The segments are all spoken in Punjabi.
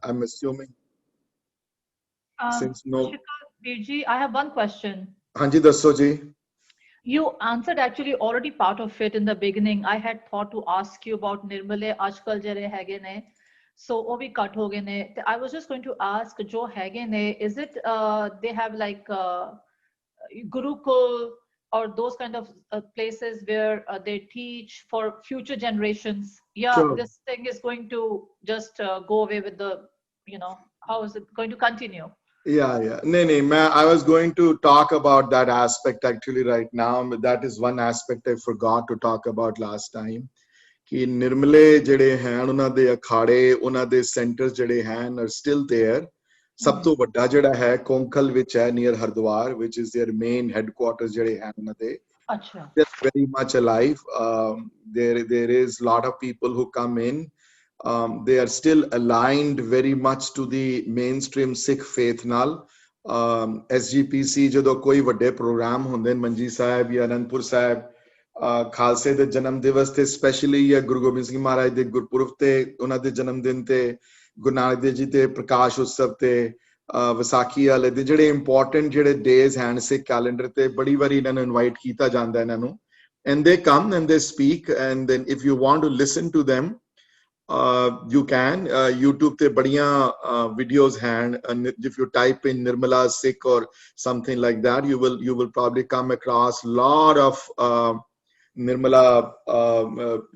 I'm assuming since no. Shikhar Birji, I have one question. ਹਾਂਜੀ ਦੱਸੋ ਜੀ। You answered actually already part of it in the beginning. I had thought to ask you about Nirmale Ajkal ਜਿਹੜੇ ਹੈਗੇ ਨੇ, so ਉਹ ਵੀ cut ਹੋ ਗਏ ਨੇ। ਤੇ I was just going to ask ਜੋ ਹੈਗੇ ਨੇ, is it they have like Gurukul or those kind of places where they teach for future generations? Yeah, Sure. this thing is going to just go away with the, you know, how is it going to continue? Yeah. No, I was going to talk about that aspect actually right now. That is one aspect I forgot to talk about last time. ਕਿ ਨਿਰਮਲੇ ਜਿਹੜੇ ਹਨ ਉਹਨਾਂ ਦੇ ਅਖਾੜੇ, ਉਹਨਾਂ ਦੇ ਸੈਂਟਰਸ ਜਿਹੜੇ ਹਨ are still there. ਸਭ ਤੋਂ ਵੱਡਾ ਜਿਹੜਾ ਹੈ ਕੋਂਕਲ ਵਿੱਚ ਹੈ, near Haridwar, which is their main headquarters ਜਿਹੜੇ ਹਨ ਉਹਨਾਂ ਦੇ. ਅੱਛਾ. They're very much alive. There is a lot of people who come in. They are still aligned very much to the mainstream Sikh faith ਨਾਲ. SGPC ਜਦੋਂ ਕੋਈ ਵੱਡੇ ਪ੍ਰੋਗਰਾਮ ਹੁੰਦੇ ਨੇ ਮੰਜੀ ਸਾਹਿਬ ਜਾਂ ਅਨੰਦਪੁਰ ਸਾਹਿਬ, ਖਾਲਸੇ ਦੇ ਜਨਮ ਦਿਵਸ ਤੇ ਸਪੈਸ਼ਲੀ ਜਾਂ ਗੁਰੂ ਗੋਬਿੰਦ ਸਿੰਘ ਮਹਾਰਾਜ ਦੇ ਗੁਰਪੁਰਬ ਤੇ, ਉਹਨਾਂ ਦੇ ਜਨਮ ਦਿਨ ਤੇ, ਗੁਰੂ ਨਾਨਕ ਦੇਵ ਜੀ ਤੇ ਪ੍ਰਕਾਸ਼ ਉਤਸਵ ਤੇ, ਵਿਸਾਖੀ ਵਾਲੇ ਦੇ ਜਿਹੜੇ ਇੰਪੋਰਟੈਂਟ ਜਿਹੜੇ ਡੇਜ਼ ਹਨ ਸਿੱਖ ਕੈਲੰਡਰ ਤੇ, ਬੜੀ ਵਾਰੀ ਇਹਨਾਂ ਨੂੰ ਇਨਵਾਈਟ ਕੀਤਾ ਜਾਂਦਾ ਇਹਨਾਂ ਨੂੰ, and they come and they speak, and then if you want to listen to them, you can. YouTube te badiyan videos hand, and if you type in Nirmala Sikh or something like that, you will probably come across lot of Nirmala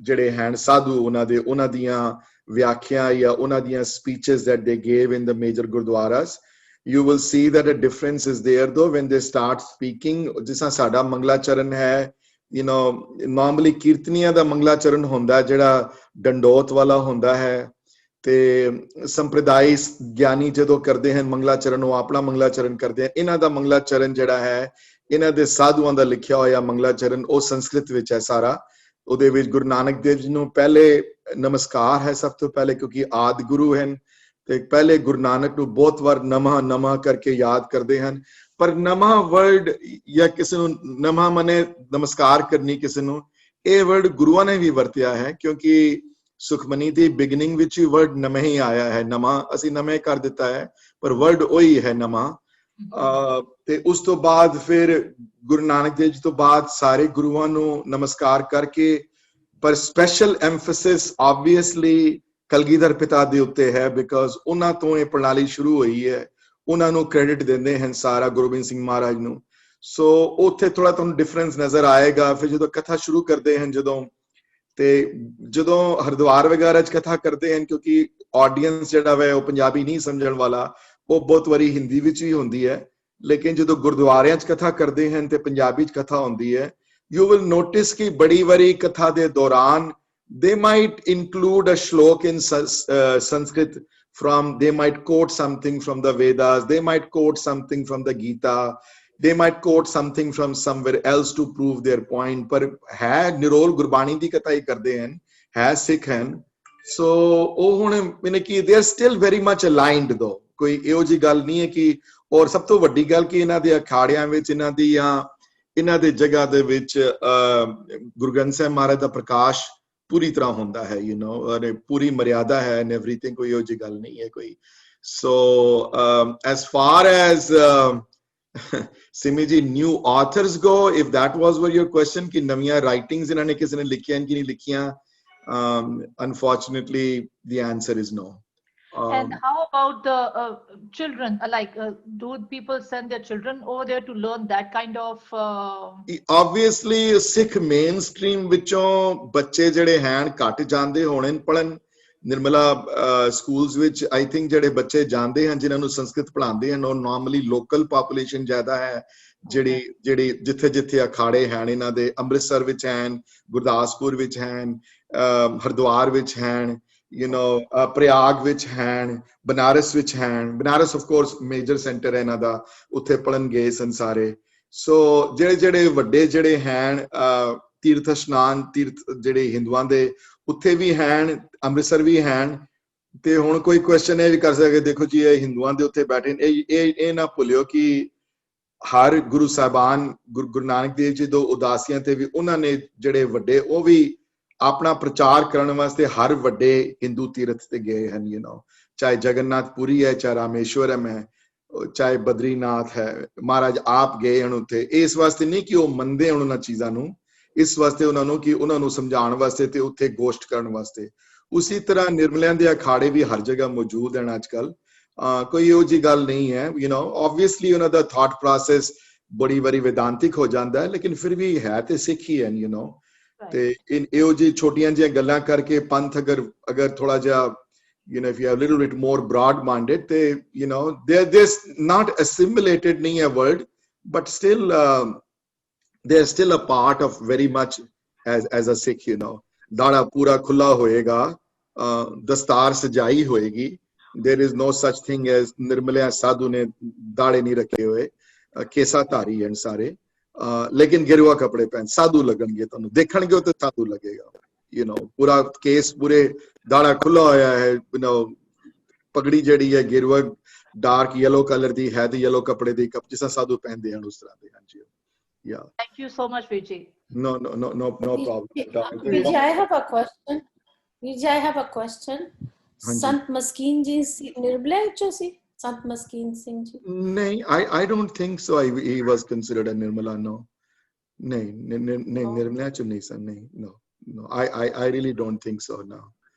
jede hand sadhu una diyan vyakya ya una diyan speeches that they gave in the major gurdwaras. You will see that a difference is there though when they start speaking. Jisa sada Mangla Charan hai, you know, normally ਕੀਰਤਨੀਆਂ ਦਾ ਮੰਗਲਾ ਚਰਨ ਹੁੰਦਾ ਜਿਹੜਾ ਡੰਡੋਤ ਵਾਲਾ ਹੁੰਦਾ ਹੈ, ਤੇ ਸੰਪਰਦਾਇ ਗਿਆਨੀ ਜਦੋਂ ਕਰਦੇ ਹਨ ਮੰਗਲਾ ਚਰਨ, ਉਹ ਆਪਣਾ ਮੰਗਲਾ ਚਰਨ ਕਰਦੇ ਹਨ। ਇਹਨਾਂ ਦਾ ਮੰਗਲਾ ਚਰਨ ਜਿਹੜਾ ਹੈ, ਇਹਨਾਂ ਦੇ ਸਾਧੂਆਂ ਦਾ ਲਿਖਿਆ ਹੋਇਆ ਮੰਗਲਾ ਚਰਨ, ਉਹ ਸੰਸਕ੍ਰਿਤ ਵਿੱਚ ਹੈ ਸਾਰਾ। ਉਹਦੇ ਵਿੱਚ ਗੁਰੂ ਨਾਨਕ ਦੇਵ ਜੀ ਨੂੰ ਪਹਿਲੇ ਨਮਸਕਾਰ ਹੈ ਸਭ ਤੋਂ ਪਹਿਲੇ, ਕਿਉਂਕਿ ਆਦਿ ਗੁਰੂ ਹਨ, ਤੇ ਪਹਿਲੇ ਗੁਰੂ ਨਾਨਕ ਨੂੰ ਬਹੁਤ ਵਾਰ ਨਮਾ ਕਰਕੇ ਯਾਦ ਕਰਦੇ ਹਨ। ਪਰ ਨਵਾਂ ਵਰਡ ਜਾਂ ਕਿਸੇ ਨੂੰ ਨਵਾਂ ਮਨੇ ਨਮਸਕਾਰ ਕਰਨੀ ਕਿਸੇ ਨੂੰ, ਇਹ ਵਰਡ ਗੁਰੂਆਂ ਨੇ ਵੀ ਵਰਤਿਆ ਹੈ, ਕਿਉਂਕਿ ਸੁਖਮਨੀ ਦੀ ਬਿਗਨਿੰਗ ਵਿੱਚ ਹੀ ਵਰਡ ਨਵਾਂ ਹੀ ਆਇਆ ਹੈ। ਨਵਾਂ ਅਸੀਂ ਨਵੇਂ ਕਰ ਦਿੱਤਾ ਹੈ, ਪਰ ਵਰਡ ਉਹੀ ਹੈ ਨਵਾਂ। ਤੇ ਉਸ ਤੋਂ ਬਾਅਦ ਫਿਰ ਗੁਰੂ ਨਾਨਕ ਦੇਵ ਜੀ ਤੋਂ ਬਾਅਦ ਸਾਰੇ ਗੁਰੂਆਂ ਨੂੰ ਨਮਸਕਾਰ ਕਰਕੇ, ਪਰ ਸਪੈਸ਼ਲ ਐਮਫੈਸਿਸ ਆਬਵੀਅਸਲੀ ਕਲਗੀਧਰ ਪਿਤਾ ਦੇ ਉੱਤੇ ਹੈ, ਬਿਕਾਜ਼ ਉਹਨਾਂ ਤੋਂ ਇਹ ਪ੍ਰਣਾਲੀ ਸ਼ੁਰੂ ਹੋਈ ਹੈ। ਉਹਨਾਂ ਨੂੰ ਕ੍ਰੈਡਿਟ ਦਿੰਦੇ ਹਨ ਸਾਰਾ ਗੁਰੂ ਗੋਬਿੰਦ ਸਿੰਘ ਮਹਾਰਾਜ ਨੂੰ। ਸੋ ਉੱਥੇ ਥੋੜਾ ਤੁਹਾਨੂੰ ਡਿਫਰੈਂਸ ਨਜ਼ਰ ਆਏਗਾ। ਫਿਰ ਜਦੋਂ ਕਥਾ ਸ਼ੁਰੂ ਕਰਦੇ ਹਨ, ਜਦੋਂ ਹਰਿਦੁਆਰ ਵਗੈਰਾ ਚ ਕਥਾ ਕਰਦੇ ਹਨ, ਕਿਉਂਕਿ ਆਡੀਅנס ਜਿਹੜਾ ਵਾ ਉਹ ਪੰਜਾਬੀ ਨਹੀਂ ਸਮਝਣ ਵਾਲਾ, ਉਹ ਬਹੁਤ ਵਾਰੀ ਹਿੰਦੀ ਵਿੱਚ ਵੀ ਹੁੰਦੀ ਹੈ, ਲੇਕਿਨ ਜਦੋਂ ਗੁਰਦੁਆਰਿਆਂ ਚ ਕਥਾ ਕਰਦੇ ਹਨ ਤੇ ਪੰਜਾਬੀ ਚ ਕਥਾ ਹੁੰਦੀ ਹੈ, ਯੂ ਵਿਲ ਨੋਟਿਸ ਕਿ ਬੜੀ ਵਾਰੀ ਕਥਾ ਦੇ ਦੌਰਾਨ they might include a shlok in Sanskrit they might quote something from the Vedas, they might quote something from the Gita, they might quote something from somewhere else to prove their point, par hai nirol gurbani di katha hi karde hain, hai Sikh hain। so oh hun mene ki they are still very much aligned though, koi ਇਹੋ ਜੀ ਗੱਲ ਨਹੀਂ ਹੈ ਕਿ। ਔਰ ਸਭ ਤੋਂ ਵੱਡੀ ਗੱਲ ਕਿ ਇਹਨਾਂ ਦੇ ਅਖਾੜਿਆਂ ਵਿੱਚ, ਇਹਨਾਂ ਦੇ ਜਗ੍ਹਾ ਦੇ ਵਿੱਚ ਗੁਰੂ ਗ੍ਰੰਥ ਸਾਹਿਬ ਮਹਾਰਾਜ ਦਾ ਪ੍ਰਕਾਸ਼ ਪੂਰੀ ਤਰ੍ਹਾਂ ਹੁੰਦਾ ਹੈ, ਯੂ ਨੋ, ਔਰ ਪੂਰੀ ਮਰਿਆਦਾ ਹੈ ਐਂਡ ਐਵਰੀਥਿੰਗ, ਕੋਈ ਇਹੋ ਜਿਹੀ ਗੱਲ ਨਹੀਂ ਹੈ ਕੋਈ। ਸੋ as far as Simi ji, new authors go, if that was your question ਕਿ ਨਵੀਆਂ ਰਾਈਟਿੰਗਸ ਇਹਨਾਂ ਨੇ ਕਿਸੇ ਨੇ ਲਿਖੀਆਂ ਕਿ ਨਹੀਂ ਲਿਖੀਆਂ, unfortunately the answer is no. And how about the children? Like, do people send their children over there to learn that kind of? Obviously, Sikh mainstream ਵਿੱਚੋਂ ਬੱਚੇ ਜਿਹੜੇ ਹਨ ਘੱਟ ਜਾਂਦੇ ਹੋਣੇ ਪੜਨ। ਨਿਰਮਲਾ ਸਕੂਲਸ ਵਿੱਚ ਆਈ ਥਿੰਕ ਜਿਹੜੇ ਬੱਚੇ ਜਾਂਦੇ ਹਨ ਜਿਨ੍ਹਾਂ ਨੂੰ ਸੰਸਕ੍ਰਿਤ ਪੜ੍ਹਾਉਂਦੇ ਹਨ, ਉਹ ਨਾਰਮਲੀ ਲੋਕਲ ਪਾਪੂਲੇਸ਼ਨ ਜ਼ਿਆਦਾ ਹੈ, ਜਿਹੜੀ ਜਿੱਥੇ ਅਖਾੜੇ ਹਨ ਇਹਨਾਂ ਦੇ। ਅੰਮ੍ਰਿਤਸਰ ਵਿੱਚ ਹਨ, ਗੁਰਦਾਸਪੁਰ ਵਿੱਚ ਹਨ, ਹਰਿਦੁਆਰ ਵਿੱਚ ਹਨ, you know, ਪ੍ਰਯਾਗ ਵਿੱਚ ਹਨ, ਬਨਾਰਸ ਵਿੱਚ ਹਨ। Banaras of course major centre ਹੈ ਇਹਨਾਂ ਦਾ, ਉੱਥੇ ਪੜਨ ਗਏ ਸਨ ਸਾਰੇ। ਸੋ ਜਿਹੜੇ ਵੱਡੇ ਜਿਹੜੇ ਹਨ ਤੀਰਥ ਇਸ਼ਨਾਨ, ਤੀਰਥ ਜਿਹੜੇ ਹਿੰਦੂਆਂ ਦੇ ਉੱਥੇ ਵੀ ਹਨ, ਅੰਮ੍ਰਿਤਸਰ ਵੀ ਹਨ। ਤੇ ਹੁਣ ਕੋਈ ਕੁਐਸਚਨ ਇਹ ਵੀ ਕਰ ਸਕਦੇ, ਦੇਖੋ ਜੀ ਇਹ ਹਿੰਦੂਆਂ ਦੇ ਉੱਥੇ ਬੈਠੇ ਨੇ, ਇਹ ਨਾ ਭੁੱਲਿਓ ਕਿ ਹਰ ਗੁਰੂ ਸਾਹਿਬਾਨ, ਗੁਰੂ ਨਾਨਕ ਦੇਵ ਜੀ ਤੋਂ ਉਦਾਸੀਆਂ ਤੇ ਵੀ ਉਹਨਾਂ ਨੇ ਜਿਹੜੇ ਵੱਡੇ, ਉਹ ਵੀ ਆਪਣਾ ਪ੍ਰਚਾਰ ਕਰਨ ਵਾਸਤੇ ਹਰ ਵੱਡੇ ਹਿੰਦੂ ਤੀਰਥ ਤੇ ਗਏ ਹਨ, ਯੂ ਨੋ, चाहे जगन्नाथपुरी है, चाहे रामेश्वरम है, चाहे बद्रीनाथ है, महाराज आप गए हैं उत्थे। इस वास्ते नहीं कि वो मनदे उन्होंने चीज़ां नूं, इस वास्ते उन्होंने कि उन्होंने समझाने वास्ते ते उत्थे गोष्ट करने वास्ते। उसी तरह निर्मलियां दे अखाड़े भी हर जगह मौजूद हैं आजकल। कोई ਇਹੋ जी गल नहीं है, you know, obviously ਉਹਨਾਂ ਦਾ thought process बड़ी बारी वेदांतिक हो जाता है, लेकिन फिर भी है ते सिख ही है, you know। ते इन ਇਹੋ जी छोटियां जिहियां गल्लां करके पंथ अगर थोड़ा जिहा, you know, if you have a little bit more broad minded, they, you know, they're not assimilated नहीं है word, but still they're still a part of very much as a Sikh, you know। दाड़ा पूरा खुला होएगा, दस्तार सजाई होएगी। There is no such thing as Nirmaliya साधु ने दाड़े नहीं रखे हुए, केसा धारी हैं सारे, लेकिन गिरवा कपड़े पहन साधु लगनगे, तुहानू देखणगे तो साधु लगेगा, you know। पूरा केस पूरे दाड़ा खुला होया है, you know, पगड़ी जड़ी है गिरवा डार्क येलो कलर दी है, ते येलो कपड़े दी कप जिस साधु पहनते हैं उस तरह दे। हाँ जी, yeah। Thank you so much, Vijay. No problem। Vijay, I have a question. Vijay, I have a question. Sant Maskeen ji Nirmala cho si? Sant Maskeen Singh ji? नहीं, I don't think so. He was considered a Nirmala, no। नहीं, निर्मला चो नहीं सन, नहीं, no। I really don't think so, no।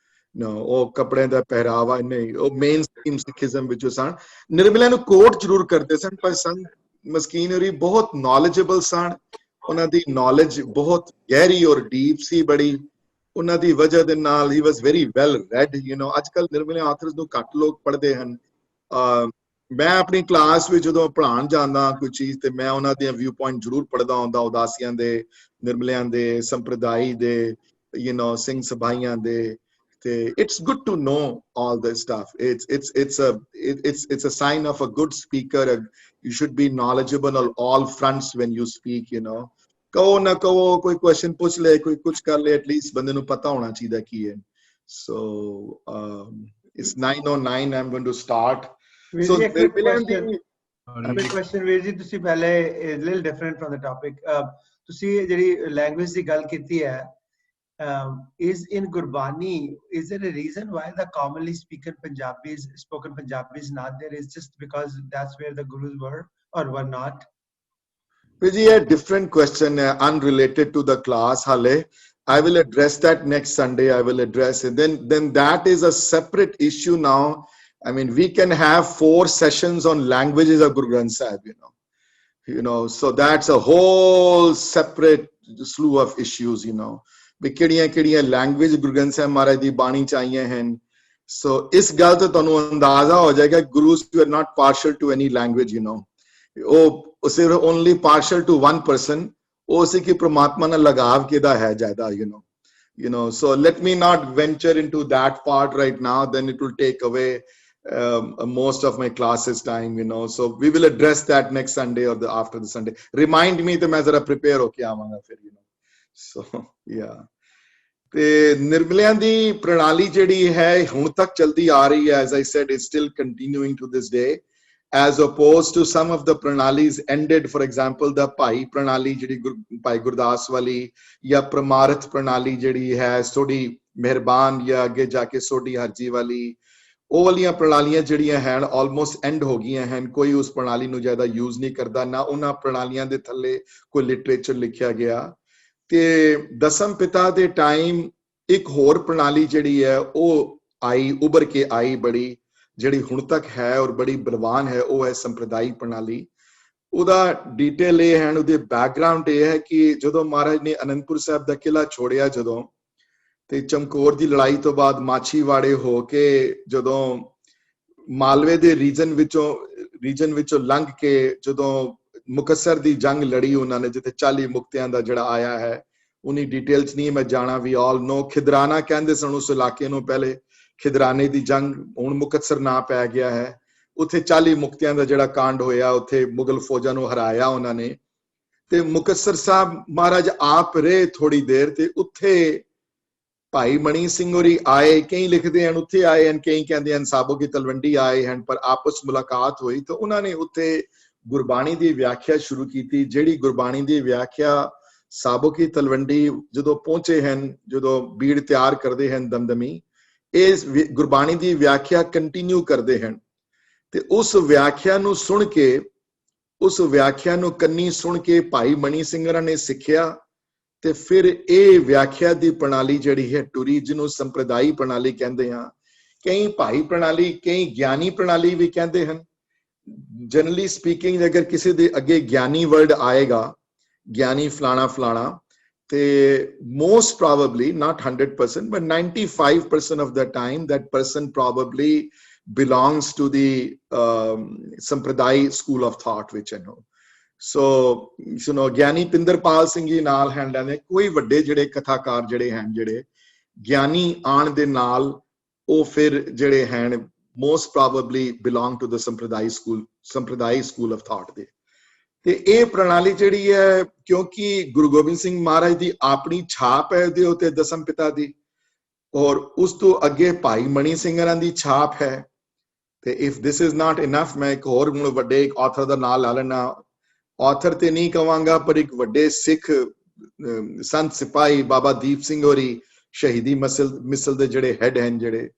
ਉਹ ਕੱਪੜਿਆਂ ਦਾ ਪਹਿਰਾਵਾ ਨਹੀਂ, ਉਹ ਮੇਨ ਸਟ੍ਰੀਮ ਸਿੱਖੀਜ਼ਮ ਵਿੱਚੋਂ ਸਨ। ਨਿਰਮਲਾ ਨੂੰ ਕੋਟ ਜ਼ਰੂਰ ਕਰਦੇ ਸਨ, ਪਰ ਸੰਤ ਮਸਕੀਨ ਹੋਰੀ ਬਹੁਤ ਨੌਲੇਜੇਬਲ ਸਨ। ਉਹਨਾਂ ਦੀ ਨੌਲੇਜ ਬਹੁਤ ਗਹਿਰੀ ਔਰ ਡੀਪ ਸੀ ਬੜੀ। ਉਹਨਾਂ ਦੀ ਵਜ੍ਹਾ ਦੇ ਨਾਲ ਹੀ was very well read, you know. ਅੱਜ ਕੱਲ ਨਿਰਮਲੇ ਆਥਰਸ ਨੂੰ ਘੱਟ ਲੋਕ ਪੜ੍ਹਦੇ ਹਨ। ਮੈਂ ਆਪਣੀ ਕਲਾਸ ਵਿੱਚ ਜਦੋਂ ਪੜ੍ਹਾਉਣ ਜਾਂਦਾ ਕੋਈ ਚੀਜ਼, ਤੇ ਮੈਂ ਉਹਨਾਂ ਦੀਆਂ ਵਿਊ ਪੁਆਇੰਟ ਜ਼ਰੂਰ ਪੜ੍ਹਦਾ ਹੁੰਦਾ, ਉਦਾਸੀਆਂ ਦੇ, ਨਿਰਮਲਿਆਂ ਦੇ, ਸੰਪਰਦਾਈ ਦੇ, ਯੂ ਨੋ, ਸਿੰਘ ਸਭਾਈਆਂ ਦੇ। It's good to know all this stuff. It's a sign of a good speaker. You should be knowledgeable on all fronts when you speak, you know। कहो ना कहो, कोई क्वेश्चन पूछ ले, कोई कुछ कर ले, एटलीस्ट बंदे ਨੂੰ ਪਤਾ ਹੋਣਾ ਚਾਹੀਦਾ ਕੀ ਹੈ। So it's 9:09, I'm going to start। So quick question ਵੀਰ ਜੀ, ਤੁਸੀਂ ਪਹਿਲੇ a little different from the topic, ਤੁਸੀਂ ਜਿਹੜੀ ਲੈਂਗੁਏਜ ਦੀ ਗੱਲ ਕੀਤੀ ਹੈ, is in Gurbani, is there a reason why the commonly spoken Punjabi is not there? Is just because that's where the gurus were or were not? Vijay, a different question, unrelated to the class, Hale. I will address that next Sunday. I will address it. Then that is a separate issue now. I mean, we can have 4 sessions on languages of Guru Granth Sahib, you know, so that's a whole separate slew of issues, you know। ਵੀ ਕਿਹੜੀਆਂ ਲੈਂਗੁਏਜ ਗੁਰੂ ਗ੍ਰੰਥ ਸਾਹਿਬ ਮਹਾਰਾਜ ਦੀ ਬਾਣੀ ਚ ਆਈਆਂ ਹਨ। ਸੋ ਇਸ ਗੱਲ ਤੋਂ ਤੁਹਾਨੂੰ ਅੰਦਾਜ਼ਾ ਹੋ ਜਾਏਗਾ, gurus are not partial to any language, you know. ਉਹ ਸਿਰਫ only partial to one person, ਉਹ ਸੀ ਕਿ ਪ੍ਰਮਾਤਮਾ ਨਾਲ ਲਗਾਵ ਕਿਹਦਾ ਹੈ ਜ਼ਿਆਦਾ, you know। So let me not venture into that part right now, then it will take away most of my classes time, you know। So we will address that next Sunday or after the Sunday। Remind me, तो मैं जरा prepare होके आवांगा फिर, you know। So yeah। ਤੇ ਨਿਰਮਲਿਆਂ ਦੀ ਪ੍ਰਣਾਲੀ ਜਿਹੜੀ ਹੈ ਹੁਣ ਤੱਕ ਚਲਦੀ ਆ ਰਹੀ ਹੈ, as I said, it's still continuing to this day, as opposed to some of the pranalis ended, for example the ਭਾਈ ਪ੍ਰਣਾਲੀ ਜਿਹੜੀ ਭਾਈ ਗੁਰਦਾਸ ਵਾਲੀ, ਜਾਂ ਪ੍ਰਮਾਰਥ ਪ੍ਰਣਾਲੀ ਜਿਹੜੀ ਹੈ ਸੋਢੀ ਮਿਹਰਬਾਨ, ਜਾਂ ਅੱਗੇ ਜਾ ਕੇ ਸੋਢੀ ਹਰਜੀ ਵਾਲੀ, ਉਹ ਵਾਲੀਆਂ ਪ੍ਰਣਾਲੀਆਂ ਜਿਹੜੀਆਂ ਹਨ ਆਲਮੋਸਟ ਐਂਡ ਹੋ ਗਈਆਂ ਹਨ। ਕੋਈ ਉਸ ਪ੍ਰਣਾਲੀ ਨੂੰ ਜ਼ਿਆਦਾ ਯੂਜ਼ ਨਹੀਂ ਕਰਦਾ, ਨਾ ਉਹਨਾਂ ਪ੍ਰਣਾਲੀਆਂ ਦੇ ਥੱਲੇ ਕੋਈ ਲਿਟਰੇਚਰ ਲਿਖਿਆ ਗਿਆ। ਤੇ ਦਸਮ ਪਿਤਾ ਦੇ ਟਾਈਮ ਇੱਕ ਹੋਰ ਪ੍ਰਣਾਲੀ ਜਿਹੜੀ ਹੈ ਉਹ ਆਈ, ਉੱਭਰ ਕੇ ਆਈ ਬੜੀ, ਜਿਹੜੀ ਹੁਣ ਤੱਕ ਹੈ ਔਰ ਬੜੀ ਬਲਵਾਨ ਹੈ, ਉਹ ਹੈ ਸੰਪਰਦਾਈ ਪ੍ਰਣਾਲੀ। ਉਹਦਾ ਡੀਟੇਲ ਇਹ ਹੈ, ਉਹਦੇ ਬੈਕਗਰਾਉਂਡ ਇਹ ਹੈ ਕਿ ਜਦੋਂ ਮਹਾਰਾਜ ਨੇ ਅਨੰਦਪੁਰ ਸਾਹਿਬ ਦਾ ਕਿਲਾ ਛੋੜਿਆ, ਜਦੋਂ ਤੇ ਚਮਕੌਰ ਦੀ ਲੜਾਈ ਤੋਂ ਬਾਅਦ ਮਾਛੀਵਾੜੇ ਹੋ ਕੇ ਜਦੋਂ ਮਾਲਵੇ ਦੇ ਰੀਜਨ ਵਿੱਚੋਂ ਲੰਘ ਕੇ ਜਦੋਂ ਮੁਕੱਸਰ ਦੀ ਜੰਗ ਲੜੀ ਉਹਨਾਂ ਨੇ, ਜਿੱਥੇ 40 ਮੁਕਤਿਆਂ ਦਾ ਜਿਹੜਾ ਆਇਆ ਹੈ, ਉਨੀ ਡਿਟੇਲਸ ਨਹੀਂ ਮੈਂ ਜਾਣਾ। ਵੀ ਆਲ ਨੋ ਖਿਦਰਾਨਾ ਕਹਿੰਦੇ ਸਨ ਉਸ ਇਲਾਕੇ ਨੂੰ, ਪਹਿਲੇ ਖਿਦਰਾਨੇ ਦੀ ਜੰਗ, ਹੁਣ ਮੁਕੱਸਰ ਨਾਂ ਪੈ ਗਿਆ ਹੈ। ਉੱਥੇ 40 ਮੁਕਤਿਆਂ ਦਾ ਜਿਹੜਾ ਕਾਂਡ ਹੋਇਆ, ਉੱਥੇ ਮੁਗਲ ਫੌਜਾਂ ਨੂੰ ਹਰਾਇਆ ਉਹਨਾਂ ਨੇ। ਤੇ ਮੁਕੱਸਰ ਸਾਹਿਬ ਮਹਾਰਾਜ ਆਪ ਰਹੇ ਥੋੜੀ ਦੇਰ, ਤੇ ਉੱਥੇ ਭਾਈ ਮਣੀ ਸਿੰਘ ਹੋਰੀ ਆਏ, ਕਈ ਲਿਖਦੇ ਹਨ ਉੱਥੇ ਆਏ ਹਨ, ਕਈ ਕਹਿੰਦੇ ਹਨ ਸਾਬੋ ਕੀ ਤਲਵੰਡੀ ਆਏ ਹਨ, ਪਰ ਆਪਸ ਮੁਲਾਕਾਤ ਹੋਈ ਤਾਂ ਉਹਨਾਂ ਨੇ ਉੱਥੇ ਗੁਰਬਾਣੀ ਦੀ ਵਿਆਖਿਆ ਸ਼ੁਰੂ ਕੀਤੀ। ਜਿਹੜੀ ਗੁਰਬਾਣੀ ਦੀ ਵਿਆਖਿਆ ਸਾਬੋ ਕੀ ਤਲਵੰਡੀ ਜਦੋਂ ਪਹੁੰਚੇ ਹਨ, ਜਦੋਂ ਬੀੜ ਤਿਆਰ ਕਰਦੇ ਹਨ ਦਮਦਮੀ, ਇਸ ਗੁਰਬਾਣੀ ਦੀ ਵਿਆਖਿਆ ਕੰਟੀਨਿਊ ਕਰਦੇ ਹਨ ਤੇ ਉਸ ਵਿਆਖਿਆ ਨੂੰ ਸੁਣ ਕੇ, ਉਸ ਵਿਆਖਿਆ ਨੂੰ ਕੰਨੀ ਸੁਣ ਕੇ ਭਾਈ ਮਣੀ ਸਿੰਘਰਾਂ ਨੇ ਸਿੱਖਿਆ ਤੇ ਫਿਰ ਇਹ ਵਿਆਖਿਆ ਦੀ ਪ੍ਰਣਾਲੀ ਜਿਹੜੀ ਹੈ ਟੁਰੀ, ਜਿਹਨੂੰ ਸੰਪਰਦਾਈ ਪ੍ਰਣਾਲੀ ਕਹਿੰਦੇ ਆ। ਕਈ ਭਾਈ ਪ੍ਰਣਾਲੀ, ਕਈ ਗਿਆਨੀ ਪ੍ਰਣਾਲੀ ਵੀ ਕਹਿੰਦੇ ਹਨ। ਜਨਰਲੀ ਸਪੀਕਿੰਗ ਅਗਰ ਕਿਸੇ ਦੇ ਅੱਗੇ ਗਿਆਨੀ ਵਰਡ ਆਏਗਾ, ਗਿਆਨੀ ਫਲਾਣਾ ਫਲਾਣਾ, ਤੇ most probably, not 100%, but 95% of the time that person probably belongs to the Sampradai school of thought, which I know. So, you know, ਗਿਆਨੀ ਪਿੰਦਰਪਾਲ ਸਿੰਘ ਜੀ ਨਾਲ ਹੈਂਡਾਂ ਦੇ ਕੋਈ ਵੱਡੇ ਜਿਹੜੇ ਕਥਾਕਾਰ ਜਿਹੜੇ ਹਨ, ਜਿਹੜੇ ਗਿਆਨੀ ਆਣ ਦੇ ਨਾਲ ਉਹ ਫਿਰ ਜਿਹੜੇ ਹਨ most probably belong to the Sampradai school of thought ਦੇ। ਤੇ ਇਹ ਪ੍ਰਣਾਲੀ ਜਿਹੜੀ ਹੈ, ਕਿਉਂਕਿ ਗੁਰੂ ਗੋਬਿੰਦ ਸਿੰਘ ਮਹਾਰਾਜ ਦੀ ਆਪਣੀ ਛਾਪ ਹੈ ਉਹਦੇ ਉੱਤੇ ਦਸਮ ਪਿਤਾ ਦੀ, ਔਰ ਉਸ ਤੋਂ ਅੱਗੇ ਭਾਈ ਮਣੀ ਸਿੰਘਰਾਂ ਦੀ ਛਾਪ ਹੈ। ਤੇ if this is not enough, ਮੈਂ ਇੱਕ ਹੋਰ ਵੱਡੇ ਇੱਕ ਆਥਰ ਦਾ ਨਾਮ ਲਾ ਲੈਣਾ, ਆਥਰ ਤੇ ਨਹੀਂ ਕਵਾਂਗਾ ਪਰ ਇੱਕ ਵੱਡੇ ਸਿੱਖ ਸੰਤ ਸਿਪਾਹੀ ਬਾਬਾ ਦੀਪ ਸਿੰਘ ਹੋਰੀ ਸ਼ਹੀਦੀ ਮਿਸਲ ਦੇ ਜਿਹੜੇ ਹੈਡ ਹਨ, ਜਿਹੜੇ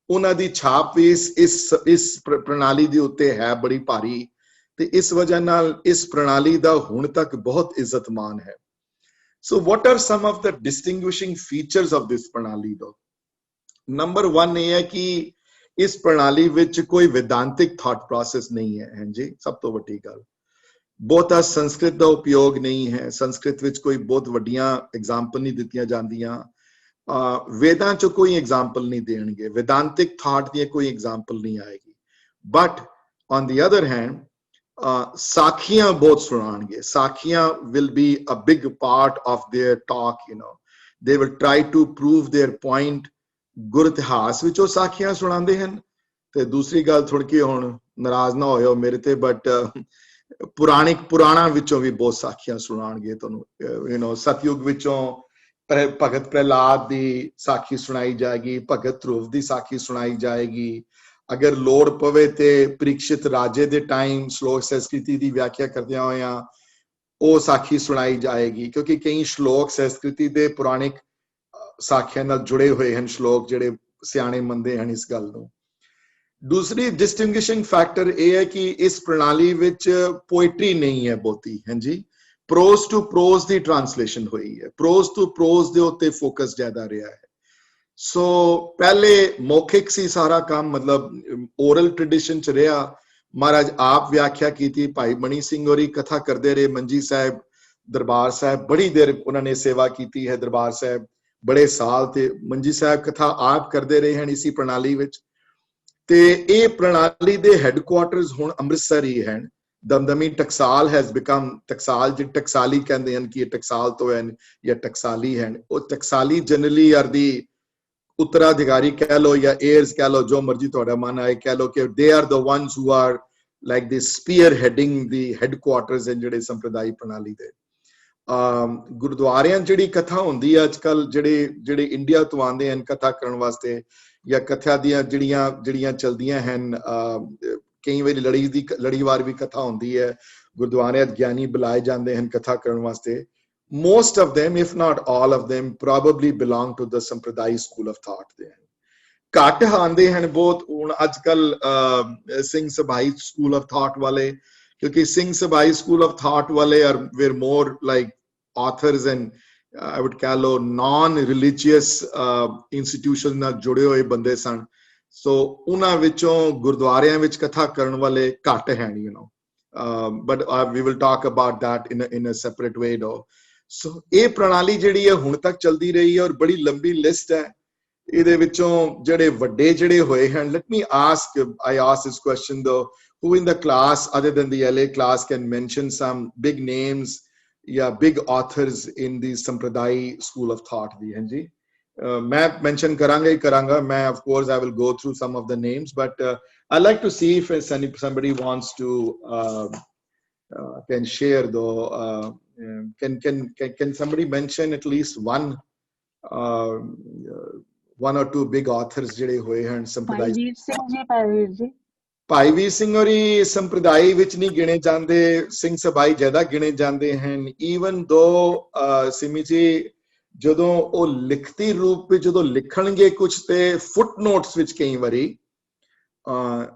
ਉਹਨਾਂ ਦੀ ਛਾਪ ਵੀ ਇਸ ਪ੍ਰਣਾਲੀ ਦੇ ਉੱਤੇ ਹੈ ਬੜੀ ਭਾਰੀ। ਤੇ ਇਸ ਵਜ੍ਹਾ ਨਾਲ ਇਸ ਪ੍ਰਣਾਲੀ ਦਾ ਹੁਣ ਤੱਕ ਬਹੁਤ ਇੱਜ਼ਤ ਮਾਨ ਹੈ। So what are some of the distinguishing features of this ਪ੍ਰਣਾਲੀ ਦਾ? ਨੰਬਰ 1 ਇਹ ਹੈ ਕਿ ਇਸ ਪ੍ਰਣਾਲੀ ਵਿੱਚ ਕੋਈ ਵਿਦਾਂਤਿਕ ਥਾਟ ਪ੍ਰੋਸੈਸ ਨਹੀਂ ਹੈ। ਹਾਂਜੀ, ਸਭ ਤੋਂ ਵੱਡੀ ਗੱਲ। ਬਹੁਤਾ ਸੰਸਕ੍ਰਿਤ ਦਾ ਉਪਯੋਗ ਨਹੀਂ ਹੈ। ਸੰਸਕ੍ਰਿਤ ਵਿੱਚ ਕੋਈ ਬਹੁਤ ਵੱਡੀਆਂ ਐਗਜ਼ਾਮਪਲ ਨਹੀਂ ਦਿੱਤੀਆਂ ਜਾਂਦੀਆਂ। ਵੇਦਾਂ 'ਚ ਕੋਈ ਐਗਜ਼ਾਮਪਲ ਨਹੀਂ ਦੇਣਗੇ। ਵਿਦਾਂਤਿਕ ਥਾਟ ਦੀ ਕੋਈ ਐਗਜ਼ਾਮਪਲ ਨਹੀਂ ਆਏਗੀ। But on the other hand, ਸਾਖੀਆਂ ਬਹੁਤ ਸੁਣਾਣਗੇ। ਸਾਖੀਆਂ will be a big part of their talk, you know. They will try to prove their point। ਗੁਰ ਇਤਿਹਾਸ ਵਿੱਚ ਉਹ ਸਾਖੀਆਂ ਸੁਣਾਉਂਦੇ ਹਨ। ਤੇ ਦੂਸਰੀ ਗੱਲ, ਥੋੜੀ ਕਿ ਹੁਣ ਨਾਰਾਜ਼ ਨਾ ਹੋਇਓ ਮੇਰੇ ਤੇ, ਬਟ ਪੁਰਾਣਾ ਵਿੱਚੋਂ ਵੀ ਬਹੁਤ ਸਾਖੀਆਂ ਸੁਣਾਣਗੇ ਤੁਹਾਨੂੰ। ਯੂ ਨੋ, ਸਤਯੁਗ ਵਿੱਚੋਂ ਭਗਤ ਪ੍ਰਹਿਲਾਦ ਦੀ ਸਾਖੀ ਸੁਣਾਈ ਜਾਏਗੀ, ਭਗਤ ਧਰੁਵ ਦੀ ਸਾਖੀ ਸੁਣਾਈ ਜਾਏਗੀ। ਅਗਰ ਲੋੜ ਪਵੇ ਤੇ ਪ੍ਰੀਖਿਤ ਰਾਜੇ ਦੇ ਟਾਈਮ ਸ਼ਲੋਕ ਸੰਸਕ੍ਰਿਤੀ ਦੀ ਵਿਆਖਿਆ ਕਰਦਿਆਂ ਹੋਇਆਂ ਉਹ ਸਾਖੀ ਸੁਣਾਈ ਜਾਏਗੀ, ਕਿਉਂਕਿ ਕਈ ਸ਼ਲੋਕ ਸੰਸਕ੍ਰਿਤੀ ਦੇ ਪੁਰਾਣਿਕ ਸਾਖੀਆਂ ਨਾਲ ਜੁੜੇ ਹੋਏ ਹਨ, ਸ਼ਲੋਕ ਜਿਹੜੇ ਸਿਆਣੇ ਮੰਨਦੇ ਹਨ ਇਸ ਗੱਲ ਨੂੰ। ਦੂਸਰੀ ਡਿਸਟਿੰਗੁਇਸ਼ਿੰਗ ਫੈਕਟਰ ਇਹ ਹੈ ਕਿ ਇਸ ਪ੍ਰਣਾਲੀ ਵਿੱਚ ਪੋਇਟਰੀ ਨਹੀਂ ਹੈ ਬਹੁਤੀ। ਹਾਂਜੀ, pros to pros the translation ਹੋਈ ਹੈ। ਪ੍ਰੋਜ਼ ਟੂ ਪ੍ਰੋਜ਼ ਦੇ ਉੱਤੇ ਫੋਕਸ ਜ਼ਿਆਦਾ ਰਿਹਾ ਹੈ। ਸੋ ਪਹਿਲੇ ਮੌਖਿਕ ਸੀ ਸਾਰਾ ਕੰਮ, ਮਤਲਬ ਓਰਲ ਟ੍ਰੈਡੀਸ਼ਨ ਚ ਰਿਹਾ। ਮਹਾਰਾਜ ਆਪ ਵਿਆਖਿਆ ਕੀਤੀ, ਭਾਈ ਮਣੀ ਸਿੰਘ ਹੋਰੀ ਕਥਾ ਕਰਦੇ ਰਹੇ। ਮੰਜੀ ਸਾਹਿਬ ਦਰਬਾਰ ਸਾਹਿਬ ਬੜੀ ਦੇਰ ਉਹਨਾਂ ਨੇ ਸੇਵਾ ਕੀਤੀ ਹੈ, ਦਰਬਾਰ ਸਾਹਿਬ ਬੜੇ ਸਾਲ, ਤੇ ਮੰਜੀ ਸਾਹਿਬ ਕਥਾ ਆਪ ਕਰਦੇ ਰਹੇ ਹਨ ਇਸੀ ਪ੍ਰਣਾਲੀ ਵਿੱਚ। ਤੇ ਇਹ ਪ੍ਰਣਾਲੀ ਦੇ ਹੈਡਕੁਆਟਰਸ ਹੁਣ ਅੰਮ੍ਰਿਤਸਰ ਹੀ ਹਨ। ਦਮਦਮੀ ਟਕਸਾਲ ਹੈਜ਼ ਬਿਕਮ, ਟਕਸਾਲ ਜੇ ਟਕਸਾਲੀ ਕਹਿੰਦੇ ਹਨ ਕਿ ਇਹ ਟਕਸਾਲ ਤੋਂ ਹਨ ਜਾਂ ਟਕਸਾਲੀ ਹਨ। ਉਹ ਟਕਸਾਲੀ ਜਨਰਲੀ ਆਰ ਦੀ ਉੱਤਰਾਧਿਕਾਰੀ ਕਹਿ ਲੋ ਜਾਂ ਏਅਰਸ ਕਹਿ ਲੋ, ਜੋ ਮਰਜੀ ਤੁਹਾਡਾ ਮਨ ਆਏ ਕਹਿ ਲੋ, ਕਿ they are the ones who are like the spear heading ਦੀ ਹੈਡਕੁਆਟਰਸ ਹਨ ਜਿਹੜੇ ਸੰਪਰਦਾਈ ਪ੍ਰਣਾਲੀ ਦੇ। ਗੁਰਦੁਆਰਿਆਂ ਜਿਹੜੀ ਕਥਾ ਹੁੰਦੀ ਹੈ ਅੱਜ ਕੱਲ, ਜਿਹੜੇ ਇੰਡੀਆ ਤੋਂ ਆਉਂਦੇ ਹਨ ਕਥਾ ਕਰਨ ਵਾਸਤੇ, ਜਾਂ ਕਥਾ ਦੀਆਂ ਜਿਹੜੀਆਂ ਚਲਦੀਆਂ ਹਨ, ਕਈ ਵਾਰੀ ਲੜੀਵਾਰ ਵੀ ਕਥਾ ਹੁੰਦੀ ਹੈ। ਗੁਰਦੁਆਰਿਆਂ ਗਿਆਨੀ ਬੁਲਾਏ ਜਾਂਦੇ ਹਨ ਕਥਾ ਕਰਨ ਵਾਸਤੇ। Most of them, if not all of them, probably belong to the Sampradai school of thought ਦੇ ਹਨ। ਘੱਟ ਆਉਂਦੇ ਹਨ ਬਹੁਤ ਹੁਣ ਅੱਜ ਕੱਲ ਸਿੰਘ ਸਭਾਈ ਸਕੂਲ ਆਫ ਥਾਟ ਵਾਲੇ, ਕਿਉਂਕਿ ਸਿੰਘ ਸਭਾਈ ਸਕੂਲ ਆਫ ਥਾਟ ਵਾਲੇ were more like authors and I would call ਲੋ non-religious institutions ਨਾਲ ਜੁੜੇ ਹੋਏ ਬੰਦੇ ਸਨ। ਸੋ ਉਹਨਾਂ ਵਿੱਚੋਂ ਗੁਰਦੁਆਰਿਆਂ ਵਿੱਚ ਕਥਾ ਕਰਨ ਵਾਲੇ ਘੱਟ ਹਨ, you know, but we will talk about that in a separate way though। ਸੋ ਇਹ ਪ੍ਰਣਾਲੀ ਜਿਹੜੀ ਹੈ ਹੁਣ ਤੱਕ ਚਲਦੀ ਰਹੀ ਹੈ ਔਰ ਬੜੀ ਲੰਬੀ ਲਿਸਟ ਹੈ। ਇਹਦੇ ਵਿੱਚੋਂ ਜਿਹੜੇ ਵੱਡੇ ਜਿਹੜੇ ਹੋਏ ਹਨ, let me ask, I asked this question though, who in the class other than the LA class can mention some big names, yeah, big authors in the Sampradai school of thought ਦੀ? ਹਾਂਜੀ, ਮੈਂ mention ਕਰਾਂਗਾ ਹੀ ਕਰਾਂਗਾ ਮੈਂ, of course I will go through some of the names, but I'd like to see if somebody wants to can share though. Can somebody mention at least one or two big authors ਜਿਹੜੇ ਹੋਏ ਹਨ ਸੰਪਰਦਾਇ? ਭਾਈਵੀਰ ਸਿੰਘ ਜੀ, ਭਾਈਵੀਰ ਜੀ। ਭਾਈਵੀਰ ਸਿੰਘ ਹੋਰੀ ਸੰਪਰਦਾਇ ਵਿੱਚ ਨਹੀਂ ਗਿਣੇ ਜਾਂਦੇ, ਸਿੰਘ ਸਭਾਈ ਜ਼ਿਆਦਾ ਗਿਣੇ ਜਾਂਦੇ ਹਨ। even though ਸਿਮੀ ਜੀ ਜਦੋਂ ਉਹ ਲਿਖਤੀ ਰੂਪ ਵਿੱਚ ਜਦੋਂ ਲਿਖਣਗੇ ਕੁਝ ਤੇ ਫੁੱਟਨੋਟਸ ਵਿੱਚ ਕਈ ਵਾਰੀ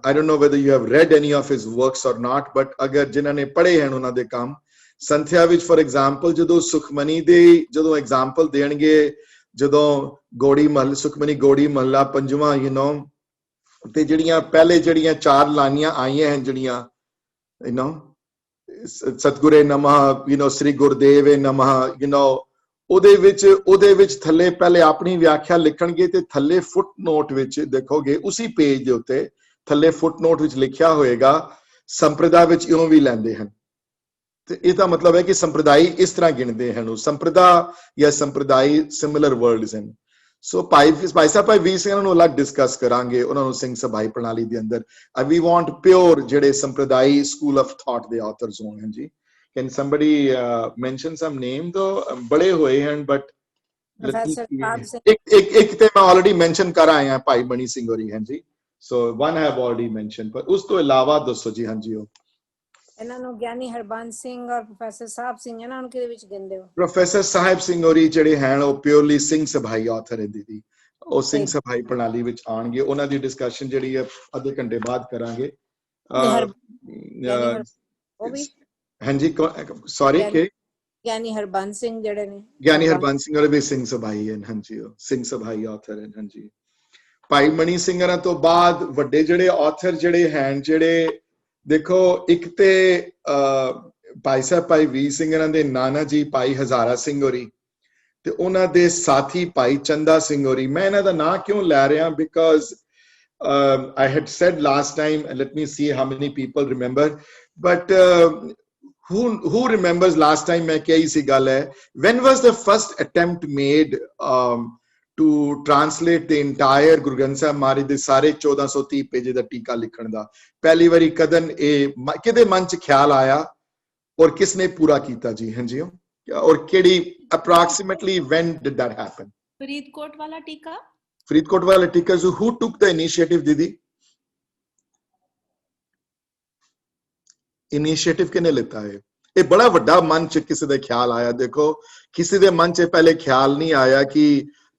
I don't know whether you have read any of his works or not, but ਅਗਰ ਜਿਨ੍ਹਾਂ ਨੇ ਪੜ੍ਹੇ ਹਨ ਉਹਨਾਂ ਦੇ ਕੰਮ ਸੰਥਿਆ ਵਿੱਚ ਫॉर एग्जांपल ਜਦੋਂ ਸੁਖਮਨੀ ਦੇ ਜਦੋਂ ਐਗਜ਼ਾਮਪਲ ਦੇਣਗੇ ਜਦੋਂ ਗੋੜੀ ਮਹੱਲਾ ਸੁਖਮਨੀ ਗੋੜੀ ਮਹੱਲਾ ਪੰਜਵਾਂ ਤੇ ਜਿਹੜੀਆਂ ਪਹਿਲੇ ਜਿਹੜੀਆਂ 4 ਲਾਈਨਾਂ ਆਈਆਂ ਹਨ ਜਿਹੜੀਆਂ ਸਤਿਗੁਰੇ ਨਮः ਸ੍ਰੀ ਗੁਰਦੇਵੇ ਨਮः ਉਹਦੇ ਵਿੱਚ ਥੱਲੇ ਪਹਿਲੇ ਆਪਣੀ ਵਿਆਖਿਆ ਲਿਖਣਗੇ ਤੇ ਥੱਲੇ ਫੁੱਟਨੋਟ ਵਿੱਚ ਦੇਖੋਗੇ ਉਸੇ ਪੇਜ ਦੇ ਉੱਤੇ ਥੱਲੇ ਫੁੱਟਨੋਟ ਵਿੱਚ ਲਿਖਿਆ ਹੋਏਗਾ ਸੰਪਰਦਾ ਵਿੱਚ ਇਉਂ ਵੀ ਲੈਂਦੇ ਹਨ ਤੇ ਇਹਦਾ ਮਤਲਬ ਹੈ ਕਿ ਸੰਪਰਦਾਈ ਇਸ ਤਰ੍ਹਾਂ ਗਿਣਦੇ ਹਨ ਉਹ ਸੰਪਰਦਾ ਜਾਂ ਸੰਪਰਦਾਈ ਸਿਮਿਲਰ ਵਰਡਸ ਹਨ ਸੋ ਭਾਈ ਸਾਹਿਬ ਭਾਈ ਵੀਰ ਸਿੰਘ ਨੂੰ ਅਲੱਗ ਡਿਸਕਸ ਕਰਾਂਗੇ ਉਹਨਾਂ ਨੂੰ ਸਿੰਘ ਸਭਾਈ ਪ੍ਰਣਾਲੀ ਦੇ ਅੰਦਰ ਵੀ ਵਾਂਟ ਪਿਓਰ ਜਿਹੜੇ ਸੰਪਰਦਾਈ ਸਕੂਲ ਆਫ ਥਾਟ ਦੇ ਆਥਰਸ ਹੋਣ ਹਨ ਜੀ Can somebody mention some name though? बड़े हुए हैं, but एक ते मैं already mention कर आया हैं भाई मणि सिंह होरी हैं जी. So one I have already mentioned, पर उस तो इलावा दोस्तों जी हाँ जी हो. ਇਹਨਾਂ ਨੂੰ ਗਿਆਨੀ ਹਰਬੰਸ ਸਿੰਘ ਔਰ ਪ੍ਰੋਫੈਸਰ ਸਾਹਿਬ ਸਿੰਘ ਇਹਨਾਂ ਨੂੰ ਕਿਹਦੇ ਵਿੱਚ ਗਿਣਦੇ ਹੋ? ਪ੍ਰੋਫੈਸਰ ਸਾਹਿਬ ਸਿੰਘ ਹੋਰੀ ਜਿਹੜੇ ਹਨ ਉਹ ਪਿਓਰਲੀ ਸਿੰਘ ਸਭਾਈ ਆਥਰ ਹੈ ਦੀਦੀ ਉਹ ਸਿੰਘ ਸਭਾਈ ਪ੍ਰਣਾਲੀ ਵਿੱਚ ਆਣਗੇ ਉਹਨਾਂ ਦੀ ਡਿਸਕਸ਼ਨ ਜਿਹੜੀ ਹੈ ਅੱਧੇ ਘੰਟੇ ਬਾਅਦ ਕਰਾਂਗੇ. ਉਹ ਵੀ ਹਾਂਜੀ ਸੌਰੀ ਕਿ ਗਿਆਨੀ ਹਰਬੰਸ ਸਿੰਘ ਜਿਹੜੇ ਨੇ ਗਿਆਨੀ ਹਰਬੰਸ ਸਿੰਘ ਔਰ ਵੀ ਸਿੰਘ ਸਭਾਈ ਹਨ ਹਾਂਜੀ ਉਹ ਸਿੰਘ ਸਭਾਈ ਆਥਰ ਹਨ ਹਾਂਜੀ. ਭਾਈ ਮਣੀ ਸਿੰਘਰਾਂ ਤੋਂ ਬਾਅਦ ਵੱਡੇ ਜਿਹੜੇ ਆਥਰ ਜਿਹੜੇ ਹਨ ਜਿਹੜੇ ਦੇਖੋ ਇੱਕ ਤੇ ਭਾਈ ਸਾਹਿਬ ਭਾਈ ਵੀਰ ਸਿੰਘਰਾਂ ਦੇ ਨਾਨਾ ਜੀ ਭਾਈ ਹਜ਼ਾਰਾ ਸਿੰਘ ਹੋਰੀ ਤੇ ਉਹਨਾਂ ਦੇ ਸਾਥੀ ਭਾਈ ਚੰਦਾ ਸਿੰਘ ਹੋਰੀ. ਮੈਂ ਇਹਨਾਂ ਦਾ ਨਾਂ ਕਿਉਂ ਲੈ ਰਿਹਾ because I had said last time and let me see how many people remember but who remembers last time मैं कही सी गल है when was the first attempt made to translate the entire Guru Granth Sahib Maharaj ਦੇ ਸਾਰੇ 1430 ਪੇਜ ਦਾ ਟੀਕਾ ਲਿਖਣ ਦਾ ਪਹਿਲੀ ਵਾਰੀ ਕਦਨ ਇਹ ਕਿਹਦੇ ਮਨ ਚ ਖਿਆਲ ਆਇਆ ਔਰ ਕਿਸਨੇ ਪੂਰਾ ਕੀਤਾ ਜੀ ਹਾਂਜੀ ਔਰ ਕਿਹੜੀ approximately when did that happen? Faridkot वाला टीका फरीदकोट वाला टीका so who took the initiative दीदी? इनिशिएटिव किने लेता है ये बड़ा वड्डा मन च किसी दे ख्याल आया देखो किसी दे मन च पहले ख्याल नहीं आया कि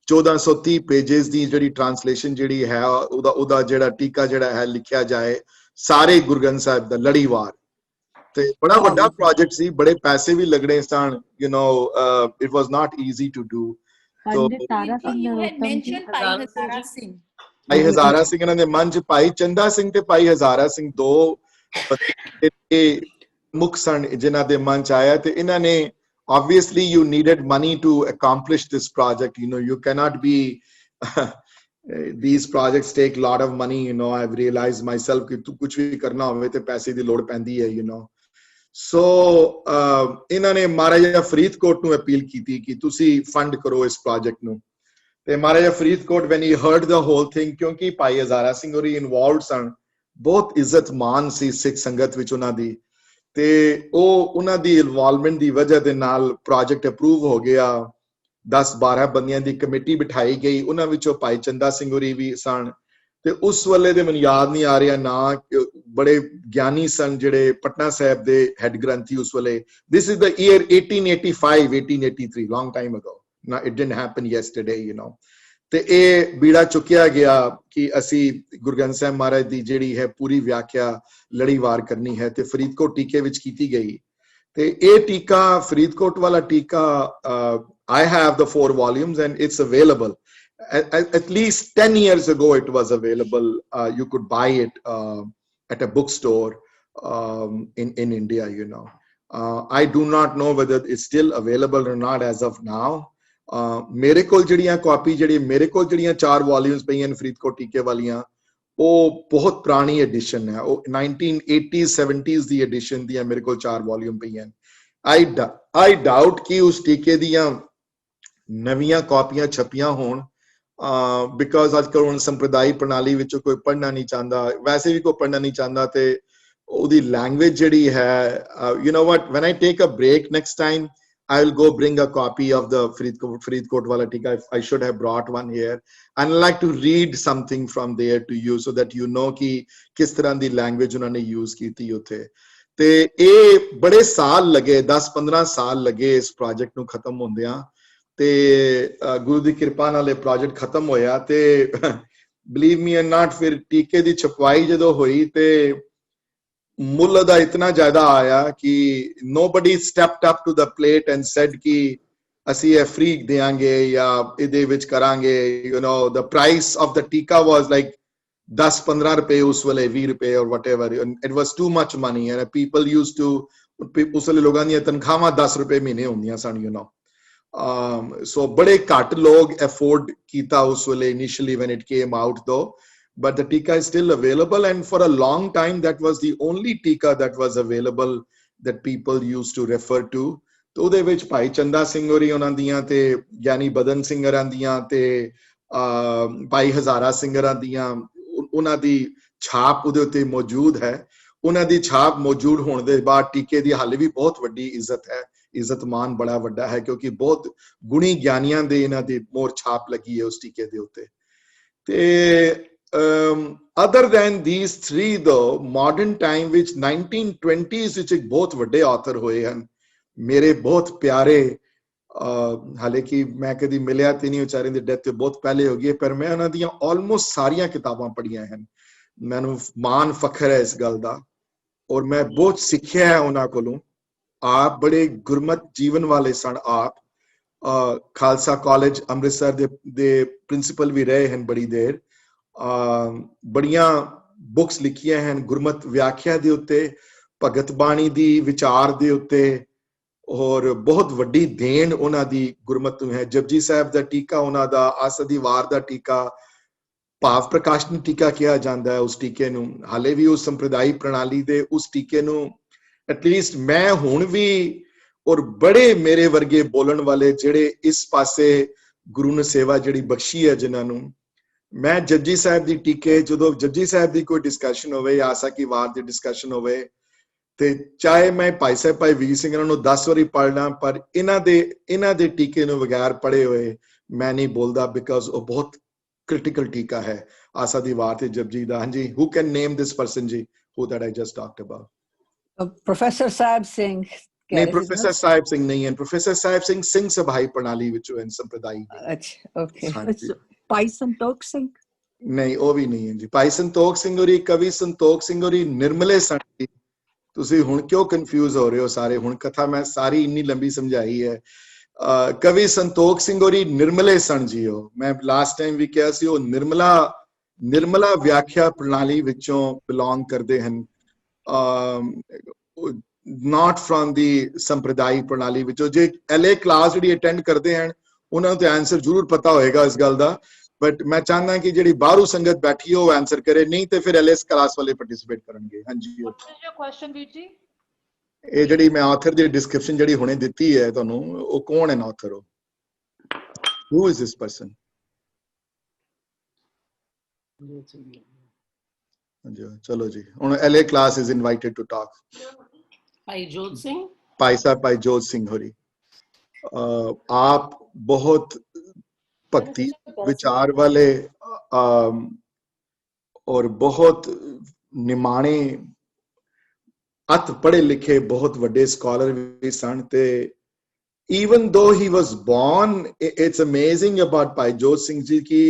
1430 पेजेस दी ਜਿਹੜੀ ट्रांसलेशन ਜਿਹੜੀ ਹੈ ਉਹਦਾ ਜਿਹੜਾ ਟੀਕਾ ਜਿਹੜਾ ਹੈ ਲਿਖਿਆ ਜਾਏ ਸਾਰੇ ਗੁਰੂ ਗ੍ਰੰਥ ਸਾਹਿਬ ਦਾ ਲੜੀਵਾਰ ਤੇ ਬੜਾ ਵੱਡਾ ਪ੍ਰੋਜੈਕਟ ਸੀ ਬੜੇ ਪੈਸੇ ਵੀ ਲੱਗਣੇ ਸਨ you know it was not easy to do so ਭਾਈ ਹਜ਼ਾਰਾ ਸਿੰਘ ਇਹਨਾਂ ਦੇ ਮਨ ਚ ਭਾਈ ਚੰਦਾ ਸਿੰਘ ਤੇ ਭਾਈ ਹਜ਼ਾਰਾ ਸਿੰਘ ਦੋ ਮੁੱਖ ਸਨ ਜਿਨ੍ਹਾਂ ਦੇ ਮਨ ਚ ਆਇਆ ਤੇ ਇਹਨਾਂ ਨੇ obviously you needed money to accomplish this project you know you cannot be these projects take a lot of money you know I've realized myself ਕਿ ਤੂੰ ਕੁਝ ਵੀ ਕਰਨਾ ਹੋਵੇ ਤੇ ਪੈਸੇ ਦੀ ਲੋੜ ਪੈਂਦੀ ਹੈ you know so ਇਹਨਾਂ ਨੇ ਮਹਾਰਾਜਾ ਫਰੀਦਕੋਟ ਨੂੰ ਅਪੀਲ ਕੀਤੀ ਕਿ ਤੁਸੀਂ ਫੰਡ ਕਰੋ ਇਸ ਪ੍ਰੋਜੈਕਟ ਨੂੰ ਤੇ Maharaja Faridkot when he heard the whole thing ਕਿਉਂਕਿ ਭਾਈ ਹਜ਼ਾਰਾ ਸਿੰਘ ਹੋਰੀ ਇਨਵੋਲਵਡ ਸਨ ਬਹੁਤ ਇੱਜ਼ਤ ਮਾਨ ਸੀ ਸਿੱਖ ਸੰਗਤ ਵਿੱਚ ਉਹਨਾਂ ਦੀ ਤੇ ਉਹ ਉਹਨਾਂ ਦੀ ਇਨਵੋਲਵਮੈਂਟ ਦੀ ਵਜ੍ਹਾ ਦੇ ਨਾਲ ਪ੍ਰੋਜੈਕਟ ਅਪਰੂਵ ਹੋ ਗਿਆ 10-12 ਬੰਦਿਆਂ ਦੀ ਕਮੇਟੀ ਬਿਠਾਈ ਗਈ ਉਹਨਾਂ ਵਿੱਚੋਂ ਭਾਈ ਚੰਦਾ ਸਿੰਘ ਹੋਰੀ ਵੀ ਸਨ ਤੇ ਉਸ ਵੇਲੇ ਦੇ ਮੈਨੂੰ ਯਾਦ ਨਹੀਂ ਆ ਰਿਹਾ ਨਾ ਬੜੇ ਗਿਆਨੀ ਸਨ ਜਿਹੜੇ ਪਟਨਾ ਸਾਹਿਬ ਦੇ ਹੈਡ ਗ੍ਰੰਥੀ ਉਸ ਵੇਲੇ this is the year 1885 long time ago now it didn't happen yesterday you know ਤੇ ਇਹ ਬੀੜਾ ਚੁੱਕਿਆ ਗਿਆ ਕਿ ਅਸੀਂ ਗੁਰੂ ਗ੍ਰੰਥ ਸਾਹਿਬ ਮਹਾਰਾਜ ਦੀ ਜਿਹੜੀ ਹੈ ਪੂਰੀ ਵਿਆਖਿਆ ਲੜੀਵਾਰ ਕਰਨੀ ਹੈ ਤੇ ਫਰੀਦਕੋਟ ਟੀਕੇ ਵਿੱਚ ਕੀਤੀ ਗਈ ਤੇ ਇਹ ਟੀਕਾ ਫਰੀਦਕੋਟ ਵਾਲਾ ਟੀਕਾ I have the 4 volumes and it's available at least 10 years ago it was available you could buy it at a bookstore in India you know I do not know whether it's still available or not as of now ਮੇਰੇ ਕੋਲ ਜਿਹੜੀਆਂ ਕਾਪੀ ਜਿਹੜੀ ਮੇਰੇ ਕੋਲ ਜਿਹੜੀਆਂ 4 ਵੋਲਿਊਮਸ ਪਈਆਂ ਫਰੀਦਕੋਟ ਟੀਕੇ ਵਾਲੀਆਂ ਉਹ ਬਹੁਤ ਪੁਰਾਣੀ ਐਡੀਸ਼ਨ ਹੈ ਉਹ 1980s 70s ਦੀ ਐਡੀਸ਼ਨ ਦੀਆਂ ਮੇਰੇ ਕੋਲ 4 ਵੋਲਿਊਮ ਪਈਆਂ I doubt ਕਿ ਉਸ ਟੀਕੇ ਦੀਆਂ ਨਵੀਆਂ ਕਾਪੀਆਂ ਛਪੀਆਂ ਹੋਣ ਬਿਕਾਜ਼ ਅੱਜ ਕੱਲ੍ਹ ਹੁਣ ਸੰਪਰਦਾਇ ਪ੍ਰਣਾਲੀ ਵਿੱਚ ਕੋਈ ਪੜ੍ਹਨਾ ਨਹੀਂ ਚਾਹੁੰਦਾ ਵੈਸੇ ਵੀ ਕੋਈ ਪੜ੍ਹਨਾ ਨਹੀਂ ਚਾਹੁੰਦਾ ਤੇ ਉਹਦੀ ਲੈਂਗੁਏਜ ਜਿਹੜੀ ਹੈ you know what when I take a break next time I will go bring a copy of the Fरीदकोट wala tika. I should have brought one here and I'd like to read something from there to you so that you know ki kis tarah di language unhone ne use ਕੀਤੀ ਉੱਥੇ ਤੇ ਇਹ ਬੜੇ ਸਾਲ ਲਗੇ 10-15 ਸਾਲ ਲਗੇ ਇਸ ਪ੍ਰੋਜੈਕਟ ਨੂੰ ਖਤਮ ਹੁੰਦਿਆਂ ਤੇ ਗੁਰੂ ਦੀ ਕਿਰਪਾ ਨਾਲ ਇਹ ਪ੍ਰੋਜੈਕਟ ਖਤਮ ਹੋਇਆ ਤੇ ਬਲੀਵ ਮੀ ਐਂਡ ਨਾਟ, ਫਿਰ ਟੀਕੇ ਦੀ ਛਪਵਾਈ ਜਦੋਂ ਹੋਈ ਤੇ ਮੁੱਲ ਦਾ ਇਤਨਾ ਜ਼ਿਆਦਾ ਆਇਆ ਕਿ nobody stepped up to the plate and said ਕਿ ਅਸੀਂ ਇਹ ਫ੍ਰੀ ਦੇਾਂਗੇ ਜਾਂ ਇਹਦੇ ਵਿੱਚ ਕਰਾਂਗੇ. you know the price of the ਟੀਕਾ was like 10-15 ਰੁਪਏ ਉਸ ਵੇਲੇ, 20 ਰੁਪਏ or whatever, it was too much money and people used to, ਉਸ ਵੇਲੇ ਲੋਕਾਂ ਦੀਆਂ ਤਨਖਾਹਾਂ 10 ਰੁਪਏ ਮਹੀਨੇ ਹੁੰਦੀਆਂ ਸਨ, you know. So ਬੜੇ ਘੱਟ ਲੋਕ afford ਕੀਤਾ ਉਸ ਵੇਲੇ initially when it came out though, but the tika is still available and for a long time that was the only tika that was available that people used to refer to. तो ਉਹਦੇ ਵਿੱਚ ਭਾਈ ਚੰਦਾ ਸਿੰਘ ਹੋਰੀ ਉਹਨਾਂ ਦੀਆਂ ਤੇ ਗਿਆਨੀ ਬਦਨ ਸਿੰਘ ਹੋਰਾਂ ਦੀਆਂ ਤੇ ਭਾਈ ਹਜ਼ਾਰਾ ਸਿੰਘ ਹੋਰਾਂ ਦੀਆਂ ਉਹਨਾਂ ਦੀ ਛਾਪ ਉਹਦੇ ਉੱਤੇ ਮੌਜੂਦ ਹੈ. ਉਹਨਾਂ ਦੀ ਛਾਪ ਮੌਜੂਦ ਹੋਣ ਦੇ ਬਾਅਦ ਟੀਕੇ ਦੀ ਹਾਲੇ ਵੀ ਬਹੁਤ ਵੱਡੀ ਇੱਜ਼ਤ ਹੈ, ਇੱਜ਼ਤ ਮਾਨ ਬੜਾ ਵੱਡਾ ਹੈ ਕਿਉਂਕਿ ਬਹੁਤ ਗੁਣੀ ਗਿਆਨੀਆਂ ਦੇ ਇਹਨਾਂ ਦੀ ਮੋਹਰ ਛਾਪ ਲੱਗੀ ਹੈ ਉਸ ਟੀਕੇ ਦੇ ਉੱਤੇ. ਤੇ other than these three though, modern time ਵਿੱਚ 1920s ਵਿੱਚ ਇੱਕ ਬਹੁਤ ਵੱਡੇ author ਹੋਏ ਹਨ ਮੇਰੇ ਬਹੁਤ ਪਿਆਰੇ, ਹਾਲਾਂਕਿ ਮੈਂ ਕਦੀ ਮਿਲਿਆ ਤੇ ਨਹੀਂ, ਵਿਚਾਰੇ ਦੀ ਡੈਥ ਤੇ ਬਹੁਤ ਪਹਿਲੇ ਹੋ ਗਈ, ਪਰ ਮੈਂ ਉਹਨਾਂ ਦੀਆਂ ਆਲਮੋਸਟ ਸਾਰੀਆਂ ਕਿਤਾਬਾਂ ਪੜ੍ਹੀਆਂ ਹਨ. ਮੈਨੂੰ ਮਾਣ ਫਖਰ ਹੈ ਇਸ ਗੱਲ ਦਾ ਔਰ ਮੈਂ ਬਹੁਤ ਸਿੱਖਿਆ ਹੈ ਉਹਨਾਂ ਕੋਲੋਂ. ਆਪ ਬੜੇ ਗੁਰਮਤ ਜੀਵਨ ਵਾਲੇ ਸਨ. ਆਪ ਖਾਲਸਾ ਕਾਲਜ ਅੰਮ੍ਰਿਤਸਰ ਦੇ ਪ੍ਰਿੰਸੀਪਲ ਵੀ ਰਹੇ ਹਨ ਬੜੀ ਦੇਰ. ਬੜੀਆਂ ਬੁੱਕਸ ਲਿਖੀਆਂ ਹਨ ਗੁਰਮਤ ਵਿਆਖਿਆ ਦੇ ਉੱਤੇ, ਭਗਤ ਬਾਣੀ ਦੀ ਵਿਚਾਰ ਦੇ ਉੱਤੇ, ਔਰ ਬਹੁਤ ਵੱਡੀ ਦੇਣ ਉਹਨਾਂ ਦੀ ਗੁਰਮਤ ਨੂੰ ਹੈ. ਜਪਜੀ ਸਾਹਿਬ ਦਾ ਟੀਕਾ ਉਹਨਾਂ ਦਾ, ਆਸਾ ਦੀ ਵਾਰ ਦਾ ਟੀਕਾ, ਭਾਵ ਪ੍ਰਕਾਸ਼ਨੀ ਟੀਕਾ ਕਿਹਾ ਜਾਂਦਾ ਹੈ ਉਸ ਟੀਕੇ ਨੂੰ. ਹਾਲੇ ਵੀ ਉਸ ਸੰਪਰਦਾਇ ਪ੍ਰਣਾਲੀ ਦੇ ਉਸ ਟੀਕੇ ਨੂੰ ਐਟਲੀਸਟ ਮੈਂ ਹੁਣ ਵੀ ਔਰ ਬੜੇ ਮੇਰੇ ਵਰਗੇ ਬੋਲਣ ਵਾਲੇ ਜਿਹੜੇ ਇਸ ਪਾਸੇ ਗੁਰੂ ਨੇ ਸੇਵਾ ਜਿਹੜੀ ਬਖਸ਼ੀ ਹੈ ਜਿਨ੍ਹਾਂ ਨੂੰ, ਮੈਂ ਜਪਜੀ ਸਾਹਿਬ ਦੀ ਟੀਕੇ, ਜਦੋਂ ਜਪਜੀ ਸਾਹਿਬ ਦੀ ਕੋਈ ਡਿਸਕਸ਼ਨ ਹੋਵੇ ਜਾਂ ਆਸਾ ਕੀ ਵਾਰ ਦੀ ਡਿਸਕਸ਼ਨ ਹੋਵੇ ਤੇ ਚਾਹੇ ਮੈਂ ਭਾਈ ਸਾਹਿਬ ਭਾਈ ਵੀਰ ਸਿੰਘ ਇਹਨਾਂ ਨੂੰ 10 ਵਾਰੀ ਪੜ੍ਹਨਾ, ਪਰ ਇਹਨਾਂ ਦੇ ਟੀਕੇ ਨੂੰ ਬਗੈਰ ਪੜ੍ਹੇ ਹੋਏ ਮੈਂ ਨਹੀਂ ਬੋਲਦਾ, ਬਿਕਾਜ਼ ਉਹ ਬਹੁਤ ਕ੍ਰਿਟੀਕਲ ਟੀਕਾ ਹੈ ਆਸਾ ਦੀ ਵਾਰ ਤੇ ਜਪਜੀ ਦਾ. ਹਾਂਜੀ, ਹੂ can name this person ji who that I just talked about? Professor Sahib Singh. ਨਹੀਂ, ਪ੍ਰੋਫੈਸਰ ਸਾਹਿਬ ਸਿੰਘ ਨਹੀਂ ਹੈ. ਪ੍ਰੋਫੈਸਰ ਸਾਹਿਬ ਸਿੰਘ ਸਭਾਈ ਪ੍ਰਣਾਲੀ ਵਿੱਚੋਂ ਹਨ ਸੰਪਰਦਾਈ. ਅੱਛਾ, ਓਕੇ. ਭਾਈ ਸੰਤੋਖ ਸਿੰਘ? ਨਹੀਂ, ਉਹ ਵੀ ਨਹੀਂ ਹੈ ਜੀ. ਭਾਈ ਸੰਤੋਖ ਸਿੰਘ ਹੋਰੀ, ਕਵੀ ਸੰਤੋਖ ਸਿੰਘ ਹੋਰੀ ਨਿਰਮਲੇ ਸਨ. ਤੁਸੀਂ ਹੁਣ ਕਿਉਂ ਕਨਫਿਊਜ਼ ਹੋ ਰਹੇ ਹੋ ਸਾਰੇ? ਹੁਣ ਕਥਾ ਮੈਂ ਸਾਰੀ ਇੰਨੀ ਲੰਬੀ ਸਮਝਾਈ ਹੈ. ਕਵੀ ਸੰਤੋਖ ਸਿੰਘ ਹੋਰੀ ਨਿਰਮਲੇ ਸਨ ਜੀ. ਉਹ ਮੈਂ ਲਾਸਟ ਟਾਈਮ ਵੀ ਕਿਹਾ ਸੀ, ਉਹ ਨਿਰਮਲਾ ਵਿਆਖਿਆ ਪ੍ਰਣਾਲੀ ਵਿੱਚੋਂ ਬਿਲੋਂਗ ਕਰਦੇ ਹਨ, not from the ਸੰਪਰਦਾਇ ਪ੍ਰਣਾਲੀ ਵਿੱਚੋਂ. ਜੇ LA ਕਲਾਸ ਜਿਹੜੀ ਅਟੈਂਡ ਕਰਦੇ ਹਨ ਉਹਨਾਂ ਨੂੰ ਤੇ ਆਨਸਰ ਜ਼ਰੂਰ ਪਤਾ ਹੋਏਗਾ ਇਸ ਗੱਲ ਦਾ, ਬਟ ਮੈਂ ਚਾਹੁੰਦਾ ਕਿ ਜਿਹੜੀ ਬਾਹਰੋਂ ਸੰਗਤ ਬੈਠੀ ਹੋ ਉਹ ਆਨਸਰ ਕਰੇ, ਨਹੀਂ ਤੇ ਫਿਰ LS ਕਲਾਸ ਵਾਲੇ ਪਾਰਟਿਸਿਪੇਟ ਕਰਨਗੇ. ਹਾਂਜੀ, ਇਹ ਜਿਹੜੀ ਮੈਂ ਆਥਰ ਦੀ ਡਿਸਕ੍ਰਿਪਸ਼ਨ ਜਿਹੜੀ ਹੁਣੇ ਦਿੱਤੀ ਹੈ ਤੁਹਾਨੂੰ, ਉਹ ਕੌਣ ਹੈ ਆਥਰ? ਉਹ who is this person? ਚਲੋ ਜੀ, ਹੁਣ LA class is invited to talk. ਭਾਈ ਜੋਤ ਸਿੰਘ? ਭਾਈ ਸਾਹਿਬ ਭਾਈ ਜੋਤ ਸਿੰਘ ਹੋਰੀ, ਆਪ ਬਹੁਤ ਭਗਤੀ ਵਿਚਾਰ ਵਾਲੇ ਔਰ ਬਹੁਤ ਨਿਮਾਣੇ ਅਤ ਪੜ੍ਹੇ ਲਿਖੇ ਬਹੁਤ ਵੱਡੇ ਸਕਾਲਰ ਵੀ ਸਨ. ਤੇ even though he was born, it's amazing about Bhai Jot Singh ji ki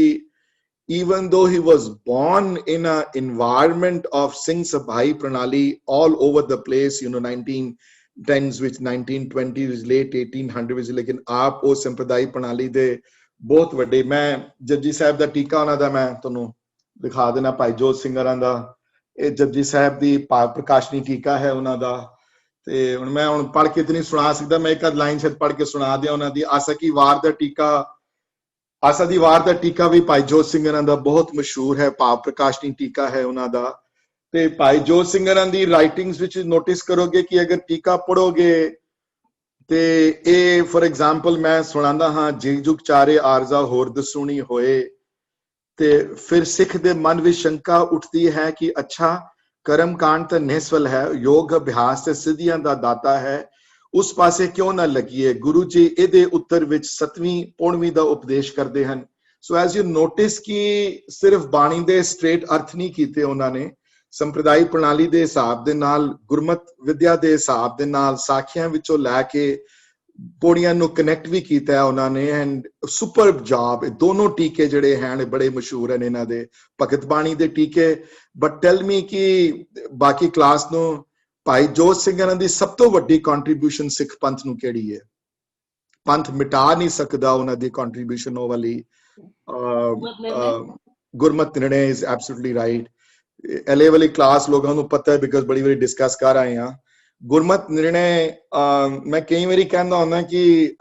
even though he was born in an environment of Singh Sabhai Pranali all over the place, you know, 1910s ਵਿੱਚ 1920s late 1800s, ਲੇਕਿਨ ਆਪ ਉਹ ਸੰਪਰਦਾਇ ਪ੍ਰਣਾਲੀ ਦੇ ਬਹੁਤ ਵੱਡੇ. ਮੈਂ ਜਪਜੀ ਸਾਹਿਬ ਦਾ ਟੀਕਾ ਉਹਨਾਂ ਦਾ ਮੈਂ ਤੁਹਾਨੂੰ ਦਿਖਾ ਦੇਣਾ, ਭਾਈ ਜੋਤ ਸਿੰਘ ਹੋਰਾਂ ਦਾ. ਇਹ ਜਪਜੀ ਸਾਹਿਬ ਦੀ ਭਾਵ ਪ੍ਰਕਾਸ਼ਨੀ ਟੀਕਾ ਹੈ ਉਹਨਾਂ ਦਾ. ਤੇ ਹੁਣ ਮੈਂ ਪੜ੍ਹ ਕੇ ਤੇ ਨਹੀਂ ਸੁਣਾ ਸਕਦਾ, ਮੈਂ ਇੱਕ ਅੱਧ ਲਾਈਨ ਸ਼ਾਇਦ ਪੜ੍ਹ ਕੇ ਸੁਣਾ ਦਿਆਂ ਉਹਨਾਂ ਦੀ. ਆਸਾ ਕੀ ਵਾਰ ਦਾ ਟੀਕਾ, ਆਸਾ ਦੀ ਵਾਰ ਦਾ ਟੀਕਾ ਵੀ ਭਾਈ ਜੋਤ ਸਿੰਘ ਹੋਰਾਂ ਦਾ ਬਹੁਤ ਮਸ਼ਹੂਰ ਹੈ, ਭਾਵ ਪ੍ਰਕਾਸ਼ਨੀ ਟੀਕਾ ਹੈ ਉਹਨਾਂ ਦਾ. ਤੇ ਭਾਈ ਜੋਤ ਸਿੰਘ ਹੋਰਾਂ ਦੀ ਰਾਈਟਿੰਗਸ ਵਿੱਚ ਨੋਟਿਸ ਕਰੋਗੇ ਕਿ ਅਗਰ ਟੀਕਾ ਪੜੋਗੇ ਤੇ ਇਹ ਫॉर एग्जांपल ਮੈਂ ਸੁਣਾਉਂਦਾ ਹਾਂ, ਜਿਗ ਜੁਗ ਚਾਰੇ ਆਰਜ਼ਾ ਹੋਰ ਦਸੂਣੀ ਹੋਏ, ਤੇ ਫਿਰ ਸਿੱਖ ਦੇ ਮਨ ਵਿੱਚ ਸ਼ੰਕਾ ਉੱਠਦੀ ਹੈ ਕਿ ਅੱਛਾ ਕਰਮ ਕਾਂਡ ਤਾਂ ਨਿਸਫਲ ਹੈ, ਯੋਗ ਅਭਿਆਸ ਤੇ ਸਿੱਧੀਆਂ ਦਾ ਦਾਤਾ ਹੈ, ਉਸ ਪਾਸੇ ਕਿਉਂ ਨਾ ਲੱਗੀਏ? ਗੁਰੂ ਜੀ ਇਹਦੇ ਉੱਤਰ ਵਿੱਚ 7ਵੀਂ ਪੌੜਵੀਂ ਦਾ ਉਪਦੇਸ਼ ਕਰਦੇ ਹਨ. ਸੋ ਐਜ਼ ਯੂ ਨੋਟਿਸ ਕਿ ਸਿਰਫ ਬਾਣੀ ਦੇ ਸਟ੍ਰੇਟ ਅਰਥ ਨਹੀਂ ਕੀਤੇ ਉਹਨਾਂ ਨੇ, ਸੰਪਰਦਾਇ ਪ੍ਰਣਾਲੀ ਦੇ ਹਿਸਾਬ ਦੇ ਨਾਲ, ਗੁਰਮਤ ਵਿਦਿਆ ਦੇ ਹਿਸਾਬ ਦੇ ਨਾਲ, ਸਾਖੀਆਂ ਵਿੱਚੋਂ ਲੈ ਕੇ ਪੌੜੀਆਂ ਨੂੰ ਕਨੈਕਟ ਵੀ ਕੀਤਾ ਹੈ ਉਹਨਾਂ ਨੇ ਐਂਡ ਸੁਪਰ ਜੌਬ। ਦੋਨੋਂ ਟੀਕੇ ਜਿਹੜੇ ਹਨ ਬੜੇ ਮਸ਼ਹੂਰ ਹਨ ਇਹਨਾਂ ਦੇ, ਭਗਤ ਬਾਣੀ ਦੇ ਟੀਕੇ। ਬਟ ਟੈਲ ਮੀ ਕਿ ਬਾਕੀ ਕਲਾਸ ਨੂੰ ਭਾਈ ਜੋਤ ਸਿੰਘ ਇਹਨਾਂ ਦੀ ਸਭ ਤੋਂ ਵੱਡੀ ਕੰਟਰੀਬਿਊਸ਼ਨ ਸਿੱਖ ਪੰਥ ਨੂੰ ਕਿਹੜੀ ਹੈ? ਪੰਥ ਮਿਟਾ ਨਹੀਂ ਸਕਦਾ ਉਹਨਾਂ ਦੀ ਕੰਟਰੀਬਿਊਸ਼ਨ ਉਹ ਵਾਲੀ ਗੁਰਮਤਿ ਨਿਰਣੈ ਇਜ਼ ਐਬਸੋਲੂਟਲੀ ਰਾਈਟ। ਐਲਏ ਵਾਲੀ ਕਲਾਸ ਲੋਕਾਂ ਨੂੰ ਪਤਾ ਹੈ ਬਿਕਾਜ਼ ਬੜੀ ਵਾਰੀ ਡਿਸਕਸ ਕਰ ਆਏ ਹਾਂ। ਗੁਰਮਤਿ ਨਿਰਣੈ ਮੈਂ ਕਈ ਵਾਰੀ ਕਹਿੰਦਾ ਹੁੰਦਾ ਕਿ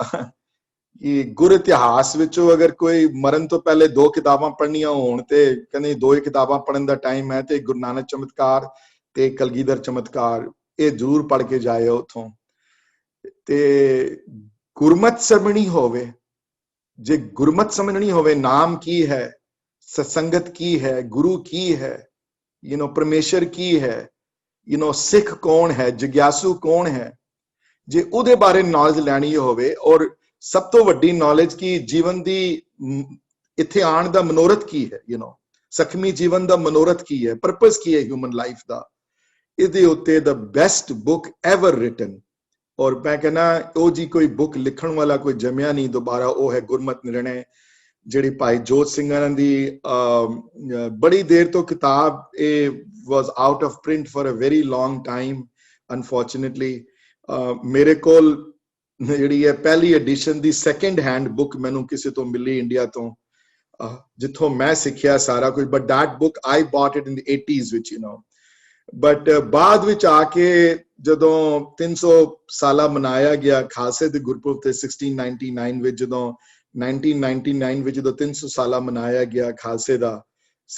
ਗੁਰ ਇਤਿਹਾਸ ਵਿੱਚੋਂ ਅਗਰ ਕੋਈ ਮਰਨ ਤੋਂ ਪਹਿਲੇ 2 ਕਿਤਾਬਾਂ ਪੜ੍ਹਨੀਆਂ ਹੋਣ ਤੇ ਕਹਿੰਦੇ 2 ਹੀ ਕਿਤਾਬਾਂ ਪੜ੍ਹਨ ਦਾ ਟਾਈਮ ਹੈ ਤੇ ਗੁਰੂ ਨਾਨਕ ਚਮਤਕਾਰ ਤੇ ਕਲਗੀਧਰ ਚਮਤਕਾਰ ਇਹ ਜ਼ਰੂਰ ਪੜ੍ਹ ਕੇ ਜਾਇਓ ਉੱਥੋਂ। ਤੇ ਗੁਰਮਤਿ ਸਮਝਣੀ ਹੋਵੇ, ਜੇ ਗੁਰਮਤਿ ਸਮਝਣੀ ਹੋਵੇ ਨਾਮ ਕੀ ਹੈ, ਸਤਸੰਗਤ ਕੀ ਹੈ, ਗੁਰੂ ਕੀ ਹੈ, ਪਰਮੇਸ਼ਰ ਕੀ ਹੈ, ਸਿੱਖ ਕੌਣ ਹੈ, ਜਗਿਆਸੂ ਕੌਣ ਹੈ, ਜੇ ਉਹਦੇ ਬਾਰੇ ਨੌਲੇਜ ਲੈਣੀ ਹੋਵੇ। ਔਰ ਸਭ ਤੋਂ ਵੱਡੀ ਨੌਲੇਜ ਕੀ ਜੀਵਨ ਦੀ ਇੱਥੇ ਆਉਣ ਦਾ ਮਨੋਰਥ ਕੀ ਹੈ, ਸਖਮੀ ਜੀਵਨ ਦਾ ਮਨੋਰਥ ਕੀ ਹੈ, ਪਰਪਸ ਕੀ ਹੈ ਹਿਊਮਨ ਲਾਈਫ ਦਾ, ਇਹਦੇ ਉੱਤੇ ਦਾ ਬੈਸਟ ਬੁੱਕ ਐਵਰ ਰਿਟਨ। ਔਰ ਮੈਂ ਕਹਿੰਦਾ ਉਹ ਜੀ ਕੋਈ ਬੁੱਕ ਲਿਖਣ ਵਾਲਾ ਕੋਈ ਜੰਮਿਆ ਨਹੀਂ ਦੁਬਾਰਾ, ਉਹ ਹੈ ਗੁਰਮਤਿ ਨਿਰਣੈ, ਜਿਹੜੀ ਭਾਈ ਜੋਤ ਸਿੰਘਾਂ ਦੀ ਬੜੀ ਦੇਰ ਤੋਂ ਕਿਤਾਬ ਇਹ was out of print for a very long time unfortunately। ਮੇਰੇ ਕੋਲ ਜਿਹੜੀ ਹੈ ਪਹਿਲੀ ਐਡੀਸ਼ਨ ਦੀ ਸੈਕੰਡ ਹੈਂਡ ਬੁੱਕ ਮੈਨੂੰ ਕਿਸੇ ਤੋਂ ਮਿਲੀ ਇੰਡੀਆ ਤੋਂ, ਜਿੱਥੋਂ ਮੈਂ ਸਿੱਖਿਆ ਸਾਰਾ ਕੁਝ। But that book I bought it in the 80s ਵਿੱਚ ਬਟ ਬਾਅਦ ਵਿੱਚ ਆ ਕੇ ਜਦੋਂ 300 ਸਾਲਾ ਮਨਾਇਆ ਗਿਆ ਖਾਲਸੇ ਦੇ ਗੁਰਪੁਰਬ ਤੇ 1699 ਵਿੱਚ, ਜਦੋਂ 1999 ਵਿੱਚ ਜਦੋਂ 300 ਸਾਲਾ ਮਨਾਇਆ ਗਿਆ ਖਾਲਸੇ ਦਾ,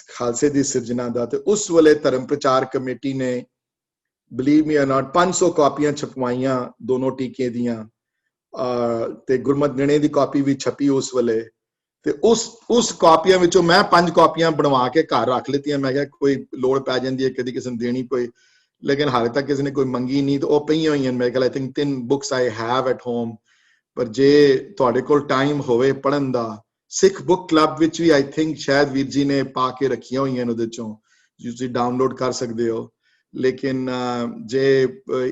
ਖਾਲਸੇ ਦੀ ਸਿਰਜਣਾ ਦਾ, ਤੇ ਉਸ ਵੇਲੇ ਧਰਮ ਪ੍ਰਚਾਰ ਕਮੇਟੀ ਨੇ ਬਲੀਵ ਮੀ ਔਰ ਨਾਟ 500 ਕਾਪੀਆਂ ਛਪਵਾਈਆਂ ਦੋਨੋਂ ਟੀਕੇ ਦੀਆਂ, ਤੇ ਗੁਰਮਤਿ ਨਿਰਣੈ ਦੀ ਕਾਪੀ ਵੀ ਛਪੀ ਉਸ ਵੇਲੇ। ਤੇ ਉਸ ਕਾਪੀਆਂ ਵਿੱਚੋਂ ਮੈਂ 5 ਕਾਪੀਆਂ ਬਣਵਾ ਕੇ ਘਰ ਰੱਖ ਲਿੱਤੀਆਂ। ਮੈਂ ਕਿਹਾ ਕੋਈ ਲੋੜ ਪੈ ਜਾਂਦੀ ਹੈ ਕਦੀ ਕਿਸੇ ਨੂੰ ਦੇਣੀ ਪਈ, ਲੇਕਿਨ ਹਾਲੇ ਤੱਕ ਕਿਸੇ ਨੇ ਕੋਈ ਮੰਗੀ ਨਹੀਂ, ਤੇ ਉਹ ਪਈਆਂ ਹੋਈਆਂ। ਮੇਰੇ ਕੋਲ I think 3 books I have at home। ਪਰ ਜੇ ਤੁਹਾਡੇ ਕੋਲ ਟਾਈਮ ਹੋਵੇ ਪੜ੍ਹਨ ਦਾ, ਸਿੱਖ ਬੁੱਕ ਕਲੱਬ ਵਿੱਚ ਵੀ ਆਈ ਥਿੰਕ ਸ਼ਾਇਦ ਵੀਰ ਜੀ ਨੇ ਪਾ ਕੇ ਰੱਖੀਆਂ ਹੋਈਆਂ ਉਹਦੇ ਚੋਂ, ਤੁਸੀਂ ਡਾਊਨਲੋਡ ਕਰ ਸਕਦੇ ਹੋ। ਲੇਕਿਨ ਜੇ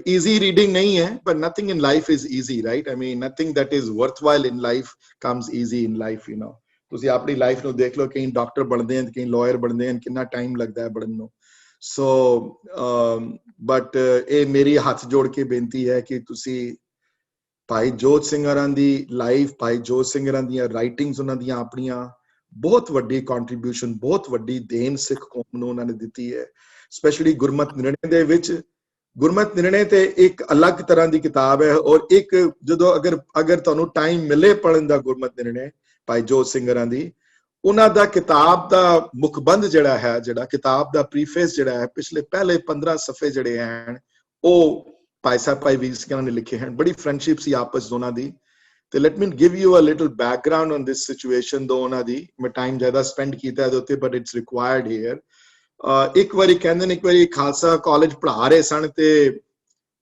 ਈਜ਼ੀ ਰੀਡਿੰਗ ਨਹੀਂ ਹੈ, ਪਰ nothing in life is easy, right? I mean nothing that is worthwhile in life comes easy in life. ਤੁਸੀਂ ਆਪਣੀ ਲਾਈਫ ਨੂੰ ਦੇਖ ਲਓ, ਕਈ ਡਾਕਟਰ ਬਣਦੇ ਹਨ, ਕਈ ਲਾਇਰ ਬਣਦੇ ਹਨ, ਕਿੰਨਾ ਟਾਈਮ ਲੱਗਦਾ ਹੈ ਬਣਨ ਨੂੰ। ਸੋ ਬਟ ਇਹ ਮੇਰੀ ਹੱਥ ਜੋੜ ਕੇ ਬੇਨਤੀ ਹੈ ਕਿ ਤੁਸੀਂ ਭਾਈ ਜੋਤ ਸਿੰਘਾਂ ਦੀ ਲਾਈਫ, ਭਾਈ ਜੋਤ ਸਿੰਘਾਂ ਦੀਆਂ ਰਾਈਟਿੰਗਸ, ਉਹਨਾਂ ਦੀਆਂ ਆਪਣੀਆਂ ਬਹੁਤ ਵੱਡੀ ਕੰਟਰੀਬਿਊਸ਼ਨ, ਬਹੁਤ ਵੱਡੀ ਦੇਣ ਸਿੱਖ ਕੌਮ ਨੂੰ ਉਹਨਾਂ ਨੇ ਦਿੱਤੀ ਹੈ। ਸਪੈਸ਼ਲੀ ਗੁਰਮਤਿ ਨਿਰਣੈ ਦੇ ਵਿੱਚ, ਗੁਰਮਤਿ ਨਿਰਣੈ ਤੇ ਇੱਕ ਅਲੱਗ ਤਰ੍ਹਾਂ ਦੀ ਕਿਤਾਬ ਹੈ। ਔਰ ਇੱਕ ਜਦੋਂ ਅਗਰ ਤੁਹਾਨੂੰ ਟਾਈਮ ਮਿਲੇ ਪੜ੍ਹਨ ਦਾ ਗੁਰਮਤਿ ਨਿਰਣੈ ਭਾਈ ਜੋਤ ਸਿੰਘਾਂ ਦੀ, ਉਹਨਾਂ ਦਾ ਕਿਤਾਬ ਦਾ ਮੁਖਬੰਧ ਜਿਹੜਾ ਹੈ, ਜਿਹੜਾ ਕਿਤਾਬ ਦਾ ਪ੍ਰੀਫੇਸ ਜਿਹੜਾ ਹੈ, ਪਿਛਲੇ ਪਹਿਲੇ 15 ਸਫੇ ਜਿਹੜੇ ਹਨ ਉਹ ਭਾਈ ਸਾਹਿਬ ਭਾਈ ਵੀਰ ਸਿੰਘਾਂ ਨੇ ਲਿਖੇ ਹਨ। ਬੜੀ ਫਰੈਂਡਸ਼ਿਪ ਸੀ ਆਪਸ ਉਹਨਾਂ ਦੀ। ਤੇ let me give you a little background on this situation though ਉਹਨਾਂ ਦੀ। ਮੈਂ ਟਾਈਮ ਜ਼ਿਆਦਾ ਸਪੈਂਡ ਕੀਤਾ ਇਹਦੇ ਉੱਤੇ, ਬਟ ਇਟਸ ਰਿਕੁਆਇਰਡ ਹੇਅਰ। ਇੱਕ ਵਾਰੀ ਕਹਿੰਦੇ ਨੇ, ਇੱਕ ਵਾਰੀ ਖਾਲਸਾ ਕਾਲਜ ਪੜ੍ਹਾ ਰਹੇ ਸਨ ਤੇ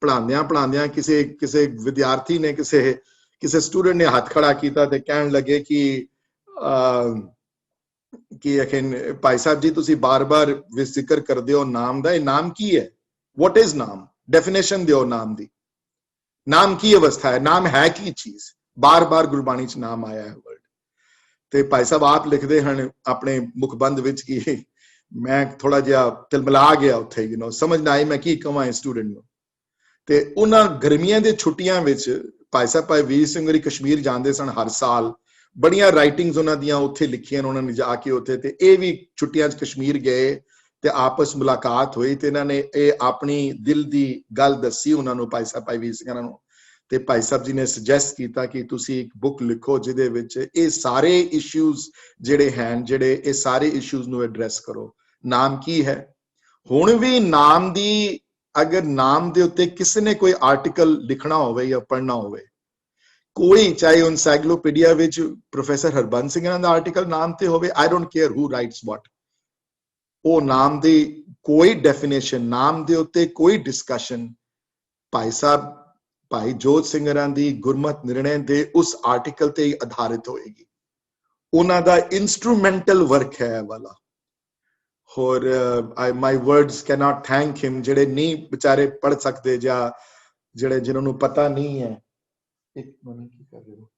ਪੜ੍ਹਾਉਂਦਿਆਂ ਕਿਸੇ ਵਿਦਿਆਰਥੀ ਨੇ, ਕਿਸੇ ਸਟੂਡੈਂਟ ਨੇ ਹੱਥ ਖੜਾ ਕੀਤਾ ਤੇ ਕਹਿਣ ਲੱਗੇ ਕਿ ਭਾਈ ਸਾਹਿਬ ਜੀ ਤੁਸੀਂ ਬਾਰ-ਬਾਰ ਜ਼ਿਕਰ ਕਰਦੇ ਹੋ ਨਾਮ ਦਾ, ਇਹ ਨਾਮ ਕੀ ਹੈ? ਵਾਟ ਇਜ਼ ਨਾਮ? ਡੈਫੀਨੇਸ਼ਨ ਦਿਓ ਨਾਮ ਦੀ। ਨਾਮ ਕੀ ਅਵਸਥਾ ਹੈ? ਨਾਮ ਹੈ ਕੀ ਚੀਜ਼? ਬਾਰ-ਬਾਰ ਗੁਰਬਾਣੀ ਚ ਨਾਮ ਆਇਆ ਹੈ ਵਰਡ। ਤੇ ਭਾਈ ਸਾਹਿਬ ਆਪ ਲਿਖਦੇ ਹਨ ਆਪਣੇ ਮੁਖਬੰਧ ਵਿੱਚ ਕਿ ਮੈਂ ਥੋੜਾ ਜਿਹਾ ਤਿਲਮਿਲਾ ਗਿਆ ਉੱਥੇ, ਸਮਝ ਨਾ ਆਈ ਮੈਂ ਕੀ ਕਵਾਂ ਸਟੂਡੈਂਟ ਨੂੰ। ਤੇ ਉਹਨਾਂ ਗਰਮੀਆਂ ਦੇ ਛੁੱਟੀਆਂ ਵਿੱਚ ਭਾਈ ਸਾਹਿਬ ਭਾਈ ਵੀਰ ਸਿੰਘ ਹੋਰੀ ਕਸ਼ਮੀਰ ਜਾਂਦੇ ਸਨ ਹਰ ਸਾਲ। ਬੜੀਆਂ ਰਾਈਟਿੰਗਸ ਉਹਨਾਂ ਦੀਆਂ ਉੱਥੇ ਲਿਖੀਆਂ ਉਹਨਾਂ ਨੇ ਜਾ ਕੇ ਉੱਥੇ, ਤੇ ਇਹ ਵੀ ਛੁੱਟੀਆਂ 'ਚ ਕਸ਼ਮੀਰ ਗਏ ਤੇ ਆਪਸ ਮੁਲਾਕਾਤ ਹੋਈ ਤੇ ਇਹਨਾਂ ਨੇ ਇਹ ਆਪਣੀ ਦਿਲ ਦੀ ਗੱਲ ਦੱਸੀ ਉਹਨਾਂ ਨੂੰ, ਭਾਈ ਸਾਹਿਬ ਭਾਈ ਵੀਰ ਸਿੰਘਾਂ ਨੂੰ। ਤੇ ਭਾਈ ਸਾਹਿਬ ਜੀ ਨੇ ਸੁਜੈਸਟ ਕੀਤਾ ਕਿ ਤੁਸੀਂ ਇੱਕ ਬੁੱਕ ਲਿਖੋ ਜਿਹਦੇ ਵਿੱਚ ਇਹ ਸਾਰੇ ਇਸ਼ੂਜ਼ ਜਿਹੜੇ ਹਨ, ਜਿਹੜੇ ਇਹ ਸਾਰੇ ਇਸ਼ੂਜ਼ ਨੂੰ ਐਡਰੈਸ ਕਰੋ। ਨਾਮ ਕੀ ਹੈ? ਹੁਣ ਵੀ ਨਾਮ ਦੀ, ਅਗਰ ਨਾਮ ਦੇ ਉੱਤੇ ਕਿਸੇ ਨੇ ਕੋਈ ਆਰਟੀਕਲ ਲਿਖਣਾ ਹੋਵੇ ਜਾਂ ਪੜ੍ਹਨਾ ਹੋਵੇ, ਕੋਈ ਚਾਹੇ ਐਨਸਾਈਕਲੋਪੀਡੀਆ ਵਿੱਚ ਪ੍ਰੋਫੈਸਰ ਹਰਬੰਸ ਸਿੰਘਾਂ ਦਾ ਆਰਟੀਕਲ ਨਾਮ ਤੇ ਹੋਵੇ, I don't care who writes what, ਉਹ ਨਾਮ ਦੀ ਕੋਈ ਡੈਫੀਨੇਸ਼ਨ, ਨਾਮ ਦੇ ਉੱਤੇ ਕੋਈ ਡਿਸਕਸ਼ਨ ਭਾਈ ਸਾਹਿਬ ਭਾਈ ਜੋਤ ਸਿੰਘਾਂ ਦੀ ਗੁਰਮਤਿ ਨਿਰਣੈ ਦੇ ਉਸ ਆਰਟੀਕਲ ਤੇ ਹੀ ਆਧਾਰਿਤ ਹੋਏਗੀ। ਉਹਨਾਂ ਦਾ ਇਨਸਟਰੂਮੈਂਟਲ ਵਰਕ ਹੈ ਵਾਲਾ। ਹੋਰ ਮਾਈ ਵਰਡਸ ਕੈਨੋਟ ਥੈਂਕ ਹਿਮ, ਜਿਹੜੇ ਨਹੀਂ ਵਿਚਾਰੇ ਪੜ੍ਹ ਸਕਦੇ ਜਾਂ ਜਿਹਨਾਂ ਨੂੰ ਪਤਾ ਨਹੀਂ ਹੈ ਇੱਕ ਮਿੰਟ ਕੀ ਕਰ ਰਹੇ ਹੋ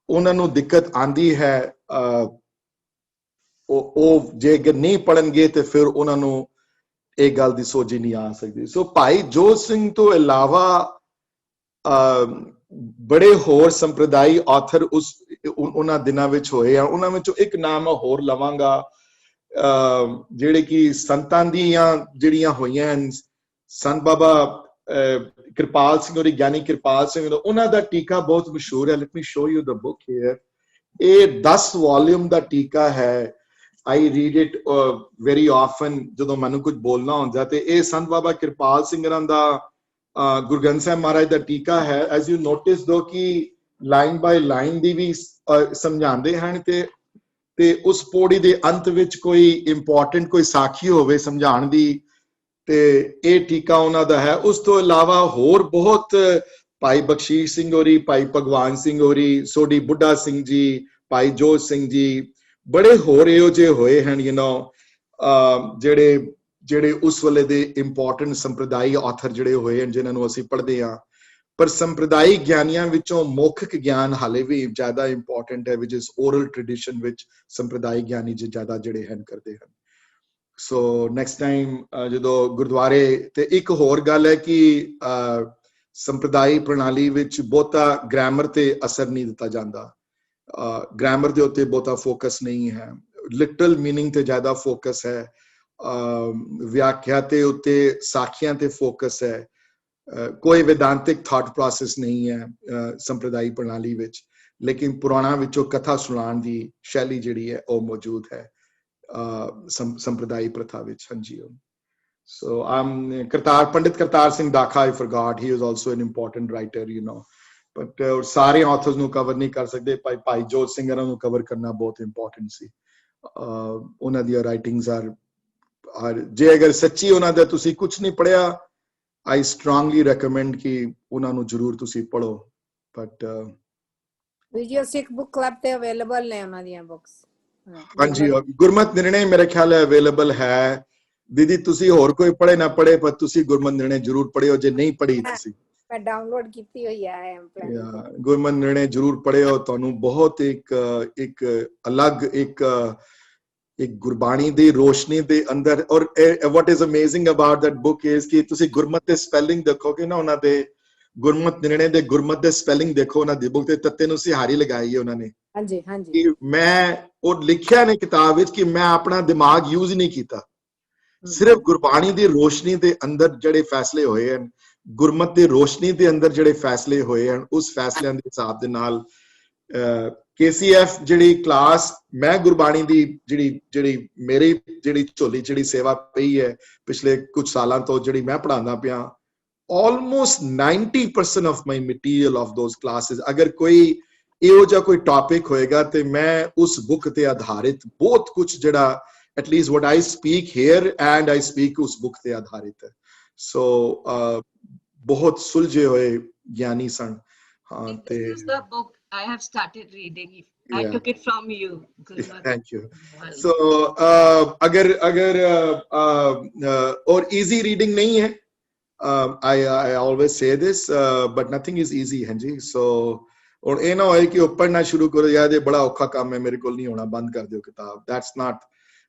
ਉਹਨਾਂ ਨੂੰ ਦਿੱਕਤ ਆਂਦੀ ਹੈ ਉਹ ਜੇ ਨਹੀਂ ਪੜਨਗੇ ਤੇ ਫਿਰ ਉਹਨਾਂ ਨੂੰ ਇਹ ਗੱਲ ਦੀ ਸੋਝੀ ਨਹੀਂ ਆ ਸਕਦੀ ਸੋ ਭਾਈ ਜੋਤ ਸਿੰਘ ਤੋਂ ਇਲਾਵਾ ਬੜੇ ਹੋਰ ਸੰਪਰਦਾਈ ਆਥਰ ਉਹਨਾਂ ਦਿਨਾਂ ਵਿੱਚ ਹੋਏ ਆ ਉਹਨਾਂ ਵਿੱਚੋਂ ਇੱਕ ਨਾਮ ਹੋਰ ਲਵਾਂਗਾ ਜਿਹੜੇ ਕਿ ਸੰਤਾਂ ਦੀਆਂ ਜਿਹੜੀਆਂ ਹੋਈਆਂ ਸੰਤ ਬਾਬਾ ਕਿਰਪਾਲ ਸਿੰਘ ਔਰ ਗਿਆਨੀ ਕਿਰਪਾਲ ਸਿੰਘ ਉਹਨਾਂ ਦਾ ਟੀਕਾ ਬਹੁਤ ਮਸ਼ਹੂਰ ਹੈ let me show you the book here ਇਹ 10 ਵੋਲਿਊਮ ਦਾ ਟੀਕਾ ਹੈ I read it very often ਜਦੋਂ ਮੈਨੂੰ ਕੁਝ ਬੋਲਣਾ ਹੁੰਦਾ ਤੇ ਇਹ ਸੰਤ ਬਾਬਾ ਕਿਰਪਾਲ ਸਿੰਘ ਦਾ ਗੁਰੂ ਗ੍ਰੰਥ ਸਾਹਿਬ ਮਹਾਰਾਜ ਦਾ ਟੀਕਾ ਹੈ as you notice ਦੋ ਕਿ ਲਾਈਨ ਬਾਈ ਲਾਈਨ ਦੀ ਵੀ ਸਮਝਾਉਂਦੇ ਹਨ ਤੇ ਉਸ ਪੌੜੀ ਦੇ ਅੰਤ ਵਿੱਚ ਕੋਈ ਇੰਪੋਰਟੈਂਟ ਕੋਈ ਸਾਖੀ ਹੋਵੇ ਸਮਝਾਉਣ ਦੀ ਤੇ ਇਹ ਟੀਕਾ ਉਹਨਾਂ ਦਾ ਹੈ ਉਸ ਤੋਂ ਇਲਾਵਾ ਹੋਰ ਬਹੁਤ ਭਾਈ ਬਖਸ਼ੀਸ਼ ਸਿੰਘ ਹੋਰੀ ਭਾਈ ਭਗਵਾਨ ਸਿੰਘ ਹੋਰੀ ਸੋਢੀ ਬੁੱਢਾ ਸਿੰਘ ਜੀ ਭਾਈ ਜੋਤ ਸਿੰਘ ਜੀ ਬੜੇ ਹੋਰ ਇਹੋ ਜਿਹੇ ਹੋਏ ਹਨ ਜਿਹੜੇ ਉਸ ਵੇਲੇ ਦੇ ਇੰਪੋਰਟੈਂਟ ਸੰਪਰਦਾਈ ਆਥਰ ਜਿਹੜੇ ਹੋਏ ਹਨ ਜਿਨ੍ਹਾਂ ਨੂੰ ਅਸੀਂ ਪੜ੍ਹਦੇ ਹਾਂ ਪਰ ਸੰਪਰਦਾਈ ਗਿਆਨੀਆਂ ਵਿੱਚੋਂ ਮੌਖਿਕ ਗਿਆਨ ਹਾਲੇ ਵੀ ਜ਼ਿਆਦਾ ਇੰਪੋਰਟੈਂਟ ਹੈ ਵਿਚ ਇਜ਼ ਓਰਲ ਟ੍ਰੈਡੀਸ਼ਨ ਵਿੱਚ ਸੰਪਰਦਾਈ ਗਿਆਨੀ ਜ਼ਿਆਦਾ ਜਿਹੜੇ ਹਨ ਕਰਦੇ ਹਨ ਸੋ ਨੈਕਸਟ ਟਾਈਮ ਜਦੋਂ ਗੁਰਦੁਆਰੇ ਤੇ ਇੱਕ ਹੋਰ ਗੱਲ ਹੈ ਕਿ ਸੰਪਰਦਾਈ ਪ੍ਰਣਾਲੀ ਵਿੱਚ ਬਹੁਤਾ ਗ੍ਰਾਮਰ ਤੇ ਅਸਰ ਨਹੀਂ ਦਿੱਤਾ ਜਾਂਦਾ ਗ੍ਰਾਮਰ ਦੇ ਉੱਤੇ ਬਹੁਤਾ ਫੋਕਸ ਨਹੀਂ ਹੈ ਲਿਟਰਲ ਮੀਨਿੰਗ ਤੇ ਜ਼ਿਆਦਾ ਫੋਕਸ ਹੈ ਵਿਆਖਿਆ ਤੇ ਉੱਤੇ ਸਾਖੀਆਂ ਤੇ ਫੋਕਸ ਹੈ ਕੋਈ ਵਿਦਾਂਤਿਕ ਥਾਟ ਪ੍ਰੋਸੈਸ ਨਹੀਂ ਹੈ ਸੰਪਰਦਾਈ ਪ੍ਰਣਾਲੀ ਵਿੱਚ ਲੇਕਿਨ ਪੁਰਾਣਾ ਵਿੱਚੋਂ ਕਥਾ ਸੁਣਾਉਣ ਦੀ ਸ਼ੈਲੀ ਜਿਹੜੀ ਹੈ ਉਹ ਮੌਜੂਦ ਹੈ ਸੰਪਰਦਾਈ ਪ੍ਰਥਾ ਵਿੱਚ ਹਾਂਜੀ so Pandit Kartar Singh Dakha I forgot he was also an important writer but ਸਾਰੇ ਆਥਰਸ ਨੂੰ ਕਵਰ ਨਹੀਂ ਕਰ ਸਕਦੇ ਭਾਈ ਜੋਤ ਸਿੰਘ ਨੂੰ ਕਵਰ ਕਰਨਾ ਬਹੁਤ ਇੰਪੋਰਟੈਂਟ ਸੀ ਉਹਨਾਂ ਦੀਆਂ ਰਾਈਟਿੰਗਸ ਆਰ ਜੇ ਅਗਰ ਸੱਚੀ ਉਹਨਾਂ ਦਾ ਤੁਸੀਂ ਕੁਝ ਨਹੀਂ ਪੜਿਆ I strongly recommend ਕਿ ਉਹਨਾਂ ਨੂੰ ਜ਼ਰੂਰ ਤੁਸੀਂ ਪੜੋ but video Sikh book club ਤੇ ਅਵੇਲੇਬਲ ਨੇ ਉਹਨਾਂ ਦੀਆਂ ਬੁੱਕਸ ਹਾਂਜੀ ਗੁਰਮਤਿ ਨਿਰਣੇ ਮੇਰੇ ਖਿਆਲ ਹੈ ਅਵੇਲੇਬਲ ਹੈ ਦੀਦੀ ਤੁਸੀਂ ਹੋਰ ਕੋਈ ਪੜੇ ਨਾ ਪੜੇ ਪਰ ਤੁਸੀਂ ਗੁਰਮਤਿ ਨਿਰਣੇ ਜ਼ਰੂਰ ਪੜਿਓ ਜੇ ਨਹੀਂ ਪੜੀ ਤੁਸੀਂ ਮੈਂ ਡਾਊਨਲੋਡ ਕੀਤੀ ਹੋਈ ਹੈ ਗੁਰਮਤਿ ਨਿਰਣੇ ਜ਼ਰੂਰ ਪੜਿਓ ਤੁਹਾਨੂੰ ਬਹੁਤ ਇੱਕ ਅਲੱਗ ਇੱਕ ਗੁਰਬਾਣੀ ਦੀ ਰੋਸ਼ਨੀ ਦੇ ਅੰਦਰ ਔਰ what is amazing about that book is ਕਿ ਤੁਸੀਂ ਗੁਰਮਤਿ ਦੇ ਸਪੈਲਿੰਗ ਦੇਖੋਗੇ ਨਾ ਉਹਨਾਂ ਦੇ ਗੁਰਮਤਿ ਨਿਰਣੇ ਦੇ ਗੁਰਮਤਿ ਦੇ ਸਪੈਲਿੰਗ ਦੇਖੋ ਉਹਨਾਂ ਦੀ ਬੁੱਕ ਤੇ ਤੱਤੇ ਨੂੰ ਸਿਹਾਰੀ ਲਗਾਈ ਹੈ ਉਹਨਾਂ ਨੇ ਹਾਂਜੀ ਹਾਂਜੀ ਮੈਂ ਉਹ ਲਿਖਿਆ ਨੇ ਕਿਤਾਬ ਵਿੱਚ ਕਿ ਮੈਂ ਆਪਣਾ ਦਿਮਾਗ ਯੂਜ਼ ਨਹੀਂ ਕੀਤਾ ਸਿਰਫ ਗੁਰਬਾਣੀ ਦੀ ਰੋਸ਼ਨੀ ਦੇ ਅੰਦਰ ਜਿਹੜੇ ਫੈਸਲੇ ਹੋਏ ਹਨ ਗੁਰਮਤਿ ਦੀ ਰੋਸ਼ਨੀ ਦੇ ਅੰਦਰ ਜਿਹੜੇ ਫੈਸਲੇ ਹੋਏ ਹਨ ਉਸ ਫੈਸਲਿਆਂ ਦੇ ਹਿਸਾਬ ਦੇ ਨਾਲ KCF ਜਿਹੜੀ ਕਲਾਸ ਮੈਂ ਗੁਰਬਾਣੀ ਦੀ ਜਿਹੜੀ ਮੇਰੀ ਜਿਹੜੀ ਝੋਲੀ ਜਿਹੜੀ ਸੇਵਾ ਪਈ ਹੈ ਪਿਛਲੇ ਕੁਝ ਸਾਲਾਂ ਤੋਂ ਜਿਹੜੀ ਮੈਂ ਪੜ੍ਹਾਉਂਦਾ ਪਿਆ almost 90% of my material of those classes ਅਗਰ ਕੋਈ ਇਹੋ ਜਿਹਾ ਕੋਈ ਟੌਪਿਕ ਹੋਏਗਾ ਤੇ ਮੈਂ ਉਸ ਬੁੱਕ ਤੇ ਆਧਾਰਿਤ ਬਹੁਤ ਕੁਝ ਜਿਹੜਾ at least what I speak here and I speak ਉਸ ਬੁੱਕ ਤੇ ਆਧਾਰਿਤ ਹੈ ਸੋ ਬਹੁਤ ਸੁਲਝੇ ਹੋਏ ਗਿਆਨੀ ਸਨ ਹਾਂ ਤੇ This is the book I have started reading. I took it from you. Thank you. So agar or easy reading nahi hai I always say this but nothing is easy hanji so और ਇਹ ਨਾ ਹੋਏ ਕਿ ਉਹ ਪੜ੍ਹਨਾ ਸ਼ੁਰੂ ਕਰੋ ਯਾਰ ਇਹ ਬੜਾ ਔਖਾ ਕੰਮ ਹੈ ਮੇਰੇ ਕੋਲ ਨਹੀਂ ਹੋਣਾ ਬੰਦ ਕਰ ਦਿਓ ਕਿਤਾਬ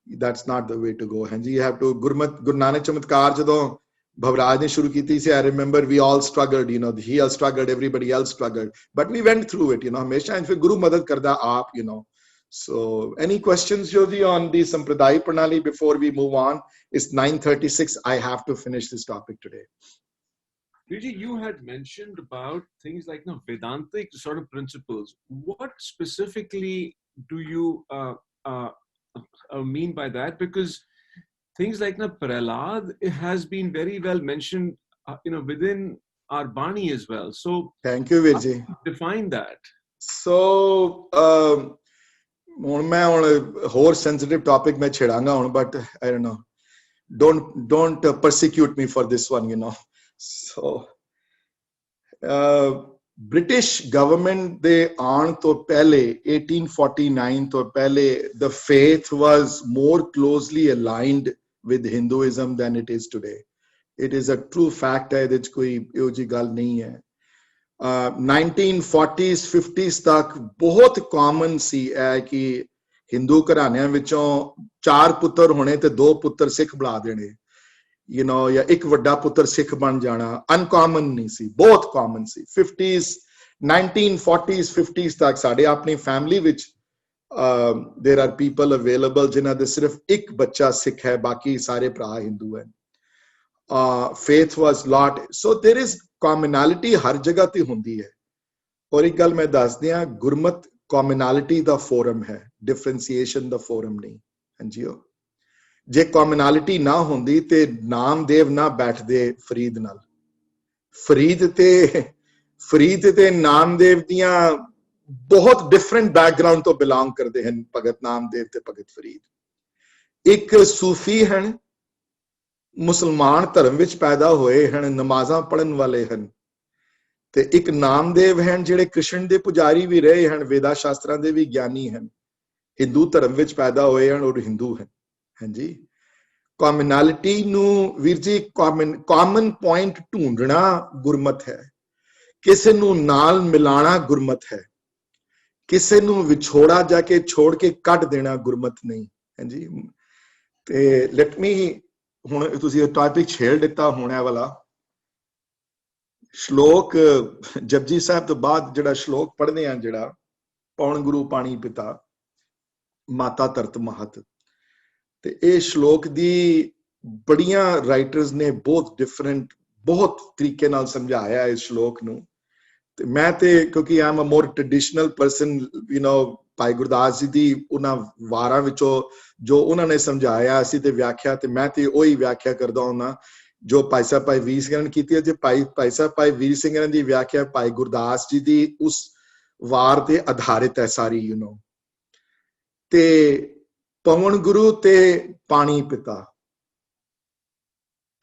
that's not the way to go hanji you have to Guru Nanak ਚਮਤਕਾਰ ਜਦੋਂ ਭਵਰਾਜ ਨੇ ਸ਼ੁਰੂ ਕੀਤੀ ਸੀ I remember we all struggled he all struggled everybody else struggled but we went through it ਹਮੇਸ਼ਾ ਫਿਰ ਗੁਰੂ ਮਦਦ ਕਰਦਾ ਆਪ so any questions Jyoti on the Sampradaya Pranali before we move on it's 9:36 I have to finish this topic today Viji, you had mentioned about things like Vedantic sort of principles. What specifically do you mean by that? Because things like Prahlad has been very well mentioned, within our Bani as well. So thank you, Virji. Define that. So, मैं on whole sensitive topic में छेड़ांगा हूँ, but I don't know. Don't persecute me for this one, So, British government they आन तो पहले 1849 तो पहले the faith was more closely aligned with Hinduism than it is today. It is a true fact है, ਇਹਦੇ 'ਚ ਕੋਈ ਇਹੋ ਜਿਹੀ ਗੱਲ ਨਹੀਂ ਹੈ। 1940s 50s ਤੱਕ ਬਹੁਤ ਕਾਮਨ ਸੀ ਇਹ ਕਿ ਹਿੰਦੂ ਘਰਾਣਿਆਂ ਵਿੱਚੋਂ 4 ਪੁੱਤਰ ਹੋਣੇ ਤੇ 2 ਪੁੱਤਰ ਸਿੱਖ ਬਣਾ ਦੇਣੇ, ਯੂ نو, ਜਾਂ ਇੱਕ ਵੱਡਾ ਪੁੱਤਰ ਸਿੱਖ ਬਣ ਜਾਣਾ। ਅਨਕਾਮਨ ਨਹੀਂ ਸੀ, ਬਹੁਤ ਕਾਮਨ ਸੀ। 50s 1940s 50s ਤੱਕ ਸਾਡੇ ਆਪਣੀ ਫੈਮਿਲੀ ਵਿੱਚ there are people available ਜਿਨ੍ਹਾਂ ਦੇ ਸਿਰਫ ਇੱਕ ਬੱਚਾ ਸਿੱਖ ਹੈ, ਬਾਕੀ ਸਾਰੇ ਭਰਾ ਹਿੰਦੂ ਹਨ। faith was lot, so there is commonality ਹਰ ਜਗ੍ਹਾ ਤੇ ਹੁੰਦੀ ਹੈ। ਔਰ ਇੱਕ ਗੱਲ ਮੈਂ ਦੱਸ ਦਿਆਂ, ਗੁਰਮਤ commonality ਦਾ ਫੋਰਮ ਹੈ, differentiation ਦਾ ਫੋਰਮ ਨਹੀਂ। ਹਾਂਜੀ, ਜੇ commonality ਨਾ ਹੁੰਦੀ ਤੇ ਨਾਮਦੇਵ ਨਾ ਬੈਠਦੇ ਫਰੀਦ ਨਾਲ। ਫਰੀਦ ਤੇ ਨਾਮਦੇਵ ਦੀਆਂ ਬਹੁਤ ਡਿਫਰੈਂਟ ਬੈਕਗ੍ਰਾਉਂਡ ਤੋਂ ਬਿਲੋਂਗ ਕਰਦੇ ਹਨ, ਭਗਤ ਨਾਮਦੇਵ ਤੇ ਭਗਤ ਫਰੀਦ। ਇੱਕ ਸੂਫੀ ਹਨ, ਮੁਸਲਮਾਨ ਧਰਮ ਵਿੱਚ ਪੈਦਾ ਹੋਏ ਹਨ, ਨਮਾਜ਼ਾਂ ਪੜ੍ਹਨ ਵਾਲੇ ਹਨ, ਤੇ ਇੱਕ ਨਾਮਦੇਵ ਹਨ ਜਿਹੜੇ ਕ੍ਰਿਸ਼ਨ ਦੇ ਪੁਜਾਰੀ ਵੀ ਰਹੇ ਹਨ, ਵੇਦਾ ਸ਼ਾਸਤਰਾਂ ਦੇ ਵੀ ਗਿਆਨੀ ਹਨ, ਹਿੰਦੂ ਧਰਮ ਵਿੱਚ ਪੈਦਾ ਹੋਏ ਹਨ ਔਰ ਹਿੰਦੂ ਹਨ। ਹਾਂਜੀ, ਕਾਮਨੈਲਿਟੀ ਨੂੰ ਵੀਰ ਜੀ, ਕਾਮਨ ਪੁਆਇੰਟ ਢੂੰਡਣਾ ਗੁਰਮਤ ਹੈ। ਕਿਸੇ ਨੂੰ ਨਾਲ ਮਿਲਾਣਾ ਗੁਰਮਤ ਹੈ, ਕਿਸੇ ਨੂੰ ਵਿਛੋੜਾ ਜਾ ਕੇ ਛੋੜ ਕੇ ਕੱਢ ਦੇਣਾ ਗੁਰਮਤ ਨਹੀਂ। ਹਾਂਜੀ, ਤੇ ਲੈਟ ਮੀ, ਹੁਣ ਤੁਸੀਂ ਇਹ ਟੌਪਿਕ ਛੇੜ ਦਿੱਤਾ ਹੋਣੇ ਵਾਲਾ ਸ਼ਲੋਕ ਜਪਜੀ ਸਾਹਿਬ ਤੋਂ ਬਾਅਦ ਜਿਹੜਾ ਸ਼ਲੋਕ ਪੜ੍ਹਦੇ ਆ, ਜਿਹੜਾ ਪਵਨ ਗੁਰੂ ਪਾਣੀ ਪਿਤਾ ਮਾਤਾ ਧਰਤ ਮਹਤ, ਤੇ ਇਹ ਸ਼ਲੋਕ ਦੀ ਬੜੀਆਂ ਰਾਈਟਰਸ ਨੇ ਬਹੁਤ ਡਿਫਰੈਂਟ, ਬਹੁਤ ਤਰੀਕੇ ਨਾਲ ਸਮਝਾਇਆ ਇਸ ਸ਼ਲੋਕ ਨੂੰ। ਤੇ ਮੈਂ ਤੇ ਕਿਉਂਕਿ ਆਮ ਅ ਮੋਰ traditional person, you know, Bhai Gurdas ji ਦੀ ਉਹਨਾਂ ਵਾਰਾਂ ਵਿੱਚੋਂ ਜੋ ਉਹਨਾਂ ਨੇ ਸਮਝਾਇਆ ਅਸੀਂ ਤੇ ਵਿਆਖਿਆ, ਤੇ ਮੈਂ ਤੇ ਉਹੀ ਵਿਆਖਿਆ ਕਰਦਾ ਹੁੰਦਾ ਜੋ ਭਾਈ ਸਾਹਿਬ ਭਾਈ ਵੀਰ ਸਿੰਘ ਨੇ ਕੀਤੀ ਹੈ। ਜੇ ਭਾਈ ਸਾਹਿਬ ਭਾਈ ਵੀਰ ਸਿੰਘ ਦੀ ਵਿਆਖਿਆ ਭਾਈ ਗੁਰਦਾਸ ਜੀ ਦੀ ਉਸ ਵਾਰ ਤੇ ਆਧਾਰਿਤ ਹੈ ਸਾਰੀ, ਯੂ نو। ਤੇ ਪਵਨ ਗੁਰੂ ਤੇ ਪਾਣੀ ਪਿਤਾ,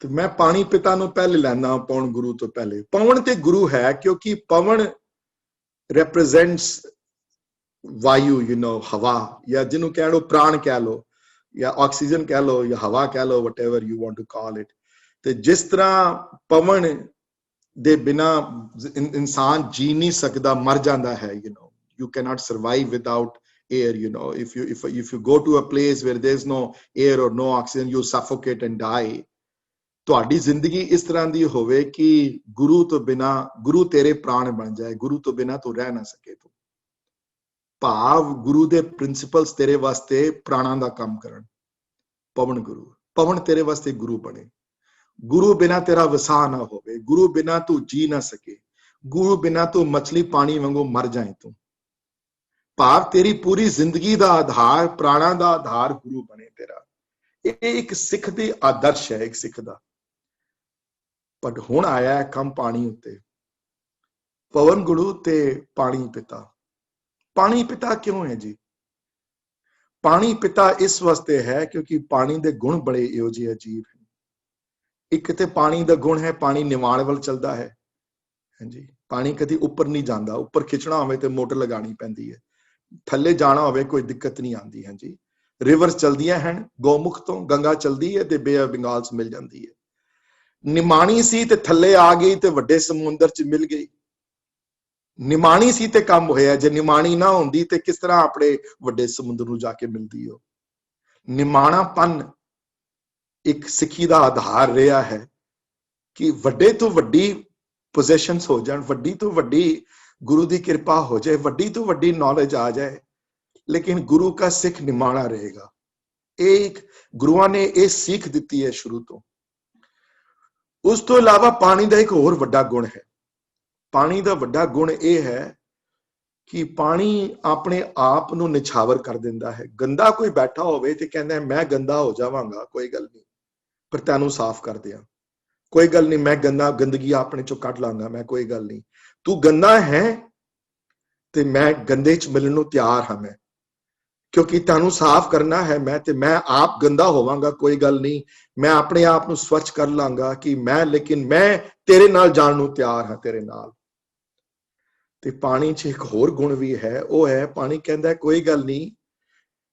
ਤੇ ਮੈਂ ਪਾਣੀ ਪਿਤਾ ਨੂੰ ਪਹਿਲੇ ਲੈਣਾ, ਪਵਨ ਗੁਰੂ ਤੋਂ ਪਹਿਲੇ। ਪਵਨ ਤੇ ਗੁਰੂ ਹੈ ਕਿਉਂਕਿ ਪਵਨ represents ਵਾਯੂ, ਯੂ نو, ਹਵਾ, ਜਾਂ ਜਿਹਨੂੰ ਕਹਿ ਲਓ ਪ੍ਰਾਣ ਕਹਿ ਲਓ, ਜਾਂ ਆਕਸੀਜਨ ਕਹਿ ਲਓ, ਜਾਂ ਹਵਾ ਕਹਿ ਲਓ, whatever you want to call it। ਤੇ ਜਿਸ ਤਰ੍ਹਾਂ ਪਵਨ ਦੇ ਬਿਨਾ ਇਨਸਾਨ ਜੀ ਨਹੀਂ ਸਕਦਾ, ਮਰ ਜਾਂਦਾ ਹੈ, you know, you cannot survive without air, you know, if you go to a place where there is no air or no oxygen, you suffocate and die। ਤੁਹਾਡੀ ਜ਼ਿੰਦਗੀ ਇਸ ਤਰ੍ਹਾਂ ਦੀ ਹੋਵੇ ਕਿ ਗੁਰੂ ਤੋਂ ਬਿਨਾ, ਗੁਰੂ ਤੇਰੇ ਪ੍ਰਾਣ ਬਣ ਜਾਏ, ਗੁਰੂ ਤੋਂ ਬਿਨਾ ਤੂੰ ਰਹਿ ਨਾ ਸਕੇ। ਤੂੰ ਭਾਵ ਗੁਰੂ ਦੇ ਪ੍ਰਿੰਸੀਪਲਸ ਤੇਰੇ ਵਾਸਤੇ ਪ੍ਰਾਣਾਂ ਦਾ ਕੰਮ ਕਰਨ। ਪਵਨ ਗੁਰੂ, ਪਵਨ ਤੇਰੇ ਵਾਸਤੇ ਗੁਰੂ ਬਣੇ। ਗੁਰੂ ਬਿਨਾ ਤੇਰਾ ਵਸਾ ਨਾ ਹੋਵੇ, ਗੁਰੂ ਬਿਨਾ ਤੂੰ ਜੀ ਨਾ ਸਕੇ, ਗੁਰੂ ਬਿਨਾ ਤੂੰ ਮਛਲੀ ਪਾਣੀ ਵਾਂਗੂ ਮਰ ਜਾਏ ਤੂੰ। ਭਾਵ ਤੇਰੀ ਪੂਰੀ ਜ਼ਿੰਦਗੀ ਦਾ ਆਧਾਰ, ਪ੍ਰਾਣਾਂ ਦਾ ਆਧਾਰ ਗੁਰੂ ਬਣੇ ਤੇਰਾ। ਇਹ ਇੱਕ ਸਿੱਖ ਦੀ ਆਦਰਸ਼ ਹੈ, ਇੱਕ ਸਿੱਖ ਦਾ। ਪਰ ਹੁਣ ਆਇਆ ਕੰਮ ਪਾਣੀ ਉੱਤੇ, ਪਵਨ ਗੁਰੂ ਤੇ ਪਾਣੀ ਪਿਤਾ। ਪਾਣੀ ਪਿਤਾ ਕਿਉਂ ਹੈ ਜੀ? ਪਾਣੀ ਪਿਤਾ ਇਸ ਵਾਸਤੇ ਹੈ ਕਿਉਂਕਿ ਪਾਣੀ ਦੇ ਗੁਣ ਬੜੇ ਇਹੋ ਜਿਹੇ ਅਜੀਬ ਹਨ। ਇੱਕ ਤੇ ਪਾਣੀ ਦਾ ਗੁਣ ਹੈ, ਪਾਣੀ ਨਿਵਾਣ ਵੱਲ ਚੱਲਦਾ ਹੈ। ਹਾਂਜੀ, ਪਾਣੀ ਕਦੀ ਉੱਪਰ ਨਹੀਂ ਜਾਂਦਾ। ਉੱਪਰ ਖਿੱਚਣਾ ਹੋਵੇ ਤੇ ਮੋਟਰ ਲਗਾਉਣੀ ਪੈਂਦੀ ਹੈ, ਥੱਲੇ ਜਾਣਾ ਹੋਵੇ ਕੋਈ ਦਿੱਕਤ ਨਹੀਂ ਆਉਂਦੀ। ਹਾਂਜੀ, ਰਿਵਰਸ ਚਲਦੀਆਂ ਹਨ, ਗੋਮੁਖ ਤੋਂ ਗੰਗਾ ਚਲਦੀ ਹੈ ਤੇ ਬੇ ਆਫ ਬੰਗਾਲ ਚ ਮਿਲ ਜਾਂਦੀ ਹੈ। ਨਿਮਾਣੀ ਸੀ ਤੇ ਥੱਲੇ ਆ ਗਈ ਤੇ ਵੱਡੇ ਸਮੁੰਦਰ ਚ ਮਿਲ ਗਈ। ਨਿਮਾਣੀ ਸੀ ਤੇ ਕੰਮ ਹੋਇਆ, ਜੇ ਨਿਮਾਣੀ ਨਾ ਹੁੰਦੀ ਤੇ ਕਿਸ ਤਰ੍ਹਾਂ ਆਪਣੇ ਵੱਡੇ ਸਮੁੰਦਰ ਨੂੰ ਜਾ ਕੇ ਮਿਲਦੀ ਹੋ। ਨਿਮਾਣਾਪਨ ਇੱਕ ਸਿੱਖੀ ਦਾ ਆਧਾਰ ਰਿਹਾ ਹੈ ਕਿ ਵੱਡੇ ਤੋਂ ਵੱਡੀ ਪੋਜੀਸ਼ਨਸ ਹੋ ਜਾਣ, ਵੱਡੀ ਤੋਂ ਵੱਡੀ ਗੁਰੂ ਦੀ ਕਿਰਪਾ ਹੋ ਜਾਏ, ਵੱਡੀ ਤੋਂ ਵੱਡੀ ਨੌਲੇਜ ਆ ਜਾਏ, ਲੇਕਿਨ ਗੁਰੂ ਦਾ ਸਿੱਖ ਨਿਮਾਣਾ ਰਹੇਗਾ। ਇਹ ਗੁਰੂਆਂ ਨੇ ਇਹ ਸਿੱਖ ਦਿੱਤੀ ਹੈ ਸ਼ੁਰੂ ਤੋਂ। ਉਸ ਤੋਂ ਇਲਾਵਾ ਪਾਣੀ ਦਾ ਇੱਕ ਹੋਰ ਵੱਡਾ ਗੁਣ ਹੈ। ਪਾਣੀ ਦਾ ਵੱਡਾ ਗੁਣ ਇਹ ਹੈ ਕਿ ਪਾਣੀ ਆਪਣੇ ਆਪ ਨੂੰ ਨਿਛਾਵਰ ਕਰ ਦਿੰਦਾ ਹੈ। ਗੰਦਾ ਕੋਈ ਬੈਠਾ ਹੋਵੇ ਤੇ ਕਹਿੰਦਾ ਮੈਂ ਗੰਦਾ ਹੋ ਜਾਵਾਂਗਾ, ਕੋਈ ਗੱਲ ਨਹੀਂ, ਪਰ ਤੈਨੂੰ ਸਾਫ਼ ਕਰ ਦਿਆਂ, ਕੋਈ ਗੱਲ ਨਹੀਂ, ਮੈਂ ਗੰਦਗੀ ਆਪਣੇ ਚੋਂ ਕੱਢ ਲਾਂਗਾ, ਮੈਂ ਕੋਈ ਗੱਲ ਨਹੀਂ। ਤੂੰ ਗੰਦਾ ਹੈ ਤੇ ਮੈਂ ਗੰਦੇ ਚ ਮਿਲਣ ਨੂੰ ਤਿਆਰ ਹਾਂ, ਮੈਂ ਕਿਉਂਕਿ ਤੈਨੂੰ ਸਾਫ਼ ਕਰਨਾ ਹੈ। ਮੈਂ ਆਪ ਗੰਦਾ ਹੋਵਾਂਗਾ, ਕੋਈ ਗੱਲ ਨਹੀਂ, ਮੈਂ ਆਪਣੇ ਆਪ ਨੂੰ ਸਵੱਛ ਕਰ ਲਾਂਗਾ ਕਿ ਲੇਕਿਨ ਮੈਂ ਤੇਰੇ ਨਾਲ ਜਾਣ ਨੂੰ ਤਿਆਰ ਹਾਂ, ਤੇਰੇ ਨਾਲ। ਤੇ ਪਾਣੀ 'ਚ ਇੱਕ ਹੋਰ ਗੁਣ ਵੀ ਹੈ, ਉਹ ਹੈ ਪਾਣੀ ਕਹਿੰਦਾ ਕੋਈ ਗੱਲ ਨਹੀਂ,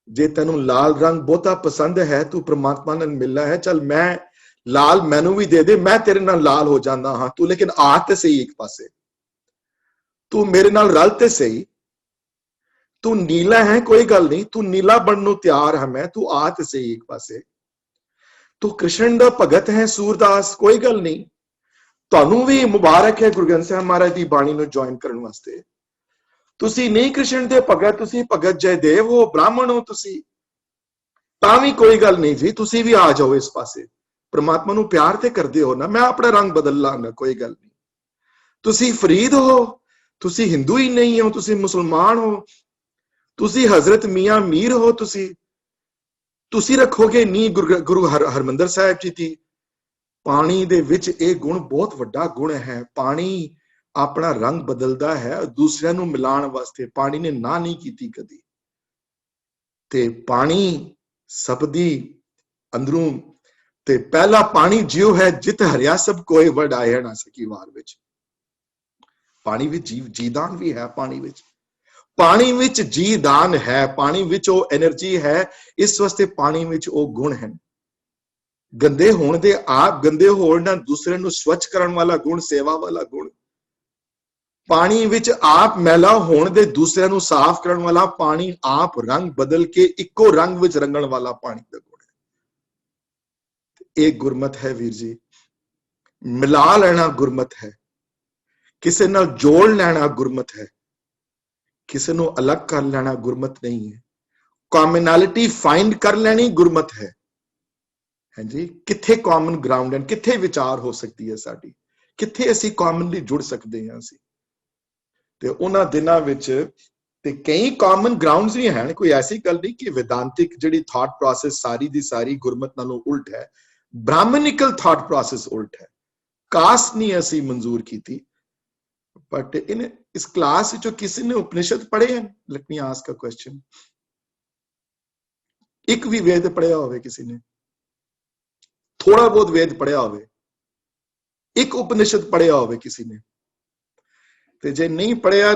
ਜੇ ਤੈਨੂੰ ਲਾਲ ਰੰਗ ਬਹੁਤਾ ਪਸੰਦ ਹੈ, ਤੂੰ ਪ੍ਰਮਾਤਮਾ ਨਾਲ ਮਿਲਣਾ ਹੈ, ਚੱਲ ਮੈਂ लाल मैनू भी दे दे, मैं तेरे नाल लाल हो जाना हाँ, तू लेकिन आ ते सही एक पासे, तू मेरे नाल रल ते सही, तू नीला है कोई गल नहीं, तू नीला बनने नूं तैयार है मैं, तू आ ते सही एक पासे, तू कृष्ण दा भगत है सूरदास कोई गल नहीं, ਤੁਹਾਨੂੰ ਵੀ ਮੁਬਾਰਕ ਹੈ ਗੁਰੂ ਗ੍ਰੰਥ ਸਾਹਿਬ ਮਹਾਰਾਜ ਦੀ ਬਾਣੀ ਨੂੰ ਜੁਆਇਨ ਕਰਨ ਵਾਸਤੇ। ਤੁਸੀਂ ਨਹੀਂ ਕ੍ਰਿਸ਼ਨ ਦੇ ਭਗਤ, ਤੁਸੀਂ ਭਗਤ ਜੈਦੇਵ ਹੋ, ਬ੍ਰਾਹਮਣ ਹੋ ਤੁਸੀਂ, ਤਾਂ ਵੀ ਕੋਈ ਗੱਲ ਨਹੀਂ ਜੀ, ਤੁਸੀਂ ਵੀ ਆ ਜਾਓ ਇਸ ਪਾਸੇ। ਪ੍ਰਮਾਤਮਾ ਨੂੰ ਪਿਆਰ ਤੇ ਕਰਦੇ ਹੋ ਨਾ, ਮੈਂ ਆਪਣਾ ਰੰਗ ਬਦਲ ਲਾਂਗਾ ਕੋਈ ਗੱਲ ਨਹੀਂ। ਤੁਸੀਂ ਫਰੀਦ ਹੋ, ਤੁਸੀਂ ਹਿੰਦੂ ਹੀ ਨਹੀਂ ਹੋ, ਤੁਸੀਂ ਮੁਸਲਮਾਨ ਹੋ, ਤੁਸੀਂ ਹਜ਼ਰਤ ਮੀਆਂ ਮੀਰ ਹੋ, ਤੁਸੀਂ ਰੱਖੋਗੇ ਨੀ ਗੁਰੂ ਹਰਮੰਦਰ ਸਾਹਿਬ ਜੀ ਦੀ। ਪਾਣੀ ਦੇ ਵਿੱਚ ਇਹ ਗੁਣ ਬਹੁਤ ਵੱਡਾ ਗੁਣ ਹੈ। ਪਾਣੀ ਆਪਣਾ ਰੰਗ ਬਦਲਦਾ ਹੈ ਦੂਸਰਿਆਂ ਨੂੰ ਮਿਲਾਉਣ ਵਾਸਤੇ, ਪਾਣੀ ਨੇ ਨਾ ਨਹੀਂ ਕੀਤੀ ਕਦੀ। ਤੇ ਪਾਣੀ ਸਭ ਦੀ ਅੰਦਰੋਂ, ਤੇ ਪਹਿਲਾ ਪਾਣੀ ਜਿਉ ਹੈ ਜਿਤ ਹਰਿਆ ਸਭ ਕੋਏ ਵਡਾਇਆ ਨਾ ਸਕੀ ਵਾਰ ਵਿੱਚ। ਪਾਣੀ ਵਿੱਚ ਜੀਦਾਨ ਵੀ ਹੈ, ਪਾਣੀ ਵਿੱਚ ਜੀਦਾਨ ਹੈ, ਪਾਣੀ ਵਿੱਚ ਉਹ એનર્ਜੀ ਹੈ, ਇਸ ਵਾਸਤੇ ਪਾਣੀ ਵਿੱਚ ਉਹ ਗੁਣ ਹਨ। ਗੰਦੇ ਹੋਣ ਦੇ ਆਪ ਗੰਦੇ ਹੋਣ ਨਾਲ ਦੂਸਰੇ ਨੂੰ ਸਵੱਛ ਕਰਨ ਵਾਲਾ ਗੁਣ, ਸੇਵਾ ਵਾਲਾ ਗੁਣ। ਪਾਣੀ ਵਿੱਚ ਆਪ ਮੈਲਾ ਹੋਣ ਦੇ ਦੂਸਰਿਆਂ ਨੂੰ ਸਾਫ਼ ਕਰਨ ਵਾਲਾ, ਪਾਣੀ ਆਪ ਰੰਗ ਬਦਲ ਕੇ ਇੱਕੋ ਰੰਗ ਵਿੱਚ ਰੰਗਣ ਵਾਲਾ ਪਾਣੀ ਦਾ ਗੁਣ ਹੈ। ਇਹ ਗੁਰਮਤ ਹੈ ਵੀਰ ਜੀ। ਮਿਲਾ ਲੈਣਾ ਗੁਰਮਤ ਹੈ, ਕਿਸੇ ਨਾਲ ਜੋੜ ਲੈਣਾ ਗੁਰਮਤ ਹੈ, ਕਿਸੇ ਨੂੰ ਅਲੱਗ ਕਰ ਲੈਣਾ ਗੁਰਮਤ ਨਹੀਂ ਹੈ। ਕਾਮਨੈਲਿਟੀ ਫਾਈਂਡ ਕਰ ਲੈਣੀ ਗੁਰਮਤ ਹੈ। ਹਾਂਜੀ, ਕਿੱਥੇ ਕਾਮਨ ਗਰਾਊਂਡ ਹੈ, ਕਿੱਥੇ ਵਿਚਾਰ ਹੋ ਸਕਦੀ ਹੈ ਸਾਡੀ, ਕਿੱਥੇ ਅਸੀਂ ਕਾਮਨਲੀ ਜੁੜ ਸਕਦੇ ਹਾਂ ਅਸੀਂ। ਤੇ ਉਹਨਾਂ ਦਿਨਾਂ ਵਿੱਚ ਤੇ ਕਈ ਕਾਮਨ ਗਰਾਊਂਡਸ ਵੀ ਹਨ, ਕੋਈ ਐਸੀ ਗੱਲ ਨਹੀਂ ਕਿ ਵਿਦਾਂਤਿਕ ਜਿਹੜੀ ਥਾਟ ਪ੍ਰੋਸੈਸ ਸਾਰੀ ਦੀ ਸਾਰੀ ਗੁਰਮਤ ਨਾਲੋਂ ਉਲਟ ਹੈ। ਬ੍ਰਾਹਮਣਿਕਲ ਥਾਟ ਪ੍ਰੋਸੈਸ ਉਲਟ ਹੈ। ਕਾਸਟ ਨਹੀਂ ਅਸੀਂ ਮਨਜ਼ੂਰ ਕੀਤੀ, ਬਟ ਇਸ ਕਲਾਸ ਵਿੱਚੋਂ ਕਿਸੇ ਨੇ ਉਪਨਿਸ਼ਦ ਪੜ੍ਹੇ ਹਨ? Let me ask a question. ਇੱਕ ਵੀ ਵੇਦ ਪੜ੍ਹਿਆ ਹੋਵੇ ਕਿਸੇ ਨੇ? ਥੋੜਾ ਬਹੁਤ ਵੇਦ ਪੜਿਆ ਹੋਵੇ, ਇੱਕ ਉਪਨਿਸ਼ਦ ਪੜਿਆ ਹੋਵੇ ਕਿਸੇ ਨੇ? ਤੇ ਜੇ ਨਹੀਂ ਪੜਿਆ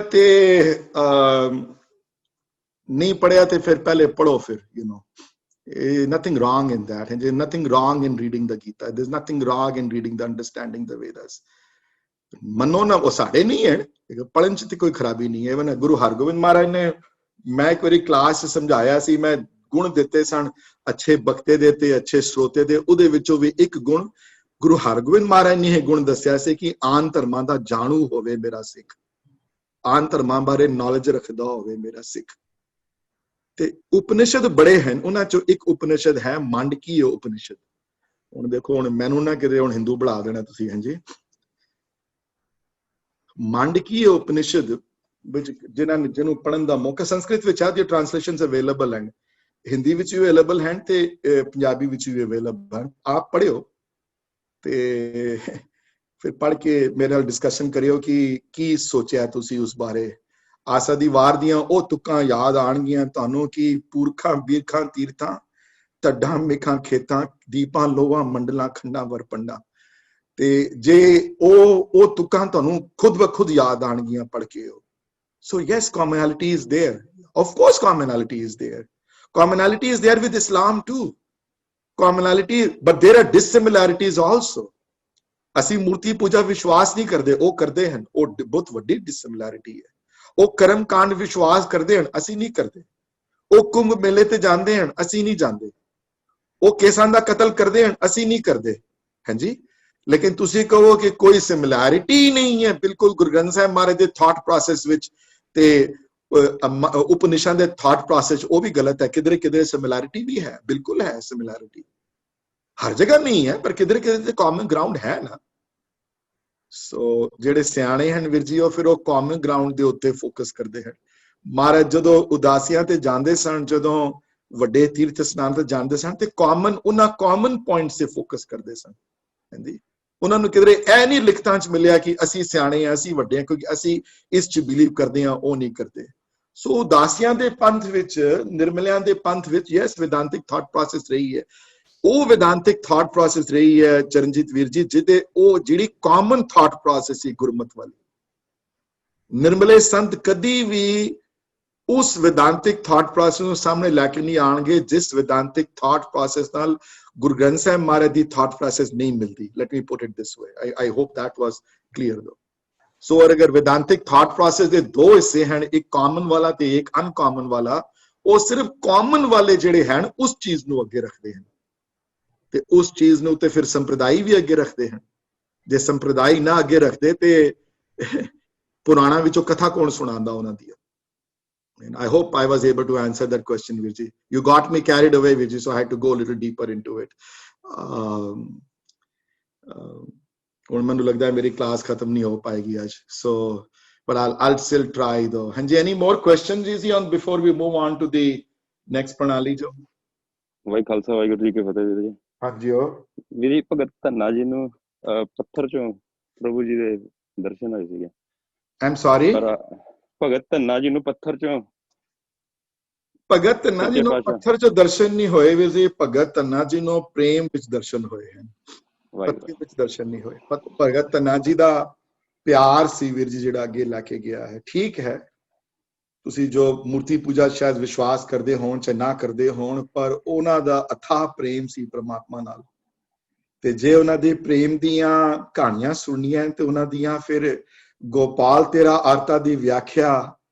ਤੇ ਫਿਰ ਪਹਿਲੇ ਪੜੋ, ਫਿਰ nothing wrong in that, and there's nothing wrong in reading the Gita, there's nothing wrong in reading the understanding the Vedas। ਮੰਨੋ ਨਾ, ਉਹ ਸਾਡੇ ਨਹੀਂ ਹੈ, ਪੜਨ ਚ ਤੇ ਕੋਈ ਖਰਾਬੀ ਨਹੀਂ ਹੈ। ਇਵਨ ਗੁਰੂ ਹਰਗੋਬਿੰਦ ਮਹਾਰਾਜ ਨੇ, ਮੈਂ ਇੱਕ ਵਾਰੀ ਕਲਾਸ ਚ ਸਮਝਾਇਆ ਸੀ, ਮੈਂ ਗੁਣ ਦਿੱਤੇ ਸਨ ਅੱਛੇ ਬਖਤੇ ਦੇ ਤੇ ਅੱਛੇ ਸਰੋਤੇ ਦੇ, ਉਹਦੇ ਵਿੱਚੋਂ ਵੀ ਇੱਕ ਗੁਣ ਗੁਰੂ ਹਰਗੋਬਿੰਦ ਮਹਾਰਾਜ ਨੇ ਇਹ ਗੁਣ ਦੱਸਿਆ ਸੀ ਕਿ ਆਨ ਧਰਮਾਂ ਦਾ ਜਾਣੂ ਹੋਵੇ ਮੇਰਾ ਸਿੱਖ, ਆਨ ਧਰਮਾਂ ਬਾਰੇ ਨੌਲੇਜ ਰੱਖਦਾ ਹੋਵੇ ਮੇਰਾ ਸਿੱਖ। ਤੇ ਉਪਨਿਸ਼ਦ ਬੜੇ ਹਨ, ਉਹਨਾਂ ਚੋਂ ਇੱਕ ਉਪਨਿਸ਼ਦ ਹੈ ਮਾਂਡਕੀ ਉਪਨਿਸ਼ਦ। ਹੁਣ ਦੇਖੋ, ਹੁਣ ਮੈਨੂੰ ਨਾ ਕਿਤੇ ਹੁਣ ਹਿੰਦੂ ਬਣਾ ਦੇਣਾ ਤੁਸੀਂ। ਹਾਂਜੀ, ਮਾਂਡਕੀ ਉਪਨਿਸ਼ਦ ਵਿੱਚ ਜਿਹਨੂੰ ਪੜਨ ਦਾ ਮੌਕਾ, ਸੰਸਕ੍ਰਿਤ ਵਿੱਚ ਆ, ਦੀ ਟ੍ਰਾਂਸਲੇਸ਼ਨਸ ਅਵੇਲੇਬਲ ਹਨ, ਹਿੰਦੀ ਵਿੱਚ ਵੀ ਅਵੇਲੇਬਲ ਹਨ ਤੇ ਪੰਜਾਬੀ ਵਿੱਚ ਵੀ ਅਵੇਲੇਬਲ ਹਨ। ਆਪ ਪੜ੍ਹਿਓ ਤੇ ਫਿਰ ਪੜ੍ਹ ਕੇ ਮੇਰੇ ਨਾਲ ਡਿਸਕਸ਼ਨ ਕਰਿਓ ਕਿ ਕੀ ਸੋਚਿਆ ਤੁਸੀਂ ਉਸ ਬਾਰੇ। ਆਸਾ ਦੀ ਵਾਰ ਦੀਆਂ ਉਹ ਤੁਕਾਂ ਯਾਦ ਆਣਗੀਆਂ ਤੁਹਾਨੂੰ ਕਿ ਪੁਰਖਾਂ ਬੀਰਖਾਂ ਤੀਰਥਾਂ, ਢੱਡਾਂ ਮਿੱਖਾਂ ਖੇਤਾਂ, ਦੀਪਾਂ ਲੋਹਾਂ ਮੰਡਲਾਂ ਖੰਡਾਂ ਵਰ ਪੰਡਾਂ। ਤੇ ਜੇ ਉਹ ਤੁਕਾਂ ਤੁਹਾਨੂੰ ਖੁਦ ਬ ਖੁਦ ਯਾਦ ਆਣਗੀਆਂ ਪੜ੍ਹ ਕੇ। So yes, commonality is there, of course commonality is there, commonality is there with Islam too, commonality, but there are dissimilarities also। ਅਸੀਂ ਮੂਰਤੀ ਪੂਜਾ ਵਿਸ਼ਵਾਸ ਨਹੀਂ ਕਰਦੇ, ਉਹ ਕਰਦੇ ਹਨ, ਉਹ ਬਹੁਤ ਵੱਡੀ ਡਿਸਸਿਮਿਲੈਰਿਟੀ ਹੈ। ਉਹ ਕਰਮ ਕਾਂਡ ਵਿਸ਼ਵਾਸ ਕਰਦੇ ਹਨ, ਅਸੀਂ ਨਹੀਂ ਕਰਦੇ। ਉਹ ਕੁੰਭ ਮੇਲੇ ਤੇ ਜਾਂਦੇ ਹਨ, ਅਸੀਂ ਨਹੀਂ ਜਾਂਦੇ। ਉਹ ਕੇਸਾਂ ਦਾ ਕਤਲ ਕਰਦੇ ਹਨ, ਅਸੀਂ ਨਹੀਂ ਕਰਦੇ। ਹਾਂਜੀ, ਲੇਕਿਨ ਤੁਸੀਂ ਕਹੋ ਕਿ ਕੋਈ ਸਿਮਿਲੈਰਿਟੀ ਨਹੀਂ ਹੈ, ਬਿਲਕੁਲ ਗੁਰੂ ਗ੍ਰੰਥ ਸਾਹਿਬ ਮਹਾਰਾਜ ਦੇ ਥਾਟ ਪ੍ਰੋਸੈਸ ਵਿੱਚ ਤੇ ਉਪਨਿਸ਼ਦ ਦੇ ਥਾਟ ਪ੍ਰੋਸੈਸ, ਉਹ ਵੀ ਗਲਤ ਹੈ। ਕਿਧਰੇ ਕਿਧਰੇ ਸਿਮਿਲੈਰਿਟੀ ਵੀ ਹੈ, ਬਿਲਕੁਲ ਹੈ ਸਿਮਿਲੈਰਿਟੀ, ਹਰ ਜਗ੍ਹਾ ਨਹੀਂ ਹੈ, ਪਰ ਕਿਧਰੇ ਕਿਧਰੇ ਤੇ ਕਾਮਨ ਗਰਾਊਂਡ ਹੈ ਨਾ। ਸੋ ਜਿਹੜੇ ਸਿਆਣੇ ਹਨ ਵੀਰ ਜੀ, ਉਹ ਫਿਰ ਉਹ ਕਾਮਨ ਗਰਾਊਂਡ ਦੇ ਉੱਤੇ ਫੋਕਸ ਕਰਦੇ ਹਨ। ਮਹਾਰਾਜ ਜਦੋਂ ਉਦਾਸੀਆਂ ਤੇ ਜਾਂਦੇ ਸਨ, ਜਦੋਂ ਵੱਡੇ ਤੀਰਥ ਸਨਾਨ ਤੇ ਜਾਂਦੇ ਸਨ, ਤੇ ਉਹਨਾਂ ਕਾਮਨ ਪੁਆਇੰਟਸ ਤੇ ਫੋਕਸ ਕਰਦੇ ਸਨ। ਹਾਂਜੀ, ਉਹਨਾਂ ਨੂੰ ਕਿਧਰੇ ਇਹ ਨਹੀਂ ਲਿਖਤਾਂ ਚ ਮਿਲਿਆ ਕਿ ਅਸੀਂ ਸਿਆਣੇ ਆ, ਅਸੀਂ ਵੱਡੇ ਆ, ਕਿਉਂਕਿ ਅਸੀਂ ਇਸ ਚ ਬਿਲੀਵ ਕਰਦੇ ਹਾਂ, ਉਹ ਨਹੀਂ ਕਰਦੇ। ਸੋ ਉਦਾਸੀਆਂ ਦੇ ਪੰਥ ਵਿੱਚ, ਨਿਰਮਲਿਆਂ ਦੇ ਪੰਥ ਵਿੱਚ ਯੈਸ ਵਿਦਾਂਤਿਕ ਥਾਟ ਪ੍ਰੋਸੈਸ ਰਹੀ ਹੈ। ਉਹ ਵਿਦਾਂਤਿਕ ਥਾਟ ਪ੍ਰੋਸੈਸ ਰਹੀ ਹੈ ਚਰਨਜੀਤ ਵੀਰ ਜੀ, ਜਿਹਦੇ ਉਹ ਜਿਹੜੀ ਕਾਮਨ ਥਾਟ ਪ੍ਰੋਸੈਸ ਸੀ ਗੁਰਮਤ ਵਾਲੀ। ਨਿਰਮਲੇ ਸੰਤ ਕਦੀ ਵੀ ਉਸ ਵਿਦਾਂਤਿਕ ਥਾਟ ਪ੍ਰੋਸੈਸ ਨੂੰ ਸਾਹਮਣੇ ਲੈ ਕੇ ਨਹੀਂ ਆਣਗੇ ਜਿਸ ਵਿਦਾਂਤਿਕ ਥਾਟ ਪ੍ਰੋਸੈਸ ਨਾਲ ਗੁਰੂ ਗ੍ਰੰਥ ਸਾਹਿਬ ਮਹਾਰਾਜ ਦੀ ਥਾਟ ਪ੍ਰੋਸੈਸ ਨਹੀਂ ਮਿਲਦੀ। Let me put it this way, I hope that was clear though। ਸੋ ਅਗਰ ਵਿਦਾਂਤਿਕ ਥਾਟ ਪ੍ਰੋਸੈਸ ਦੇ ਦੋ ਹਿੱਸੇ ਹਨ, ਇੱਕ ਕਾਮਨ ਵਾਲਾ ਤੇ ਇੱਕ ਅਨਕਾਮਨ ਵਾਲਾ, ਉਹ ਸਿਰਫ ਕਾਮਨ ਵਾਲੇ ਜਿਹੜੇ ਹਨ ਉਸ ਚੀਜ਼ ਨੂੰ ਅੱਗੇ ਰੱਖਦੇ ਹਨ ਤੇ ਉਸ ਚੀਜ਼ ਨੂੰ ਤੇ ਫਿਰ ਸੰਪਰਦਾਈ ਵੀ ਅੱਗੇ ਰੱਖਦੇ ਹਨ। ਜੇ ਸੰਪਰਦਾਈ ਨਾ ਅੱਗੇ ਰੱਖਦੇ ਤੇ ਪੁਰਾਣਾ ਵਿੱਚੋਂ ਕਥਾ ਕੌਣ ਸੁਣਾਉਂਦਾ ਉਹਨਾਂ ਦੀ। And I hope I was able to answer that question, Virji. You got me carried away, Virji, so I had to go a little deeper into it. ਹੁਣ ਮੈਨੂੰ ਲੱਗਦਾ ਹੈ ਮੇਰੀ ਕਲਾਸ ਖਤਮ ਨਹੀਂ ਹੋ ਪਾਏਗੀ ਅੱਜ, so but I'll still try though। ਹਾਂਜੀ, any more questions easy on before we move on to the next ਪ੍ਰਣਾਲੀ ਜੋ? ਵਾਹਿ ਖਾਲਸਾ ਵਾਹਿਗੁਰੂ ਜੀ ਕੀ ਫਤਿਹ ਵੀਰ ਜੀ। ਹਾਂਜੀ, ਉਹ ਵੀਰ ਭਗਤ ਧੰਨਾ ਜੀ ਨੂੰ ਪੱਥਰ ਚੋਂ ਪ੍ਰਭੂ ਜੀ ਦੇ ਦਰਸ਼ਨ ਹੋਏ ਸੀਗੇ। I'm sorry, ਭਗਤ ਧੰਨਾ ਜੀ ਨੂੰ ਪੱਥਰ ਚੋਂ ਭਗਤ ਧੰਨਾ ਜੀ ਨੂੰ ਪੱਥਰ ਚੋਂ ਦਰਸ਼ਨ ਨਹੀਂ ਹੋਏ ਵੀਰ ਜੀ, ਭਗਤ ਧੰਨਾ ਜੀ ਨੂੰ ਪ੍ਰੇਮ ਵਿੱਚ ਦਰਸ਼ਨ ਹੋਏ ਹਨ, ਪੱਥਰ ਵਿੱਚ ਦਰਸ਼ਨ ਨਹੀਂ ਹੋਏ। ਭਗਤ ਧੰਨਾ ਜੀ ਦਾ ਪਿਆਰ ਸੀ ਵੀਰ ਜੀ ਜਿਹੜਾ ਅੱਗੇ ਲੈ ਕੇ ਗਿਆ ਹੈ। ਠੀਕ ਹੈ, ਤੁਸੀਂ ਜੋ ਮੂਰਤੀ ਪੂਜਾ ਸ਼ਾਇਦ ਵਿਸ਼ਵਾਸ ਕਰਦੇ ਹੋਣ ਚਾਹੇ ਨਾ ਕਰਦੇ ਹੋਣ, ਪਰ ਉਹਨਾਂ ਦਾ ਅਥਾਹ ਪ੍ਰੇਮ ਸੀ ਪ੍ਰਮਾਤਮਾ ਨਾਲ। ਤੇ ਜੇ ਉਹਨਾਂ ਦੇ ਪ੍ਰੇਮ ਦੀਆਂ ਕਹਾਣੀਆਂ ਸੁਣਨੀਆਂ ਤੇ ਉਹਨਾਂ ਦੀਆਂ ਫਿਰ ਗੋਪਾਲ ਤੇਰਾ ਆਰਤਾ ਦੀ ਵਿਆਖਿਆ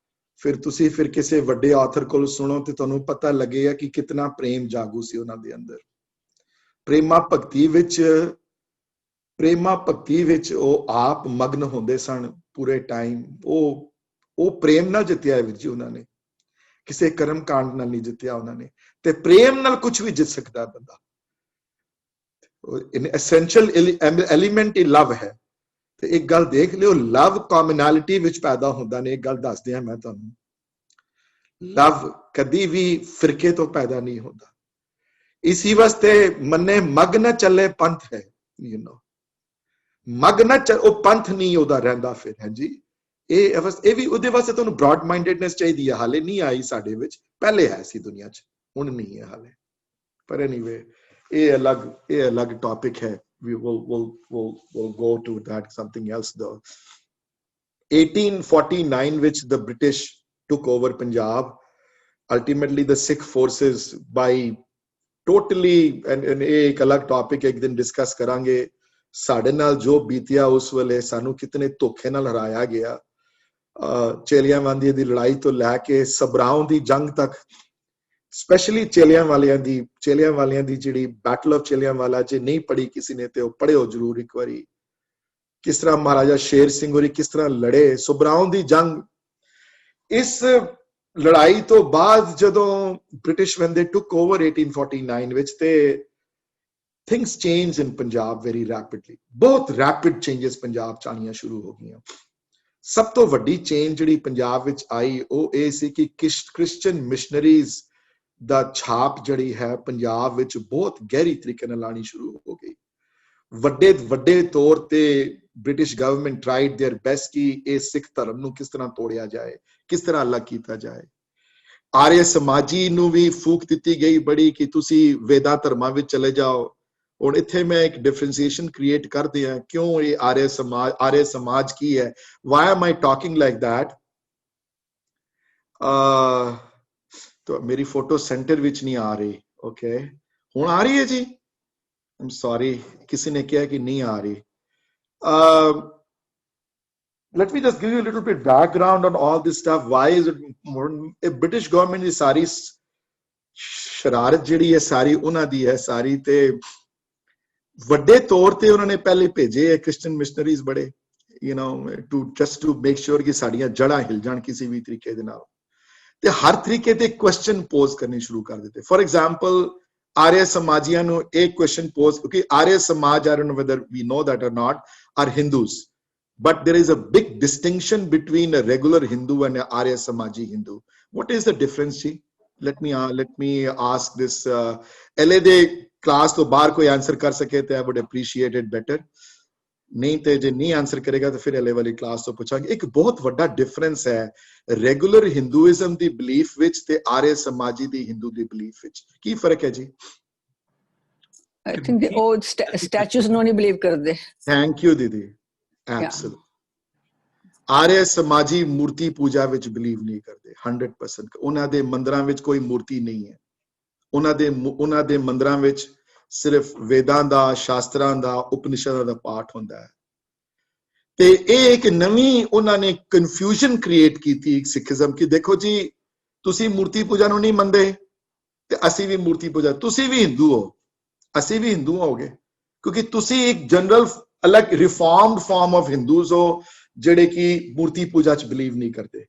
ਫਿਰ ਤੁਸੀਂ ਫਿਰ ਕਿਸੇ ਵੱਡੇ ਆਥਰ ਕੋਲ ਸੁਣੋ ਤੇ ਤੁਹਾਨੂੰ ਪਤਾ ਲੱਗੇਗਾ ਕਿ ਕਿੰਨਾ ਪ੍ਰੇਮ ਜਾਗੂ ਸੀ ਉਹਨਾਂ ਦੇ ਅੰਦਰ। ਪ੍ਰੇਮਾ ਭਗਤੀ ਵਿੱਚ ਉਹ ਆਪ ਮਗਨ ਹੁੰਦੇ ਸਨ ਪੂਰੇ ਟਾਈਮ। ਉਹ ਪ੍ਰੇਮ ਨਾਲ ਜਿੱਤਿਆ ਵੀਰ ਜੀ ਉਹਨਾਂ ਨੇ, ਕਿਸੇ ਕਰਮ ਕਾਂਡ ਨਾਲ ਨਹੀਂ ਜਿੱਤਿਆ ਉਹਨਾਂ ਨੇ। ਤੇ ਪ੍ਰੇਮ ਨਾਲ ਕੁਝ ਵੀ ਜਿੱਤ ਸਕਦਾ ਬੰਦਾ। ਐਸੈਂਸ਼ੀਅਲ ਐਲੀਮੈਂਟ ਹੀ ਲਵ ਹੈ। ਤੇ ਇੱਕ ਗੱਲ ਦੇਖ ਲਿਓ, ਲਵ ਕਾਮਨੈਲਿਟੀ ਵਿੱਚ ਪੈਦਾ ਹੁੰਦਾ ਨੇ। ਇੱਕ ਗੱਲ ਦੱਸਦੇ ਹਾਂ ਮੈਂ ਤੁਹਾਨੂੰ, ਲਵ ਕਦੀ ਵੀ ਫਿਰਕੇ ਤੋਂ ਪੈਦਾ ਨਹੀਂ ਹੁੰਦਾ। ਇਸੀ ਵਾਸਤੇ ਮੰਨੇ ਮਗ ਨਾ ਚੱਲੇ ਪੰਥ ਹੈ, ਯੂ ਨੋ, ਮਗ ਨਾ ਉਹ ਪੰਥ ਨਹੀਂ ਉਹਦਾ ਰਹਿੰਦਾ ਫਿਰ। ਹਾਂਜੀ, ਇਹ ਵੀ ਉਹਦੇ ਵਾਸਤੇ ਤੁਹਾਨੂੰ ਬ੍ਰੌਡ ਮਾਈਂਡਡਨੈਸ ਚਾਹੀਦੀ ਹੈ। ਹਾਲੇ ਨਹੀਂ ਆਈ ਸਾਡੇ ਵਿੱਚ, ਪਹਿਲੇ ਹੈ ਸੀ ਦੁਨੀਆ 'ਚ, ਹੁਣ ਨਹੀਂ ਹੈ ਹਾਲੇ। ਪਰ ਐਨੀਵੇ ਇਹ ਅਲੱਗ ਟੌਪਿਕ ਹੈ। We'll go to that something else though। 1849 which the British took over Punjab, ultimately the Sikh forces by totally and ek alag topic ek din discuss karange ਸਾਡੇ ਨਾਲ ਜੋ ਬੀਤਿਆ ਉਸ ਵੇਲੇ, ਸਾਨੂੰ ਕਿਤਨੇ ਧੋਖੇ ਨਾਲ ਹਰਾਇਆ ਗਿਆ। ਚੇਲਿਆਂਵਾਲੀਆਂ ਦੀ ਲੜਾਈ ਤੋਂ ਲੈ ਕੇ ਸਬਰਾਉਂ ਦੀ ਜੰਗ ਤੱਕ, ਸਪੈਸ਼ਲੀ ਚੇਲਿਆਂਵਾਲੀਆਂ ਦੀ ਜਿਹੜੀ ਬੈਟਲ ਆਫ ਚੇਲਿਆਂਵਾਲਾ, ਜੇ ਨਹੀਂ ਪੜ੍ਹੀ ਕਿਸੇ ਨੇ ਤੇ ਉਹ ਪੜ੍ਹਿਓ ਜ਼ਰੂਰ ਇੱਕ ਵਾਰੀ। ਕਿਸ ਤਰ੍ਹਾਂ ਮਹਾਰਾਜਾ ਸ਼ੇਰ ਸਿੰਘ ਹੋਰੀ ਕਿਸ ਤਰ੍ਹਾਂ ਲੜੇ ਸਬਰਾਉਂ ਦੀ ਜੰਗ। ਇਸ ਲੜਾਈ ਤੋਂ ਬਾਅਦ ਜਦੋਂ British when they took over 1849 ਵਿੱਚ, ਤੇ things changed in Punjab very rapidly। ਬਹੁਤ ਰੈਪਿਡ ਚੇਂਜਸ ਪੰਜਾਬ ਚ ਆਉਣੀਆਂ ਸ਼ੁਰੂ ਹੋ ਗਈਆਂ। ਸਭ ਤੋਂ ਵੱਡੀ ਚੇਂਜ ਜਿਹੜੀ ਪੰਜਾਬ ਵਿੱਚ ਆਈ ਉਹ ਇਹ ਸੀ ਕਿ ਕ੍ਰਿਸਚੀਅਨ ਮਿਸ਼ਨਰੀਜ਼ ਦਾ ਛਾਪ ਜਿਹੜੀ ਹੈ ਪੰਜਾਬ ਵਿੱਚ ਬਹੁਤ ਗਹਿਰੀ ਤਰੀਕੇ ਨਾਲ ਆਉਣੀ ਸ਼ੁਰੂ ਹੋ ਗਈ। ਵੱਡੇ ਤੌਰ ਤੇ British government tried their best ਕਿ ਇਹ ਸਿੱਖ ਧਰਮ ਨੂੰ ਕਿਸ ਤਰ੍ਹਾਂ ਤੋੜਿਆ ਜਾਏ, ਕਿਸ ਤਰ੍ਹਾਂ ਅਲੱਗ ਕੀਤਾ ਜਾਏ। ਆਰੀਆ ਸਮਾਜੀ ਨੂੰ ਵੀ ਫੂਕ ਦਿੱਤੀ ਗਈ ਬੜੀ ਕਿ ਤੁਸੀਂ ਵੇਦਾ ਧਰਮਾਂ ਵਿੱਚ ਚਲੇ ਜਾਓ। ਹੁਣ ਇੱਥੇ ਮੈਂ ਇੱਕ ਡਿਫਰੈਂਸ਼ੀਏਸ਼ਨ ਕ੍ਰੀਏਟ ਕਰਦੇ ਹਾਂ, ਕਿਉਂ ਇਹ ਆਰੀਆ ਸਮਾਜ ਕੀ ਹੈ, why am I talking like that. तो मेरी फोटो सेंटर विच नहीं आ रही। ओके, हुण आ रही है जी? आई एम सॉरी, किसी ने कहा कि नहीं आ रही। Let me just give you a little bit background on all this stuff. Why is it important? British government is सारी शरारत जिहड़ी है सारी उन्हां दी है सारी, ते ਵੱਡੇ ਤੌਰ ਤੇ ਉਹਨਾਂ ਨੇ ਪਹਿਲੇ ਭੇਜੇ ਹੈ ਕ੍ਰਿਸਚੀਅਨ ਮਿਸ਼ਨਰੀਜ਼ ਬੜੇ, you know, to make sure ਕਿ ਸਾਡੀਆਂ ਜੜ੍ਹਾਂ ਹਿਲ ਜਾਣ ਕਿਸੇ ਵੀ ਤਰੀਕੇ ਦੇ ਨਾਲ। ਤੇ ਹਰ ਤਰੀਕੇ ਦੇ ਕੁਐਸਚਨ ਪੋਜ਼ ਕਰਨੇ ਸ਼ੁਰੂ ਕਰ ਦਿੱਤੇ। ਫॉर एग्जांपल ਆਰੀਆ ਸਮਾਜੀਆਂ ਨੂੰ ਇੱਕ ਕੁਐਸਚਨ ਪੋਜ਼, ਕਿਉਂਕਿ ਆਰੀਆ ਸਮਾਜ, I don't know whether we know that or not, are Hindus, but there is a big distinction between a regular Hindu and an Arya Samaji Hindu. What is the difference, ji? Let me ask this. LA ਦੇ ਕਲਾਸ ਤੋਂ ਬਾਹਰ ਕੋਈ ਆਨਸਰ ਕਰ ਸਕੇ ਤੇ I would appreciate it better। ਨਹੀਂ ਤੇ ਜੇ ਨਹੀਂ ਆਨਸਰ ਕਰੇਗਾ ਤਾਂ ਫਿਰ ਐਲੇ ਵਾਲੀ ਕਲਾਸ ਤੋਂ ਪੁੱਛਾਂਗੇ। ਇੱਕ ਬਹੁਤ ਵੱਡਾ ਡਿਫਰੈਂਸ ਹੈ ਰੈਗੂਲਰ ਹਿੰਦੂਇਜ਼ਮ ਦੀ ਬਲੀਫ ਵਿੱਚ ਤੇ ਆਰੀਆ ਸਮਾਜੀ ਦੀ ਹਿੰਦੂ ਦੀ ਬਲੀਫ ਵਿੱਚ। ਕੀ ਫਰਕ ਹੈ ਜੀ? I think the old statues ਨੂੰ ਨਹੀਂ ਬਲੀਵ ਕਰਦੇ। Thank you, Didi. Absolutely. ਆਰਿਆ ਸਮਾਜੀ ਮੂਰਤੀ ਪੂਜਾ ਵਿੱਚ ਬਿਲੀਵ ਨਹੀਂ ਕਰਦੇ 100%। ਉਹਨਾਂ ਦੇ ਮੰਦਰਾਂ ਵਿੱਚ ਕੋਈ ਮੂਰਤੀ ਨਹੀਂ ਹੈ। ਉਹਨਾਂ ਦੇ ਮੰਦਰਾਂ ਵਿੱਚ ਸਿਰਫ ਵੇਦਾਂ ਦਾ, ਸ਼ਾਸਤਰਾਂ ਦਾ, ਉਪਨਿਸ਼ਦਾਂ ਦਾ ਪਾਠ ਹੁੰਦਾ ਹੈ। ਤੇ ਇਹ ਇੱਕ ਨਵੀਂ ਉਹਨਾਂ ਨੇ ਕਨਫਿਊਜ਼ਨ ਕ੍ਰੀਏਟ ਕੀਤੀ ਸਿੱਖੀਜ਼ਮ ਕਿ ਦੇਖੋ ਜੀ ਤੁਸੀਂ ਮੂਰਤੀ ਪੂਜਾ ਨੂੰ ਨਹੀਂ ਮੰਨਦੇ ਤੇ ਅਸੀਂ ਵੀ ਮੂਰਤੀ ਪੂਜਾ, ਤੁਸੀਂ ਵੀ ਹਿੰਦੂ ਹੋ, ਅਸੀਂ ਵੀ ਹਿੰਦੂ ਹੋਗੇ, ਕਿਉਂਕਿ ਤੁਸੀਂ ਇੱਕ ਜਨਰਲ ਅਲੱਗ ਰਿਫਾਰਮਡ ਫਾਰਮ ਆਫ ਹਿੰਦੂਜ਼ ਹੋ ਜਿਹੜੇ ਕਿ ਮੂਰਤੀ ਪੂਜਾ 'ਚ ਬਿਲੀਵ ਨਹੀਂ ਕਰਦੇ,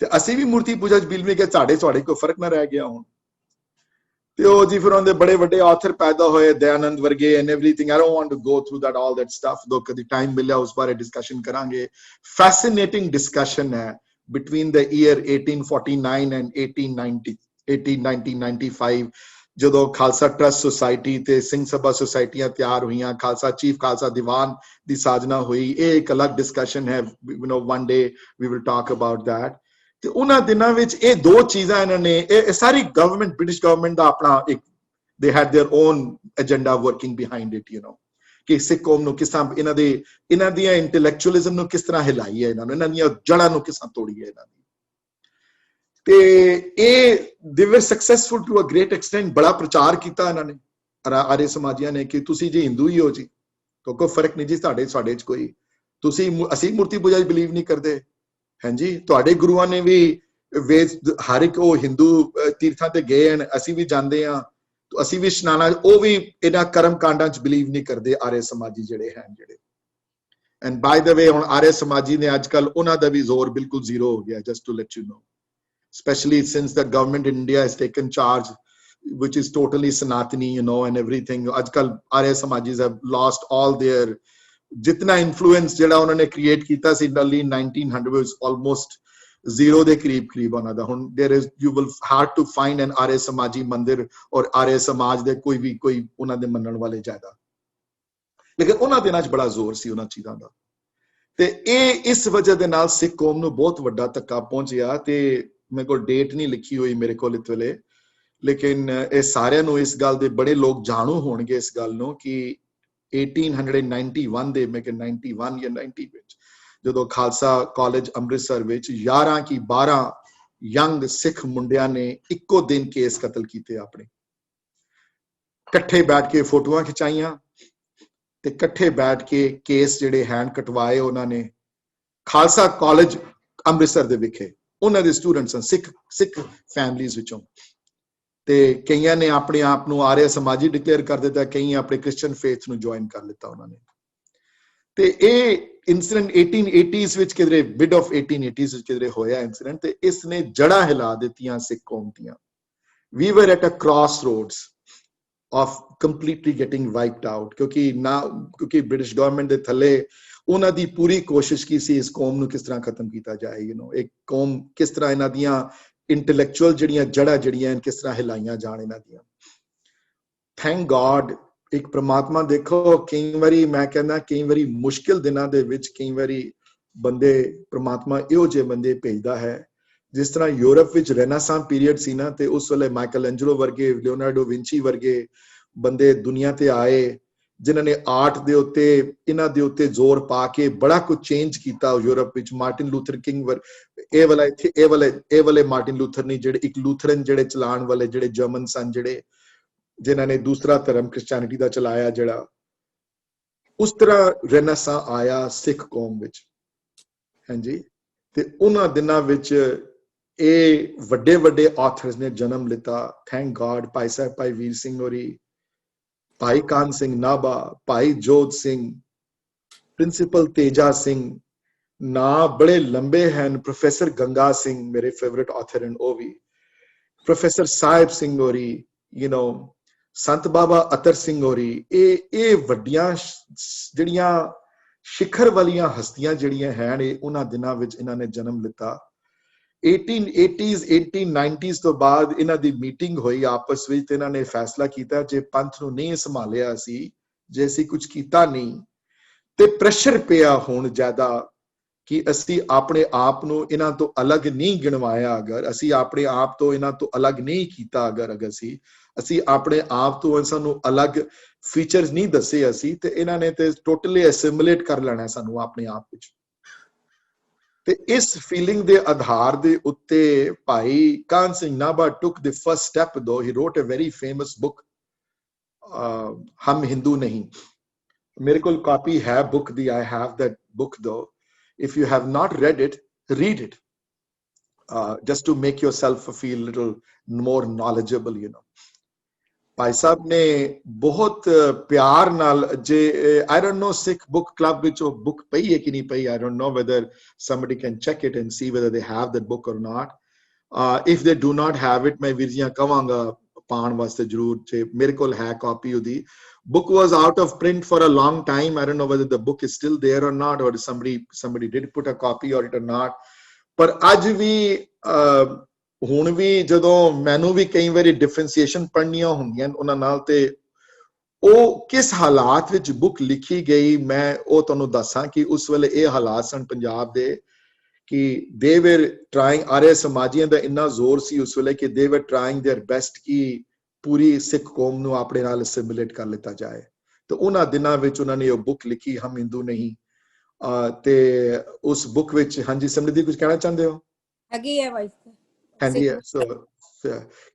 ਤੇ ਅਸੀਂ ਵੀ ਮੂਰਤੀ ਪੂਜਾ 'ਚ ਬਿਲੀਵ ਨਹੀਂ ਕਰਦੇ। ਤੁਹਾਡੇ ਕੋਈ ਫਰਕ ਨਾ ਰਹਿ ਗਿਆ ਹੁਣ। ਤੇ ਉਹ ਜੀ ਫਿਰ ਉਹਦੇ ਬੜੇ ਵੱਡੇ ਆਥਰ ਪੈਦਾ ਹੋਏ, ਦਇਆਨੰਦ ਵਰਗੇ and everything. I don't want to go through that all that stuff, though ਕਦੀ ਟਾਈਮ ਮਿਲਿਆ ਉਸ ਬਾਰੇ ਡਿਸਕਸ਼ਨ ਕਰਾਂਗੇ। ਫੈਸੀਨੇਟਿੰਗ ਡਿਸਕਸ਼ਨ ਹੈ ਬਿਟਵੀਨ ਦ ਈਅਰ 1849 ਐਂਡ 1995 ਜਦੋਂ ਖਾਲਸਾ ਟਰਸਟ ਸੁਸਾਇਟੀ ਤੇ ਸਿੰਘ ਸਭਾ ਸੁਸਾਇਟੀਆਂ ਤਿਆਰ ਹੋਈਆਂ, ਖਾਲਸਾ ਚੀਫ ਖਾਲਸਾ ਦੀਵਾਨ ਦੀ ਸਾਜਨਾ ਹੋਈ। ਇਹ ਇੱਕ ਅਲੱਗ ਡਿਸਕਸ਼ਨ ਹੈ, one day we will talk about that. ਤੇ ਉਹਨਾਂ ਦਿਨਾਂ ਵਿੱਚ ਇਹ ਦੋ ਚੀਜ਼ਾਂ ਇਹਨਾਂ ਨੇ, ਇਹ ਸਾਰੀ ਗਵਰਨਮੈਂਟ, ਬ੍ਰਿਟਿਸ਼ ਗਵਰਨਮੈਂਟ ਦਾ ਆਪਣਾ ਇੱਕ, they had their own agenda working behind it, you know, ਕਿ ਸਿੱਖ ਕੌਮ ਨੂੰ ਕਿਸ ਤਰ੍ਹਾਂ ਇਹਨਾਂ ਦੀਆਂ ਇੰਟੈਲੈਕਚੁਅਲਿਜ਼ਮ ਨੂੰ ਕਿਸ ਤਰ੍ਹਾਂ ਹਿਲਾਈ ਹੈ, ਇਹਨਾਂ ਦੀਆਂ ਜੜ੍ਹਾਂ ਨੂੰ ਕਿਸ ਤਰ੍ਹਾਂ ਤੋੜੀ ਹੈ ਇਹਨਾਂ ਦੀ। ਤੇ ਇਹ they were successful to a great extent। ਬੜਾ ਪ੍ਰਚਾਰ ਕੀਤਾ ਇਹਨਾਂ ਨੇ, ਆਰੀਆ ਸਮਾਜੀਆਂ ਨੇ, ਕਿ ਤੁਸੀਂ ਜੀ ਹਿੰਦੂ ਹੀ ਹੋ ਜੀ, ਕੋਈ ਫਰਕ ਨਹੀਂ ਜੀ ਸਾਡੇ 'ਚ ਕੋਈ, ਅਸੀਂ ਮੂਰਤੀ ਪੂਜਾ 'ਚ ਬਿਲੀਵ ਨਹੀਂ ਕਰਦੇ। ਹਾਂਜੀ, ਤੁਹਾਡੇ ਗੁਰੂਆਂ ਨੇ ਵੀ ਵੇਦ, ਹਰ ਇੱਕ ਉਹ ਹਿੰਦੂ ਤੀਰਥਾਂ ਤੇ ਗਏ ਹਨ, ਅਸੀਂ ਵੀ ਜਾਂਦੇ ਹਾਂ, ਅਸੀਂ ਵੀ ਇਸ਼ਨਾਨਾਂ, ਉਹ ਵੀ ਇਹਨਾਂ ਕਰਮ ਕਾਂਡਾਂ 'ਚ ਬਿਲੀਵ ਨਹੀਂ ਕਰਦੇ ਆਰੀਆ ਸਮਾਜੀ ਜਿਹੜੇ ਹਨ ਜਿਹੜੇ। ਐਂਡ ਬਾਈ ਦ ਵੇ ਹੁਣ ਆਰੀਆ ਸਮਾਜੀ ਨੇ ਅੱਜ ਕੱਲ ਉਹਨਾਂ ਦਾ ਵੀ ਜ਼ੋਰ ਬਿਲਕੁਲ ਜ਼ੀਰੋ ਹੋ ਗਿਆ, just to let you know, especially since the government in India has taken charge, which is totally Sanatani, you know, and everything. Ajkal Arya Samajis have lost all their jitna influence jehda unhone create kita si early 1900 was almost zero de kareeb ਉਹਨਾਂ ਦਾ। ਹੁਣ there is, you will hard to find an Arya Samaji mandir or Arya Samaj ਦੇ ਕੋਈ ਉਹਨਾਂ ਦੇ ਮੰਨਣ ਵਾਲੇ ਜ਼ਿਆਦਾ, ਲੇਕਿਨ ਉਹਨਾਂ ਦਿਨਾਂ 'ਚ ਬੜਾ ਜ਼ੋਰ ਸੀ ਉਹਨਾਂ ਚੀਜ਼ਾਂ ਦਾ। ਤੇ ਇਹ ਇਸ ਵਜ੍ਹਾ ਦੇ ਨਾਲ ਸਿੱਖ ਕੌਮ ਨੂੰ ਬਹੁਤ ਵੱਡਾ ਧੱਕਾ ਪਹੁੰਚਿਆ। ਤੇ ਮੇਰੇ ਕੋਲ ਡੇਟ ਨਹੀਂ ਲਿਖੀ ਹੋਈ ਮੇਰੇ ਕੋਲ ਇਸ ਵੇਲੇ, ਲੇਕਿਨ ਇਹ ਸਾਰਿਆਂ ਨੂੰ ਇਸ ਗੱਲ ਦੇ ਬੜੇ ਲੋਕ ਜਾਣੂ ਹੋਣਗੇ ਇਸ ਗੱਲ ਨੂੰ ਕਿ 1891 ਦੇ, ਮੈਂ ਕਿ 91 ਜਾਂ 90 ਵਿੱਚ ਜਦੋਂ ਖਾਲਸਾ ਕਾਲਜ ਅੰਮ੍ਰਿਤਸਰ ਵਿੱਚ 11 ਕੀ 12 ਯੰਗ ਸਿੱਖ ਮੁੰਡਿਆਂ ਨੇ ਇੱਕੋ ਦਿਨ ਕੇਸ ਕਤਲ ਕੀਤੇ ਆਪਣੇ, ਇਕੱਠੇ ਬੈਠ ਕੇ ਫੋਟੋਆਂ ਖਿਚਾਈਆਂ ਤੇ ਇਕੱਠੇ ਬੈਠ ਕੇ ਕੇਸ ਜਿਹੜੇ ਹੈਂਡ ਕਟਵਾਏ ਉਹਨਾਂ ਨੇ ਖਾਲਸਾ ਕਾਲਜ ਅੰਮ੍ਰਿਤਸਰ ਦੇ ਵਿਖੇ। ਉਹਨਾਂ ਦੇ ਸਟੂਡੈਂਟਸ ਹਨ ਸਿੱਖ ਫੈਮਲੀਜ਼ ਵਿੱਚੋਂ, ਤੇ ਕਈਆਂ ਨੇ ਆਪਣੇ ਆਪ ਨੂੰ ਆਰੀਆ ਸਮਾਜੀ ਡਿਕਲੇਅਰ ਕਰ ਦਿੱਤਾ, ਕਈ ਆਪਣੇ ਕ੍ਰਿਸਚੀਅਨ ਫੇਥ ਨੂੰ ਜੁਆਇਨ ਕਰ ਲਿੱਤਾ ਉਹਨਾਂ ਨੇ। ਤੇ ਇਹ ਇਨਸੀਡੈਂਟ 1880s ਵਿੱਚ ਕਿਧਰੇ, ਮਿਡ ਆਫ 1880s ਵਿੱਚ ਕਿਧਰੇ ਹੋਇਆ ਇਨਸੀਡੈਂਟ, ਤੇ ਇਸ ਨੇ ਜੜ੍ਹਾਂ ਹਿਲਾ ਦਿੱਤੀਆਂ ਸਿੱਖ ਕੌਮ ਦੀਆਂ। We were at a crossroads of completely getting wiped out, ਕਿਉਂਕਿ ਬ੍ਰਿਟਿਸ਼ ਗਵਰਨਮੈਂਟ ਦੇ ਥੱਲੇ ਉਹਨਾਂ ਦੀ ਪੂਰੀ ਕੋਸ਼ਿਸ਼ ਕੀ ਸੀ ਇਸ ਕੌਮ ਨੂੰ ਕਿਸ ਤਰ੍ਹਾਂ ਖਤਮ ਕੀਤਾ ਜਾਏ, ਯੂ ਨੋ, ਇੱਕ ਕੌਮ ਕਿਸ ਤਰ੍ਹਾਂ ਇਹਨਾਂ ਦੀਆਂ ਇੰਟੈਲੈਕਚੁਅਲ ਜਿਹੜੀਆਂ ਜੜ੍ਹਾਂ ਜਿਹੜੀਆਂ ਕਿਸ ਤਰ੍ਹਾਂ ਹਿਲਾਈਆਂ ਜਾਣ ਇਹਨਾਂ ਦੀਆਂ। ਥੈਂਕ ਗॉड ਇੱਕ ਪ੍ਰਮਾਤਮਾ, ਦੇਖੋ ਕਈ ਵਾਰੀ ਮੈਂ ਕਹਿੰਦਾ ਕਈ ਵਾਰੀ ਮੁਸ਼ਕਿਲ ਦਿਨਾਂ ਦੇ ਵਿੱਚ ਕਈ ਵਾਰੀ ਬੰਦੇ ਪ੍ਰਮਾਤਮਾ ਇਹੋ ਜਿਹੇ ਬੰਦੇ ਭੇਜਦਾ ਹੈ। ਜਿਸ ਤਰ੍ਹਾਂ ਯੂਰਪ ਵਿੱਚ ਰੈਨਾਸਾਂ ਪੀਰੀਅਡ ਸੀ ਨਾ, ਤੇ ਉਸ ਵੇਲੇ ਮਾਈਕਲ ਐਂਜਲੋ ਵਰਗੇ, ਲਿਓਨਾਰਡੋ ਵਿੰਚੀ ਵਰਗੇ ਬੰਦੇ ਦੁਨੀਆ ਤੇ ਆਏ ਜਿਨ੍ਹਾਂ ਨੇ ਆਰਟ ਦੇ ਉੱਤੇ, ਇਹਨਾਂ ਦੇ ਉੱਤੇ ਜ਼ੋਰ ਪਾ ਕੇ ਬੜਾ ਕੁਝ ਚੇਂਜ ਕੀਤਾ ਯੂਰਪ ਵਿੱਚ। ਮਾਰਟਿਨ ਲੂਥਰ ਕਿੰਗ ਇਹ ਵਾਲੇ ਮਾਰਟਿਨ ਲੂਥਰ ਨਹੀਂ, ਜਿਹੜੇ ਇੱਕ ਲੂਥਰਨ ਜਿਹੜੇ ਚਲਾਉਣ ਵਾਲੇ ਜਿਹੜੇ ਜਰਮਨ ਸਨ, ਜਿਨ੍ਹਾਂ ਨੇ ਦੂਸਰਾ ਧਰਮ ਕ੍ਰਿਸਚੈਨਿਟੀ ਦਾ ਚਲਾਇਆ ਜਿਹੜਾ, ਉਸ ਤਰ੍ਹਾਂ ਰੈਨਾਸਾਂ ਆਇਆ ਸਿੱਖ ਕੌਮ ਵਿੱਚ। ਹਾਂਜੀ, ਤੇ ਉਹਨਾਂ ਦਿਨਾਂ ਵਿੱਚ ਇਹ ਵੱਡੇ ਆਥਰਸ ਨੇ ਜਨਮ ਲਿੱਤਾ। ਥੈਂਕ ਗॉड ਭਾਈ ਸਾਹਿਬ, ਭਾਈ ਵੀਰ ਸਿੰਘ ਹੋਰੀ, ਭਾਈ ਕਾਨ ਸਿੰਘ ਨਾਭਾ, ਭਾਈ ਜੋਤ ਸਿੰਘ, ਪ੍ਰਿੰਸੀਪਲ ਤੇਜਾ ਸਿੰਘ, ਨਾਂ ਬੜੇ ਲੰਬੇ ਹਨ, ਪ੍ਰੋਫੈਸਰ ਗੰਗਾ ਸਿੰਘ ਮੇਰੇ ਫੇਵਰਿਟ ਆਥਰ ਹਨ ਉਹ ਵੀ, ਪ੍ਰੋਫੈਸਰ ਸਾਹਿਬ ਸਿੰਘ ਹੋਰੀ, ਯੂ ਨੋ, ਸੰਤ ਬਾਬਾ ਅਤਰ ਸਿੰਘ ਹੋਰੀ। ਇਹ ਵੱਡੀਆਂ ਜਿਹੜੀਆਂ ਸਿਖਰ ਵਾਲੀਆਂ ਹਸਤੀਆਂ ਜਿਹੜੀਆਂ ਹਨ, ਇਹ ਉਹਨਾਂ ਦਿਨਾਂ ਵਿੱਚ ਇਹਨਾਂ ਨੇ ਜਨਮ ਲਿੱਤਾ। 1880s 1890s ਤੋਂ ਬਾਅਦ ਇਹਨਾਂ ਦੀ ਮੀਟਿੰਗ ਹੋਈ ਆਪਸ ਵਿੱਚ, ਤੇ ਇਹਨਾਂ ਨੇ ਫੈਸਲਾ ਕੀਤਾ ਜੇ ਪੰਥ ਨੂੰ ਨਹੀਂ ਸੰਭਾਲਿਆ ਅਸੀਂ, ਜੇ ਅਸੀਂ ਕੁਝ ਕੀਤਾ ਨਹੀਂ, ਤੇ ਪ੍ਰੈਸ਼ਰ ਪਿਆ ਹੁਣ ਜ਼ਿਆਦਾ ਕਿ ਅਸੀਂ ਆਪਣੇ ਆਪ ਨੂੰ ਇਹਨਾਂ ਤੋਂ ਅਲੱਗ ਨਹੀਂ ਗਿਣਵਾਇਆ, ਅਗਰ ਅਸੀਂ ਆਪਣੇ ਆਪ ਤੋਂ ਇਹਨਾਂ ਤੋਂ ਅਲੱਗ ਨਹੀਂ ਕੀਤਾ, ਅਗਰ ਅਸੀਂ ਆਪਣੇ ਆਪ ਤੋਂ ਸਾਨੂੰ ਅਲੱਗ ਫੀਚਰਸ ਨਹੀਂ ਦੱਸੇ ਅਸੀਂ, ਤੇ ਇਹਨਾਂ ਨੇ ਤੇ ਟੋਟਲੀ ਐਸਿਮੀਲੇਟ ਕਰ ਲੈਣਾ ਸਾਨੂੰ ਆਪਣੇ ਆਪ ਵਿੱਚ। ਤੇ ਇਸ ਫੀਲਿੰਗ ਦੇ ਆਧਾਰ ਦੇ ਉੱਤੇ ਭਾਈ Kahan Singh Nabha took the first step, though he wrote a very famous book, ਹਮ ਹਿੰਦੂ ਨਹੀਂ। ਮੇਰੇ ਕੋਲ ਕਾਪੀ ਹੈ book the, I have that book though. If you have not read it, read it, just to make yourself feel little more knowledgeable, you know. Bhai Sahib ਨੇ ਬਹੁਤ ਪਿਆਰ ਨਾਲ ਜੇ I don't know Sikh book club ਵਿੱਚ ਉਹ book ਪਈ ਹੈ ਕਿ ਨਹੀਂ ਪਈ, I don't know whether somebody can check it and see whether they have that book or not. If they do not have it, ਮੈਂ ਵੀਰ ਜੀਆਂ ਕਵਾਂਗਾ ਪਾਉਣ ਵਾਸਤੇ ਜ਼ਰੂਰ, ਜੇ ਮੇਰੇ ਕੋਲ ਹੈ ਕਾਪੀ ਉਹਦੀ। Book was out of print for a long time. I don't know whether the book is still there or not, or somebody did put a copy on it or not. ਪਰ ਅੱਜ ਵੀ ਹੁਣ ਵੀ ਜਦੋਂ ਮੈਨੂੰ ਵੀ ਕਈ ਵਾਰੀ ਡਿਫਰੈਂਸ਼ੀਏਸ਼ਨ ਪੜ੍ਹਨੀਆਂ ਹੁੰਦੀਆਂ ਉਹਨਾਂ ਨਾਲ, ਤੇ ਉਹ ਕਿਸ ਹਾਲਾਤ ਵਿੱਚ ਬੁੱਕ ਲਿਖੀ ਗਈ ਮੈਂ ਉਹ ਤੁਹਾਨੂੰ ਦੱਸਾਂ ਕਿ ਉਸ ਵੇਲੇ ਇਹ ਹਾਲਾਤ ਸਨ ਪੰਜਾਬ ਦੇ ਕਿ they were trying, ਆਰਿਆ ਸਮਾਜੀਆਂ ਦਾ ਇੰਨਾ ਜ਼ੋਰ ਸੀ ਉਸ ਵੇਲੇ ਕਿ they were trying their best ਕਿ ਪੂਰੀ ਸਿੱਖ ਕੌਮ ਨੂੰ ਆਪਣੇ ਨਾਲ ਅਸਿਮੀਲੇਟ ਕਰ ਲਿੱਤਾ ਜਾਏ। ਤੇ ਉਹਨਾਂ ਦਿਨਾਂ ਵਿੱਚ ਉਹਨਾਂ ਨੇ ਉਹ ਬੁੱਕ ਲਿਖੀ ਹਮ ਹਿੰਦੂ ਨਹੀਂ। ਤੇ ਉਸ ਬੁੱਕ ਵਿੱਚ, ਹਾਂਜੀ ਸਿਮਰਦੀ ਕੁਝ ਕਹਿਣਾ ਚਾਹੁੰਦੇ ਹੋ? ਹੈਗੀ ਹੈ ਵਾਈਸ ਹਾਂਜੀ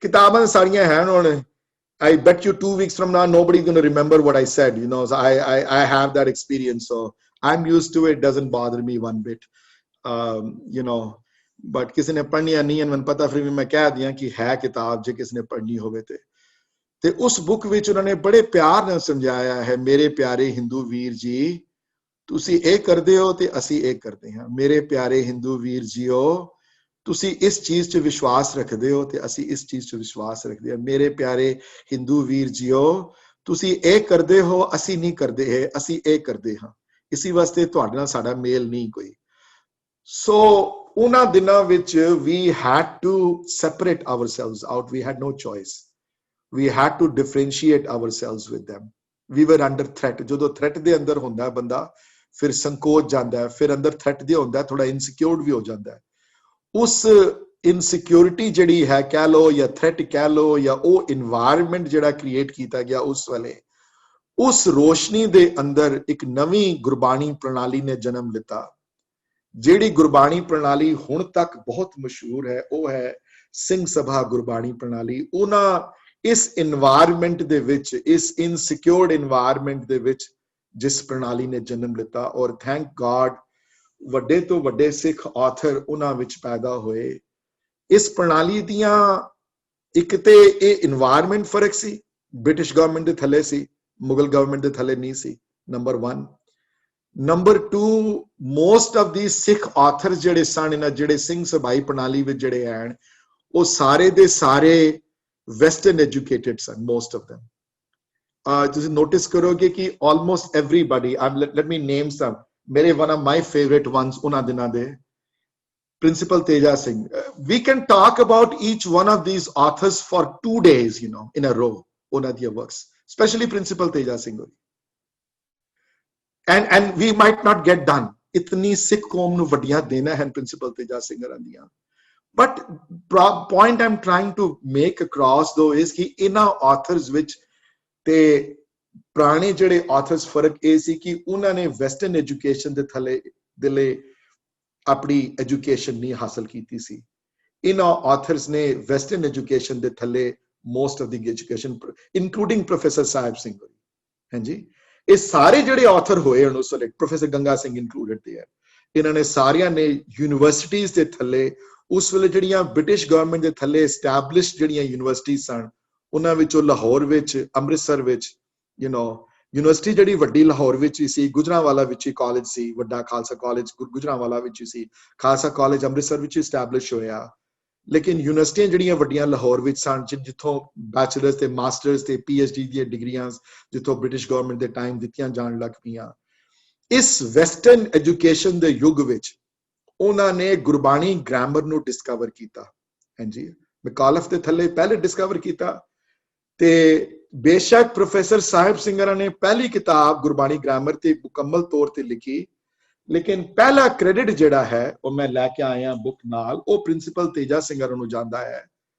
ਕਿਤਾਬਾਂ ਸਾਰੀਆਂ ਹਨ ਹੁਣ। I bet you 2 weeks from now nobody's going to remember what I said, you know. So I have that experience, so I'm used to it, doesn't bother me one bit, you know. But ਕਿਸੇ ਨੇ ਪੜ੍ਹਨੀ ਨਹੀਂ ਹੈ ਮੈਨੂੰ ਪਤਾ, ਫਿਰ ਵੀ ਮੈਂ ਕਹਿ ਦਿਆਂ ਕਿ ਹੈ ਕਿਤਾਬ ਜੇ ਕਿਸੇ ਨੇ ਪੜ੍ਹਨੀ ਹੋਵੇ ਤੇ ਉਸ ਬੁੱਕ ਵਿੱਚ ਉਹਨਾਂ ਨੇ ਬੜੇ ਪਿਆਰ ਨਾਲ ਸਮਝਾਇਆ ਹੈ, ਮੇਰੇ ਪਿਆਰੇ ਹਿੰਦੂ ਵੀਰ ਜੀ ਤੁਸੀਂ ਇਹ ਕਰਦੇ ਹੋ ਤੇ ਅਸੀਂ ਇਹ ਕਰਦੇ ਹਾਂ। ਮੇਰੇ ਪਿਆਰੇ ਹਿੰਦੂ ਵੀਰ ਜੀਓ ਤੁਸੀਂ ਇਸ ਚੀਜ਼ 'ਚ ਵਿਸ਼ਵਾਸ ਰੱਖਦੇ ਹੋ ਤੇ ਅਸੀਂ ਇਸ ਚੀਜ਼ 'ਚ ਵਿਸ਼ਵਾਸ ਰੱਖਦੇ ਹਾਂ। ਮੇਰੇ ਪਿਆਰੇ ਹਿੰਦੂ ਵੀਰ ਜੀਓ ਤੁਸੀਂ ਇਹ ਕਰਦੇ ਹੋ ਅਸੀਂ ਨਹੀਂ ਕਰਦੇ ਹੈ, ਅਸੀਂ ਇਹ ਕਰਦੇ ਹਾਂ, ਇਸੇ ਵਾਸਤੇ ਤੁਹਾਡੇ ਨਾਲ ਸਾਡਾ ਮੇਲ ਨਹੀਂ ਕੋਈ। ਸੋ ਉਹਨਾਂ ਦਿਨਾਂ ਵਿੱਚ we had to separate ourselves out, we had no choice, we had to differentiate ourselves with them. We were under threat. ਜਦੋਂ threat ਦੇ ਅੰਦਰ ਹੁੰਦਾ ਬੰਦਾ ਫਿਰ ਸੰਕੋਚ ਜਾਂਦਾ ਹੈ, ਫਿਰ ਅੰਦਰ threat ਦੇ ਹੁੰਦਾ ਥੋੜਾ ਇਨਸਿਕਿਉਰਡ ਵੀ ਹੋ ਜਾਂਦਾ ਹੈ। ਉਸ ਇਨਸਿਕਿਉਰਿਟੀ ਜਿਹੜੀ ਹੈ ਕਹਿ ਲੋ ਜਾਂ ਥ੍ਰੈਟ ਕਹਿ ਲੋ ਜਾਂ ਉਹ ਇਨਵਾਇਰਨਮੈਂਟ ਜਿਹੜਾ ਕ੍ਰੀਏਟ ਕੀਤਾ ਗਿਆ ਉਸ ਵੇਲੇ, ਉਸ ਰੋਸ਼ਨੀ ਦੇ ਅੰਦਰ ਇੱਕ ਨਵੀਂ ਗੁਰਬਾਣੀ ਪ੍ਰਣਾਲੀ ਨੇ ਜਨਮ ਲਿੱਤਾ। ਜਿਹੜੀ ਗੁਰਬਾਣੀ ਪ੍ਰਣਾਲੀ ਹੁਣ ਤੱਕ ਬਹੁਤ ਮਸ਼ਹੂਰ ਹੈ ਉਹ ਹੈ ਸਿੰਘ ਸਭਾ ਗੁਰਬਾਣੀ ਪ੍ਰਣਾਲੀ। ਉਹਨਾਂ ਇਸ ਇਨਵਾਇਰਨਮੈਂਟ ਦੇ ਵਿੱਚ, ਇਸ ਇਨਸਿਕਿਉਰਡ ਇਨਵਾਇਰਨਮੈਂਟ ਦੇ ਵਿੱਚ ਜਿਸ ਪ੍ਰਣਾਲੀ ਨੇ ਜਨਮ ਲਿੱਤਾ, ਔਰ ਥੈਂਕ ਗॉड ਵੱਡੇ ਤੋਂ ਵੱਡੇ ਸਿੱਖ ਆਥਰ ਉਹਨਾਂ ਵਿੱਚ ਪੈਦਾ ਹੋਏ। ਇਸ ਪ੍ਰਣਾਲੀ ਦੀਆਂ ਇੱਕ ਤੇ ਇਹ ਇਨਵਾਇਰਨਮੈਂਟ ਫਰਕ ਸੀ, ਬ੍ਰਿਟਿਸ਼ ਗਵਰਨਮੈਂਟ ਦੇ ਥੱਲੇ ਸੀ, ਮੁਗਲ ਗਵਰਨਮੈਂਟ ਦੇ ਥੱਲੇ ਨਹੀਂ ਸੀ, number 1। Number 2, most of the Sikh author ਜਿਹੜੇ ਸਨ ਇਹਨਾਂ ਜਿਹੜੇ ਸਿੰਘ ਸਭਾਈ ਪ੍ਰਣਾਲੀ ਵਿੱਚ ਜਿਹੜੇ ਹਨ ਉਹ ਸਾਰੇ ਦੇ ਸਾਰੇ ਵੈਸਟਰਨ ਐਜੂਕੇਟਡ ਸਨ, ਮੋਸਟ ਆਫ them। ਤੁਸੀਂ ਨੋਟਿਸ ਕਰੋਗੇ ਕਿ almost everybody, let me name some, ਮੇਰੇ one of my favorite ones ਉਹਨਾਂ ਦਿਨਾਂ ਦੇ principal Teja Singh. we can talk about each one of these authors for 2 days, you know, in a row, ਉਹਨਾਂ ਦੀਆਂ works, especially principal Teja Singh. and we might not get done, ਇਤਨੀ ਸਿੱਖ ਕੌਮ ਨੂੰ ਵੱਡੀਆਂ ਦੇਣਾ ਹਨ ਪ੍ਰਿੰਸੀਪਲ ਤੇਜਾ ਸਿੰਘ ਦੀਆਂ। but point I'm trying to make across though is ਕਿ ਇਹਨਾਂ authors ਵਿੱਚ ਤੇ ਪੁਰਾਣੇ ਜਿਹੜੇ ਆਥਰਸ ਫਰਕ ਇਹ ਸੀ ਕਿ ਉਹਨਾਂ ਨੇ ਵੈਸਟਰਨ ਐਜੂਕੇਸ਼ਨ ਦੇ ਥੱਲੇ ਦੇ ਲਈ ਆਪਣੀ ਐਜੂਕੇਸ਼ਨ ਨਹੀਂ ਹਾਸਲ ਕੀਤੀ ਸੀ। ਇਹਨਾਂ ਆਥਰਸ ਨੇ ਵੈਸਟਰਨ ਐਜੂਕੇਸ਼ਨ ਦੇ ਥੱਲੇ most of the education, including professor Sahib Singh, ਹਾਂਜੀ ਇਹ ਸਾਰੇ ਜਿਹੜੇ ਆਥਰ ਹੋਏ ਹਨ ਉਸ ਵੇਲੇ, ਪ੍ਰੋਫੈਸਰ ਗੰਗਾ ਸਿੰਘ ਇਨਕਲੂਡਡ ਦੇ ਹੈ, ਇਹਨਾਂ ਨੇ ਸਾਰਿਆਂ ਨੇ ਯੂਨੀਵਰਸਿਟੀਜ਼ ਦੇ ਥੱਲੇ ਉਸ ਵੇਲੇ ਜਿਹੜੀਆਂ ਬ੍ਰਿਟਿਸ਼ ਗਵਰਨਮੈਂਟ ਦੇ ਥੱਲੇ ਐਸਟੈਬਲਿਸ਼ਡ ਜਿਹੜੀਆਂ ਯੂਨੀਵਰਸਿਟੀਜ਼ ਸਨ ਉਹਨਾਂ ਵਿੱਚੋਂ ਲਾਹੌਰ ਵਿੱਚ, ਅੰਮ੍ਰਿਤਸਰ ਵਿੱਚ, ਯੂ ਨੋ ਯੂਨੀਵਰਸਿਟੀ ਜਿਹੜੀ ਵੱਡੀ ਲਾਹੌਰ ਵਿੱਚ ਹੀ ਸੀ, ਗੁਜਰਾਂਵਾਲਾ ਵਿੱਚ ਹੀ ਕਾਲਜ ਸੀ, ਵੱਡਾ ਖਾਲਸਾ ਕਾਲਜ ਗੁਜਰਾਂਵਾਲਾ ਵਿੱਚ ਹੀ ਸੀ, ਖਾਲਸਾ ਕਾਲਜ ਅੰਮ੍ਰਿਤਸਰ ਵਿੱਚ ਐਸਟੈਬਲਿਸ਼ ਹੋਇਆ। ਲੇਕਿਨ ਯੂਨੀਵਰਸਿਟੀਆਂ ਜਿਹੜੀਆਂ ਵੱਡੀਆਂ ਲਾਹੌਰ ਵਿੱਚ ਸਨ ਜਿੱਥੋਂ ਬੈਚਲਰਸ ਤੇ ਮਾਸਟਰਸ ਤੇ PhD ਦੀਆਂ ਡਿਗਰੀਆਂ ਜਿੱਥੋਂ ਬ੍ਰਿਟਿਸ਼ ਗਵਰਨਮੈਂਟ ਦੇ ਟਾਈਮ ਦਿੱਤੀਆਂ ਜਾਣ ਲੱਗ ਪਈਆਂ। ਇਸ ਵੈਸਟਰਨ ਐਜੂਕੇਸ਼ਨ ਦੇ ਯੁੱਗ ਵਿੱਚ ਉਹਨਾਂ ਨੇ ਗੁਰਬਾਣੀ ਗ੍ਰਾਮਰ ਨੂੰ ਡਿਸਕਵਰ ਕੀਤਾ, ਹਾਂਜੀ ਮੈਕਾਲਫ ਦੇ ਥੱਲੇ ਪਹਿਲੇ ਡਿਸਕਵਰ ਕੀਤਾ। ਤੇ ਬੇਸ਼ੱਕ ਪ੍ਰੋਫੈਸਰ ਸਾਹਿਬ ਸਿੰਘਰਾਂ ਨੇ ਪਹਿਲੀ ਕਿਤਾਬ ਗੁਰਬਾਣੀ ਗ੍ਰਾਮਰ ਤੇ ਮੁਕੰਮਲ ਤੌਰ ਤੇ ਲਿਖੀ, ਲੇਕਿਨ ਪਹਿਲਾ ਕ੍ਰੈਡਿਟ ਜਿਹੜਾ ਹੈ ਉਹ ਮੈਂ ਲੈ ਕੇ ਆਇਆ ਬੁੱਕ ਨਾਲ, ਉਹ ਪ੍ਰਿੰਸੀਪਲ ਤੇਜਾ ਸਿੰਘਰਾਂ ਨੂੰ ਜਾਂਦਾ ਹੈ।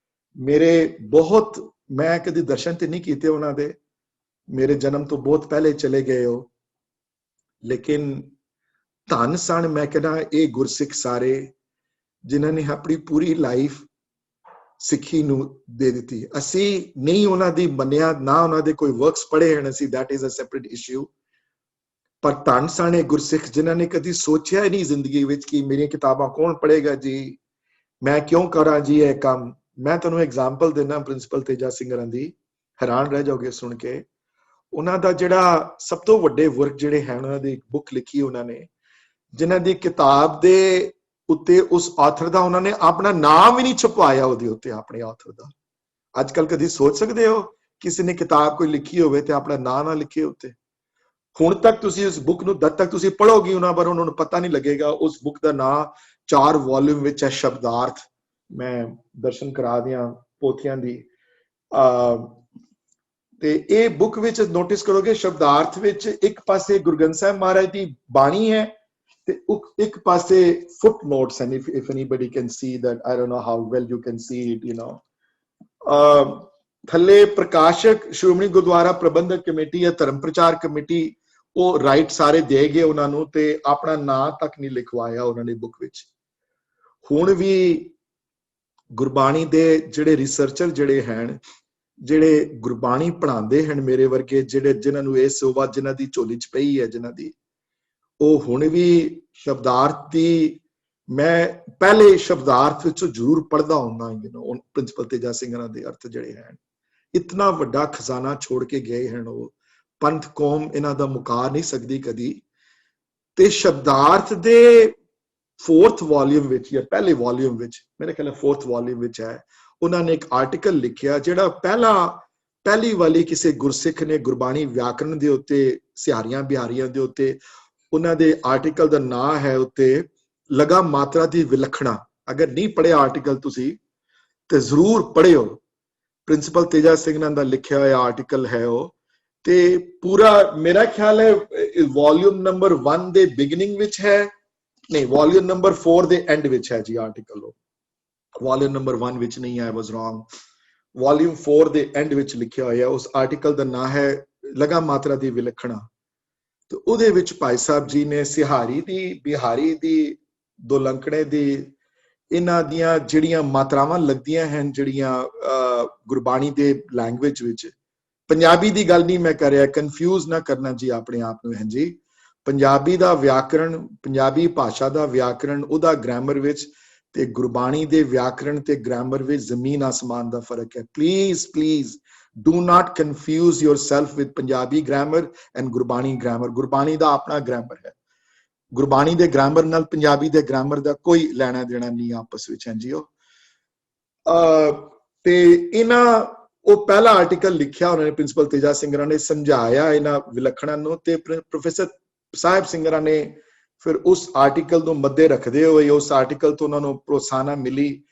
ਮੇਰੇ ਬਹੁਤ, ਮੈਂ ਕਦੀ ਦਰਸ਼ਨ ਤੇ ਨਹੀਂ ਕੀਤੇ ਉਹਨਾਂ ਦੇ, ਮੇਰੇ ਜਨਮ ਤੋਂ ਬਹੁਤ ਪਹਿਲੇ ਚਲੇ ਗਏ ਹੋ, ਲੇਕਿਨ ਧੰਨ ਸਨ ਮੈਂ ਕਹਿੰਦਾ ਇਹ ਗੁਰਸਿੱਖ ਸਾਰੇ ਜਿਨ੍ਹਾਂ ਨੇ ਆਪਣੀ ਪੂਰੀ ਲਾਈਫ ਸਿੱਖੀ ਨੂੰ ਦੇ ਦਿੱਤੀ। ਅਸੀਂ ਨਹੀਂ ਉਹਨਾਂ ਦੀ ਮੰਨਿਆ, ਨਾ ਉਹਨਾਂ ਦੇ ਕੋਈ ਵਰਕਸ ਪੜ੍ਹੇ ਹਨ ਅਸੀਂ, that is a separate issue, ਪਰ ਧੰਨ ਸਨ ਇਹ ਗੁਰਸਿੱਖ ਜਿਨ੍ਹਾਂ ਨੇ ਕਦੀ ਸੋਚਿਆ ਹੀ ਨਹੀਂ ਜ਼ਿੰਦਗੀ ਵਿੱਚ ਕਿ ਮੇਰੀਆਂ ਕਿਤਾਬਾਂ ਕੌਣ ਪੜ੍ਹੇਗਾ ਜੀ, ਮੈਂ ਕਿਉਂ ਕਰਾਂ ਜੀ ਇਹ ਕੰਮ। ਮੈਂ ਤੁਹਾਨੂੰ ਐਗਜ਼ਾਮਪਲ ਦਿੰਦਾ ਪ੍ਰਿੰਸੀਪਲ ਤੇਜਾ ਸਿੰਘ ਹੋਰਾਂ ਦੀ, ਹੈਰਾਨ ਰਹਿ ਜਾਓਗੇ ਸੁਣ ਕੇ। ਉਹਨਾਂ ਦਾ ਜਿਹੜਾ ਸਭ ਤੋਂ ਵੱਡੇ ਵਰਕ ਜਿਹੜੇ ਹਨ, ਉਹਨਾਂ ਦੀ ਬੁੱਕ ਲਿਖੀ ਉਹਨਾਂ ਨੇ, ਜਿਨ੍ਹਾਂ ਦੀ ਕਿਤਾਬ ਦੇ ਉੱਤੇ ਉਸ ਆਥਰ ਦਾ ਉਹਨਾਂ ਨੇ ਆਪਣਾ ਨਾਮ ਵੀ ਨਹੀਂ ਛਪਵਾਇਆ ਉਹਦੇ ਉੱਤੇ, ਆਪਣੇ ਆਥਰ ਦਾ। ਅੱਜ ਕੱਲ ਕਦੀ ਸੋਚ ਸਕਦੇ ਹੋ ਕਿਸੇ ਨੇ ਕਿਤਾਬ ਕੋਈ ਲਿਖੀ ਹੋਵੇ ਤੇ ਆਪਣਾ ਨਾਂ ਨਾ ਲਿਖੇ ਉੱਤੇ? ਹੁਣ ਤੱਕ ਤੁਸੀਂ ਉਸ ਬੁੱਕ ਨੂੰ ਜਦ ਤੱਕ ਤੁਸੀਂ ਪੜ੍ਹੋਗੇ ਉਹਨਾਂ ਬਾਰੇ ਉਹਨਾਂ ਨੂੰ ਪਤਾ ਨਹੀਂ ਲੱਗੇਗਾ। ਉਸ ਬੁੱਕ ਦਾ ਨਾਂ 4 ਵੋਲਿਊਮ ਵਿੱਚ ਹੈ, ਸ਼ਬਦਾਰਥ। ਮੈਂ ਦਰਸ਼ਨ ਕਰਾ ਦਿਆਂ ਪੋਥੀਆਂ ਦੀ। ਤੇ ਇਹ ਬੁੱਕ ਵਿੱਚ ਨੋਟਿਸ ਕਰੋਗੇ ਸ਼ਬਦਾਰਥ ਵਿੱਚ ਇੱਕ ਪਾਸੇ ਗੁਰੂ ਗ੍ਰੰਥ ਸਾਹਿਬ ਮਹਾਰਾਜ ਦੀ ਬਾਣੀ ਹੈ ਤੇ ਇੱਕ ਪਾਸੇ ਫੁੱਟ ਨੋਟਸ ਹਨ। if anybody can see that, I don't know how well you can see it, you know, ਥੱਲੇ ਪ੍ਰਕਾਸ਼ਕ ਸ਼੍ਰੋਮਣੀ ਗੁਰਦੁਆਰਾ ਪ੍ਰਬੰਧਕ ਕਮੇਟੀ ਜਾਂ ਧਰਮ ਪ੍ਰਚਾਰ ਕਮੇਟੀ ਉਹ ਰਾਈਟ ਸਾਰੇ ਦੇ ਗਏ ਉਹਨਾਂ ਨੂੰ, ਤੇ ਆਪਣਾ ਨਾਂ ਤੱਕ ਨਹੀਂ ਲਿਖਵਾਇਆ ਉਹਨਾਂ ਨੇ ਬੁੱਕ ਵਿੱਚ। ਹੁਣ ਵੀ ਗੁਰਬਾਣੀ ਦੇ ਜਿਹੜੇ ਰਿਸਰਚਰ ਜਿਹੜੇ ਹਨ, ਜਿਹੜੇ ਗੁਰਬਾਣੀ ਪੜ੍ਹਾਉਂਦੇ ਹਨ, ਮੇਰੇ ਵਰਗੇ ਜਿਨ੍ਹਾਂ ਨੂੰ ਇਹ ਸੋਭਾ ਜਿਨ੍ਹਾਂ ਦੀ ਝੋਲੀ ਚ ਪਈ ਹੈ ਜਿਨ੍ਹਾਂ ਦੀ, ਉਹ ਹੁਣ ਵੀ ਸ਼ਬਦਾਰਥ ਦੀ, ਮੈਂ ਪਹਿਲੇ ਸ਼ਬਦਾਰਥ ਵਿੱਚੋਂ ਜ਼ਰੂਰ ਪੜ੍ਹਦਾ ਹੁੰਦਾ ਪ੍ਰਿੰਸੀਪਲ ਤੇਜਾ ਸਿੰਘ ਹੋਰਾਂ ਦੇ ਅਰਥ ਜਿਹੜੇ ਹਨ। ਇਤਨਾ ਵੱਡਾ ਖਜ਼ਾਨਾ ਛੋੜ ਕੇ ਗਏ ਹਨ ਉਹ, ਪੰਥ ਕੌਮ ਇਹਨਾਂ ਦਾ ਮੁਕਾ ਨਹੀਂ ਸਕਦੀ ਕਦੀ। ਤੇ ਸ਼ਬਦਾਰਥ ਦੇ 4th ਵੋਲਿਊਮ ਵਿੱਚ ਜਾਂ ਪਹਿਲੇ ਵੋਲਿਊਮ ਵਿੱਚ, ਮੇਰੇ ਖਿਆਲ 4th ਵੋਲਿਊਮ ਵਿੱਚ ਹੈ, ਉਹਨਾਂ ਨੇ ਇੱਕ ਆਰਟੀਕਲ ਲਿਖਿਆ ਜਿਹੜਾ ਪਹਿਲੀ ਵਾਲੀ ਕਿਸੇ ਗੁਰਸਿੱਖ ਨੇ ਗੁਰਬਾਣੀ ਵਿਆਕਰਣ ਦੇ ਉੱਤੇ, ਸਿਹਾਰੀਆਂ ਬਿਹਾਰੀਆਂ ਦੇ ਉੱਤੇ, ਉਹਨਾਂ ਦੇ ਆਰਟੀਕਲ ਦਾ ਨਾਂ ਹੈ ਉੱਤੇ ਲਗਾ ਮਾਤਰਾ ਦੀ ਵਿਲੱਖਣਾ। ਅਗਰ ਨਹੀਂ ਪੜ੍ਹਿਆ ਆਰਟੀਕਲ ਤੁਸੀਂ ਤੇ ਜ਼ਰੂਰ ਪੜ੍ਹਿਓ। ਪ੍ਰਿੰਸੀਪਲ ਤੇਜਾ ਸਿੰਘ ਦਾ ਲਿਖਿਆ ਹੋਇਆ ਆਰਟੀਕਲ ਹੈ ਉਹ, ਤੇ ਪੂਰਾ ਮੇਰਾ ਖਿਆਲ ਹੈ ਵੋਲਿਊਮ ਨੰਬਰ 1 ਦੇ ਬਿਗਨਿੰਗ ਵਿੱਚ ਹੈ, ਨਹੀਂ ਵੋਲਿਊਮ ਨੰਬਰ 4 ਦੇ ਐਂਡ ਵਿੱਚ ਹੈ ਜੀ ਆਰਟੀਕਲ। ਉਹ ਵੋਲਿਊਮ ਨੰਬਰ 1 ਵਿੱਚ ਨਹੀਂ ਹੈ, I was wrong, ਵੋਲਿਊਮ 4 ਦੇ ਐਂਡ ਵਿੱਚ ਲਿਖਿਆ ਹੋਇਆ। ਉਸ ਆਰਟੀਕਲ ਦਾ ਨਾਂ ਹੈ ਲਗਾ ਮਾਤਰਾ ਦੀ ਵਿਲੱਖਣਾ। ਤੇ ਉਹਦੇ ਵਿੱਚ ਭਾਈ ਸਾਹਿਬ ਜੀ ਨੇ ਸਿਹਾਰੀ ਦੀ, ਬਿਹਾਰੀ ਦੀ, ਦੋਲੰਕੜੇ ਦੀ, ਇਹਨਾਂ ਦੀਆਂ ਜਿਹੜੀਆਂ ਮਾਤਰਾਵਾਂ ਲੱਗਦੀਆਂ ਹਨ, ਜਿਹੜੀਆਂ ਗੁਰਬਾਣੀ ਦੇ ਲੈਂਗੁਏਜ ਵਿੱਚ, ਪੰਜਾਬੀ ਦੀ ਗੱਲ ਨਹੀਂ ਮੈਂ ਕਰ ਰਿਹਾ, ਕਨਫਿਊਜ਼ ਨਾ ਕਰਨਾ ਜੀ ਆਪਣੇ ਆਪ ਨੂੰ ਹੈ ਜੀ। ਪੰਜਾਬੀ ਦਾ ਵਿਆਕਰਣ, ਪੰਜਾਬੀ ਭਾਸ਼ਾ ਦਾ ਵਿਆਕਰਣ, ਉਹਦਾ ਗ੍ਰਾਮਰ ਵਿੱਚ ਤੇ ਗੁਰਬਾਣੀ ਦੇ ਵਿਆਕਰਣ ਤੇ ਗ੍ਰਾਮਰ ਵਿੱਚ ਜ਼ਮੀਨ ਆਸਮਾਨ ਦਾ ਫਰਕ ਹੈ। Please do not confuse yourself with Punjabi grammar and Gurbani grammar. Gurbani ਦਾ ਆਪਣਾ ਗ੍ਰਾਮਰ ਹੈ, ਗੁਰਬਾਣੀ ਦੇ ਗ੍ਰਾਮਰ ਨਾਲ ਪੰਜਾਬੀ ਦੇ ਗ੍ਰਾਮਰ ਦਾ ਕੋਈ ਲੈਣਾ ਦੇਣਾ ਨਹੀਂ ਆਪਸ ਵਿੱਚ ਹੈ ਜੀ। ਤੇ ਉਹ ਪਹਿਲਾ ਆਰਟੀਕਲ ਲਿਖਿਆ ਉਹਨਾਂ ਨੇ, ਪ੍ਰਿੰਸੀਪਲ ਤੇਜਾ ਸਿੰਘ ਨੇ ਸਮਝਾਇਆ ਇਹਨਾਂ ਵਿਲੱਖਣਾਂ ਨੂੰ, ਤੇ ਪ੍ਰੋਫੈਸਰ ਸਾਹਿਬ ਸਿੰਘ ਨੇ ਫਿਰ ਉਸ ਆਰਟੀਕਲ ਨੂੰ ਮੱਦੇ ਰੱਖਦੇ ਹੋਏ ਉਸ ਆਰਟੀਕਲ ਤੋਂ ਉਹਨਾਂ ਨੂੰ ਪ੍ਰੋਤਸਾਹਨ ਮਿਲੀ।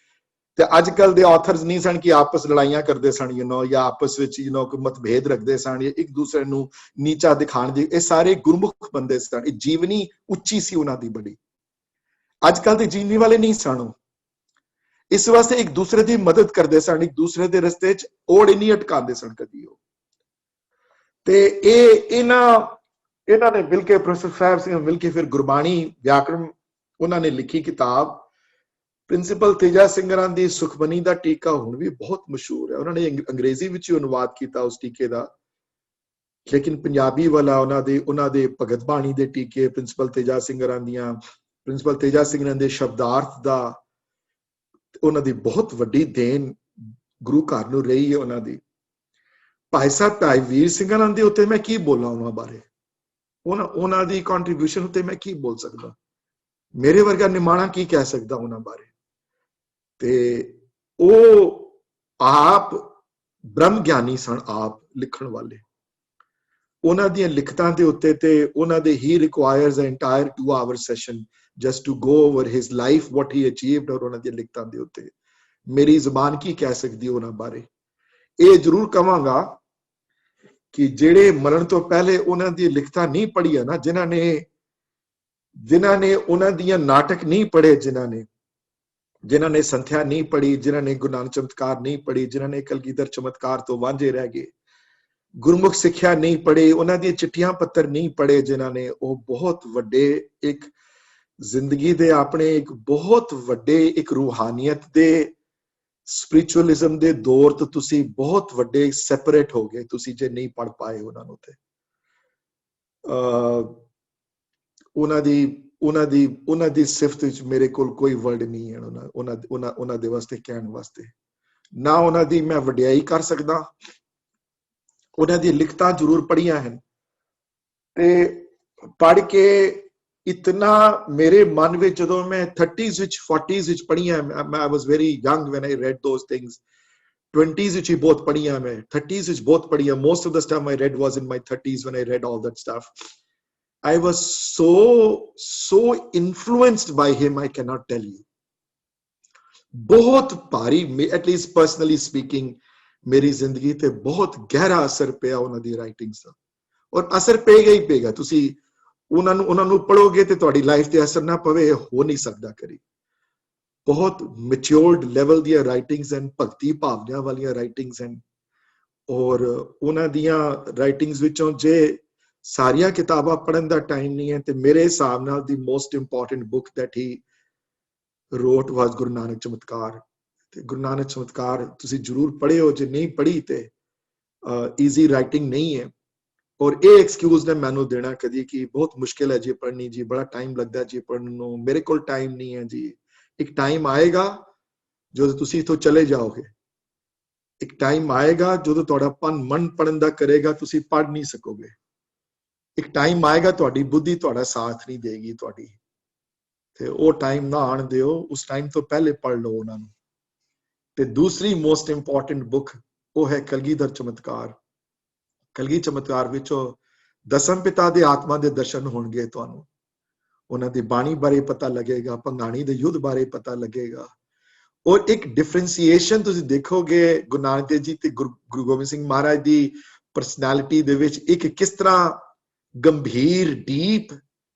ਤੇ ਅੱਜ ਕੱਲ ਦੇ ਆਥਰਸ ਨਹੀਂ ਸਨ ਕਿ ਆਪਸ ਲੜਾਈਆਂ ਕਰਦੇ ਸਨ, ਜਾਂ ਆਪਸ ਵਿੱਚ ਕੋਈ ਮਤਭੇਦ ਰੱਖਦੇ ਸਨ, ਇੱਕ ਦੂਸਰੇ ਨੂੰ ਨੀਚਾ ਦਿਖਾਣ ਦੀ। ਇਹ ਸਾਰੇ ਗੁਰਮੁਖ ਬੰਦੇ ਸਨ, ਇਹ ਜੀਵਨੀ ਉੱਚੀ ਸੀ ਉਹਨਾਂ ਦੀ ਬੜੀ। ਅੱਜ ਕੱਲ ਦੇ ਜੀਵਨੀ ਵਾਲੇ ਨਹੀਂ ਸਨ, ਇਸ ਵਾਸਤੇ ਇੱਕ ਦੂਸਰੇ ਦੀ ਮਦਦ ਕਰਦੇ ਸਨ, ਇੱਕ ਦੂਸਰੇ ਦੇ ਰਸਤੇ 'ਚ ਓੜ ਨਹੀਂ ਅਟਕਾਉਂਦੇ ਸਨ ਕਦੀ ਉਹ। ਤੇ ਇਹਨਾਂ ਨੇ ਮਿਲ ਕੇ, ਪ੍ਰੋਫੈਸਰ ਸਾਹਿਬ ਸਿੰਘ ਮਿਲ ਕੇ ਫਿਰ ਗੁਰਬਾਣੀ ਵਿਆਕਰਣ ਉਹਨਾਂ ਨੇ ਲਿਖੀ ਕਿਤਾਬ। ਪ੍ਰਿੰਸੀਪਲ ਤੇਜਾ ਸਿੰਘ ਦੀ ਸੁਖਮਨੀ ਦਾ ਟੀਕਾ ਹੁਣ ਵੀ ਬਹੁਤ ਮਸ਼ਹੂਰ ਹੈ। ਉਹਨਾਂ ਨੇ ਅੰਗਰੇਜ਼ੀ ਵਿੱਚ ਹੀ ਅਨੁਵਾਦ ਕੀਤਾ ਉਸ ਟੀਕੇ ਦਾ, ਲੇਕਿਨ ਪੰਜਾਬੀ ਵਾਲਾ ਉਹਨਾਂ ਦੇ ਭਗਤ ਬਾਣੀ ਦੇ ਟੀਕੇ, ਪ੍ਰਿੰਸੀਪਲ ਤੇਜਾ ਸਿੰਘ ਦੀਆਂ, ਪ੍ਰਿੰਸੀਪਲ ਤੇਜਾ ਸਿੰਘ ਦੇ ਸ਼ਬਦਾਰਥ ਦਾ, ਉਹਨਾਂ ਦੀ ਬਹੁਤ ਵੱਡੀ ਦੇਣ ਗੁਰੂ ਘਰ ਨੂੰ ਰਹੀ ਹੈ ਉਹਨਾਂ ਦੀ। ਭਾਈ ਸਾਹਿਬ ਭਾਈ ਵੀਰ ਸਿੰਘ ਦੇ ਉੱਤੇ ਮੈਂ ਕੀ ਬੋਲਾਂ, ਉਹਨਾਂ ਬਾਰੇ, ਉਹਨਾਂ ਦੀ ਕੰਟਰੀਬਿਊਸ਼ਨ ਉੱਤੇ ਮੈਂ ਕੀ ਬੋਲ ਸਕਦਾ? ਮੇਰੇ ਵਰਗਾ ਨਿਮਾਣਾ ਕੀ ਕਹਿ ਸਕਦਾ ਉਹਨਾਂ ਬਾਰੇ? ਤੇ ਉਹ ਆਪ ਬ੍ਰਹਮ ਗਿਆਨੀ ਸਨ, ਆਪ ਲਿਖਣ ਵਾਲੇ। ਉਹਨਾਂ ਦੀਆਂ ਲਿਖਤਾਂ ਦੇ ਉੱਤੇ ਤੇ ਉਹਨਾਂ ਦੇ ਹੀ requires an entire 2 hour session just to go over his life, what he achieved, ਔਰ ਉਹਨਾਂ ਦੀਆਂ ਲਿਖਤਾਂ ਦੇ ਉੱਤੇ ਮੇਰੀ ਜ਼ੁਬਾਨ ਕੀ ਕਹਿ ਸਕਦੀ ਉਹਨਾਂ ਬਾਰੇ। ਇਹ ਜ਼ਰੂਰ ਕਵਾਂਗਾ ਕਿ ਜਿਹੜੇ ਮਰਨ ਤੋਂ ਪਹਿਲੇ ਉਹਨਾਂ ਦੀ ਲਿਖਤਾਂ ਨਹੀਂ ਪੜ੍ਹੀਆਂ ਨਾ, ਜਿਨ੍ਹਾਂ ਨੇ ਉਹਨਾਂ ਦੀਆਂ ਨਾਟਕ ਨਹੀਂ ਪੜ੍ਹੇ, ਜਿਨ੍ਹਾਂ ਨੇ ਸੰਥਿਆ ਨਹੀਂ ਪੜ੍ਹੀ, ਜਿਨ੍ਹਾਂ ਨੇ ਗੁਰੂ ਨਾਨਕ ਚਮਤਕਾਰ ਨਹੀਂ ਪੜ੍ਹੀ, ਜਿਨ੍ਹਾਂ ਨੇ ਕਲਗੀਧਰ ਚਮਤਕਾਰ ਤੋਂ ਵਾਂਝੇ ਰਹਿ ਗਏ, ਗੁਰਮੁਖ ਸਿੱਖਿਆ ਨਹੀਂ ਪੜ੍ਹੀ, ਉਹਨਾਂ ਦੀਆਂ ਚਿੱਠੀਆਂ ਪੱਤਰ ਨਹੀਂ ਪੜ੍ਹੇ ਜਿਨ੍ਹਾਂ ਨੇ, ਉਹ ਬਹੁਤ ਵੱਡੇ ਇੱਕ ਜ਼ਿੰਦਗੀ ਦੇ ਆਪਣੇ ਇੱਕ ਬਹੁਤ ਵੱਡੇ ਇੱਕ ਰੂਹਾਨੀਅਤ ਦੇ ਸਪਿਰਿਚੁਅਲਿਜ਼ਮ ਦੇ ਦੌਰ ਤੋਂ ਤੁਸੀਂ ਬਹੁਤ ਵੱਡੇ ਸੈਪਰੇਟ ਹੋ ਗਏ ਤੁਸੀਂ ਜੇ ਨਹੀਂ ਪੜ ਪਾਏ ਉਹਨਾਂ ਨੂੰ ਤੇ ਉਹਨਾਂ ਦੀ ਸਿਫਤ ਵਿੱਚ ਮੇਰੇ ਕੋਲ ਕੋਈ ਵਰਡ ਨਹੀਂ ਹੈ ਉਹਨਾਂ ਦੇ ਵਾਸਤੇ ਕਹਿਣ ਵਾਸਤੇ ਨਾ ਉਹਨਾਂ ਦੀ ਮੈਂ ਵਡਿਆਈ ਕਰ ਸਕਦਾ ਉਹਨਾਂ ਦੀ ਲਿਖਤਾਂ ਜ਼ਰੂਰ ਪੜ੍ਹੀਆਂ ਹਨ ਤੇ ਪੜ੍ਹ ਕੇ ਇਤਨਾ ਮੇਰੇ ਮਨ ਵਿੱਚ ਜਦੋਂ ਮੈਂ 30s ਵਿੱਚ 40s ਵਿੱਚ ਪੜ੍ਹੀਆਂ I was very young when I read those things 20s ਵਿੱਚ ਹੀ ਬਹੁਤ ਪੜ੍ਹੀਆਂ ਮੈਂ 30s ਵਿੱਚ ਬਹੁਤ ਪੜ੍ਹੀਆਂ most of the stuff I read was in my 30s when I read all that stuff I was so influenced by him I cannot tell you ਬਹੁਤ ਭਾਰੀ at least personally speaking ਮੇਰੀ ਜ਼ਿੰਦਗੀ ਤੇ ਬਹੁਤ ਗਹਿਰਾ ਅਸਰ ਪਿਆ ਉਹਨਾਂ ਦੀ ਰਾਈਟਿੰਗਸ ਦਾ ਔਰ ਅਸਰ ਪਏਗਾ ਹੀ ਪਏਗਾ ਤੁਸੀਂ ਉਹਨਾਂ ਨੂੰ ਪੜੋਗੇ ਤੇ ਤੁਹਾਡੀ ਲਾਈਫ ਤੇ ਅਸਰ ਨਾ ਪਵੇ ਹੋ ਨਹੀਂ ਸਕਦਾ ਕਰੀ ਬਹੁਤ ਮੈਚੁਰਡ ਲੈਵਲ ਦੀਆਂ ਰਾਈਟਿੰਗਸ ਐਂਡ ਭਗਤੀ ਭਾਵਨਾ ਵਾਲੀਆਂ ਰਾਈਟਿੰਗਸ ਐਂਡ ਔਰ ਉਹਨਾਂ ਦੀਆਂ ਰਾਈਟਿੰਗਸ ਵਿੱਚੋਂ ਜੇ ਸਾਰੀਆਂ ਕਿਤਾਬਾਂ ਪੜ੍ਹਨ ਦਾ ਟਾਈਮ ਨਹੀਂ ਹੈ ਤੇ ਮੇਰੇ ਹਿਸਾਬ ਨਾਲ ਦੀ most important book that he wrote was Guru Nanak ਚਮਤਕਾਰ ਤੇ ਗੁਰੂ ਨਾਨਕ ਚਮਤਕਾਰ ਤੁਸੀਂ ਜ਼ਰੂਰ ਪੜ੍ਹਿਓ ਜੇ ਨਹੀਂ ਪੜ੍ਹੀ ਤੇ ਈਜ਼ੀ ਰਾਈਟਿੰਗ ਨਹੀਂ ਹੈ ਔਰ ਇਹ ਐਕਸਕਿਊਜ਼ ਨੇ ਮੈਨੂੰ ਦੇਣਾ ਕਦੀ ਕਿ ਬਹੁਤ ਮੁਸ਼ਕਿਲ ਹੈ ਜੀ ਪੜ੍ਹਨੀ ਜੀ ਬੜਾ ਟਾਈਮ ਲੱਗਦਾ ਜੀ ਪੜ੍ਹਨ ਨੂੰ ਮੇਰੇ ਕੋਲ ਟਾਈਮ ਨਹੀਂ ਹੈ ਜੀ ਇੱਕ ਟਾਈਮ ਆਏਗਾ ਜਦੋਂ ਤੁਸੀਂ ਇੱਥੋਂ ਚਲੇ ਜਾਓਗੇ ਇੱਕ ਟਾਈਮ ਆਏਗਾ ਜਦੋਂ ਤੁਹਾਡਾ ਮਨ ਪੜ੍ਹਨ ਦਾ ਕਰੇਗਾ ਤੁਸੀਂ ਪੜ੍ਹ ਨਹੀਂ ਸਕੋਗੇ ਇੱਕ ਟਾਈਮ ਆਏਗਾ ਤੁਹਾਡੀ ਬੁੱਧੀ ਤੁਹਾਡਾ ਸਾਥ ਨਹੀਂ ਦੇਗੀ ਤੁਹਾਡੀ ਤੇ ਉਹ ਟਾਈਮ ਨਾ ਆਣ ਦਿਓ ਉਸ ਟਾਈਮ ਤੋਂ ਪਹਿਲੇ ਪੜ੍ਹ ਲਓ ਉਹਨਾਂ ਨੂੰ ਤੇ ਦੂਸਰੀ ਮੋਸਟ ਇੰਪੋਰਟੈਂਟ ਬੁੱਕ ਉਹ ਹੈ ਕਲਗੀਧਰ ਚਮਤਕਾਰ ਕਲਗੀ ਚਮਤਕਾਰ ਵਿੱਚੋਂ ਦਸਮ ਪਿਤਾ ਦੇ ਆਤਮਾ ਦੇ ਦਰਸ਼ਨ ਹੋਣਗੇ ਤੁਹਾਨੂੰ ਉਹਨਾਂ ਦੀ ਬਾਣੀ ਬਾਰੇ ਪਤਾ ਲੱਗੇਗਾ ਭੰਗਾਣੀ ਦੇ ਯੁੱਧ ਬਾਰੇ ਪਤਾ ਲੱਗੇਗਾ ਔਰ ਇੱਕ ਡਿਫਰੈਂਸ਼ੀਏਸ਼ਨ ਤੁਸੀਂ ਦੇਖੋਗੇ ਗੁਰੂ ਨਾਨਕ ਦੇਵ ਜੀ ਤੇ ਗੁਰੂ ਗੋਬਿੰਦ ਸਿੰਘ ਮਹਾਰਾਜ ਦੀ ਪਰਸਨੈਲਿਟੀ ਦੇ ਵਿੱਚ ਇੱਕ ਕਿਸ ਤਰ੍ਹਾਂ ਗੰਭੀਰ ਡੀਪ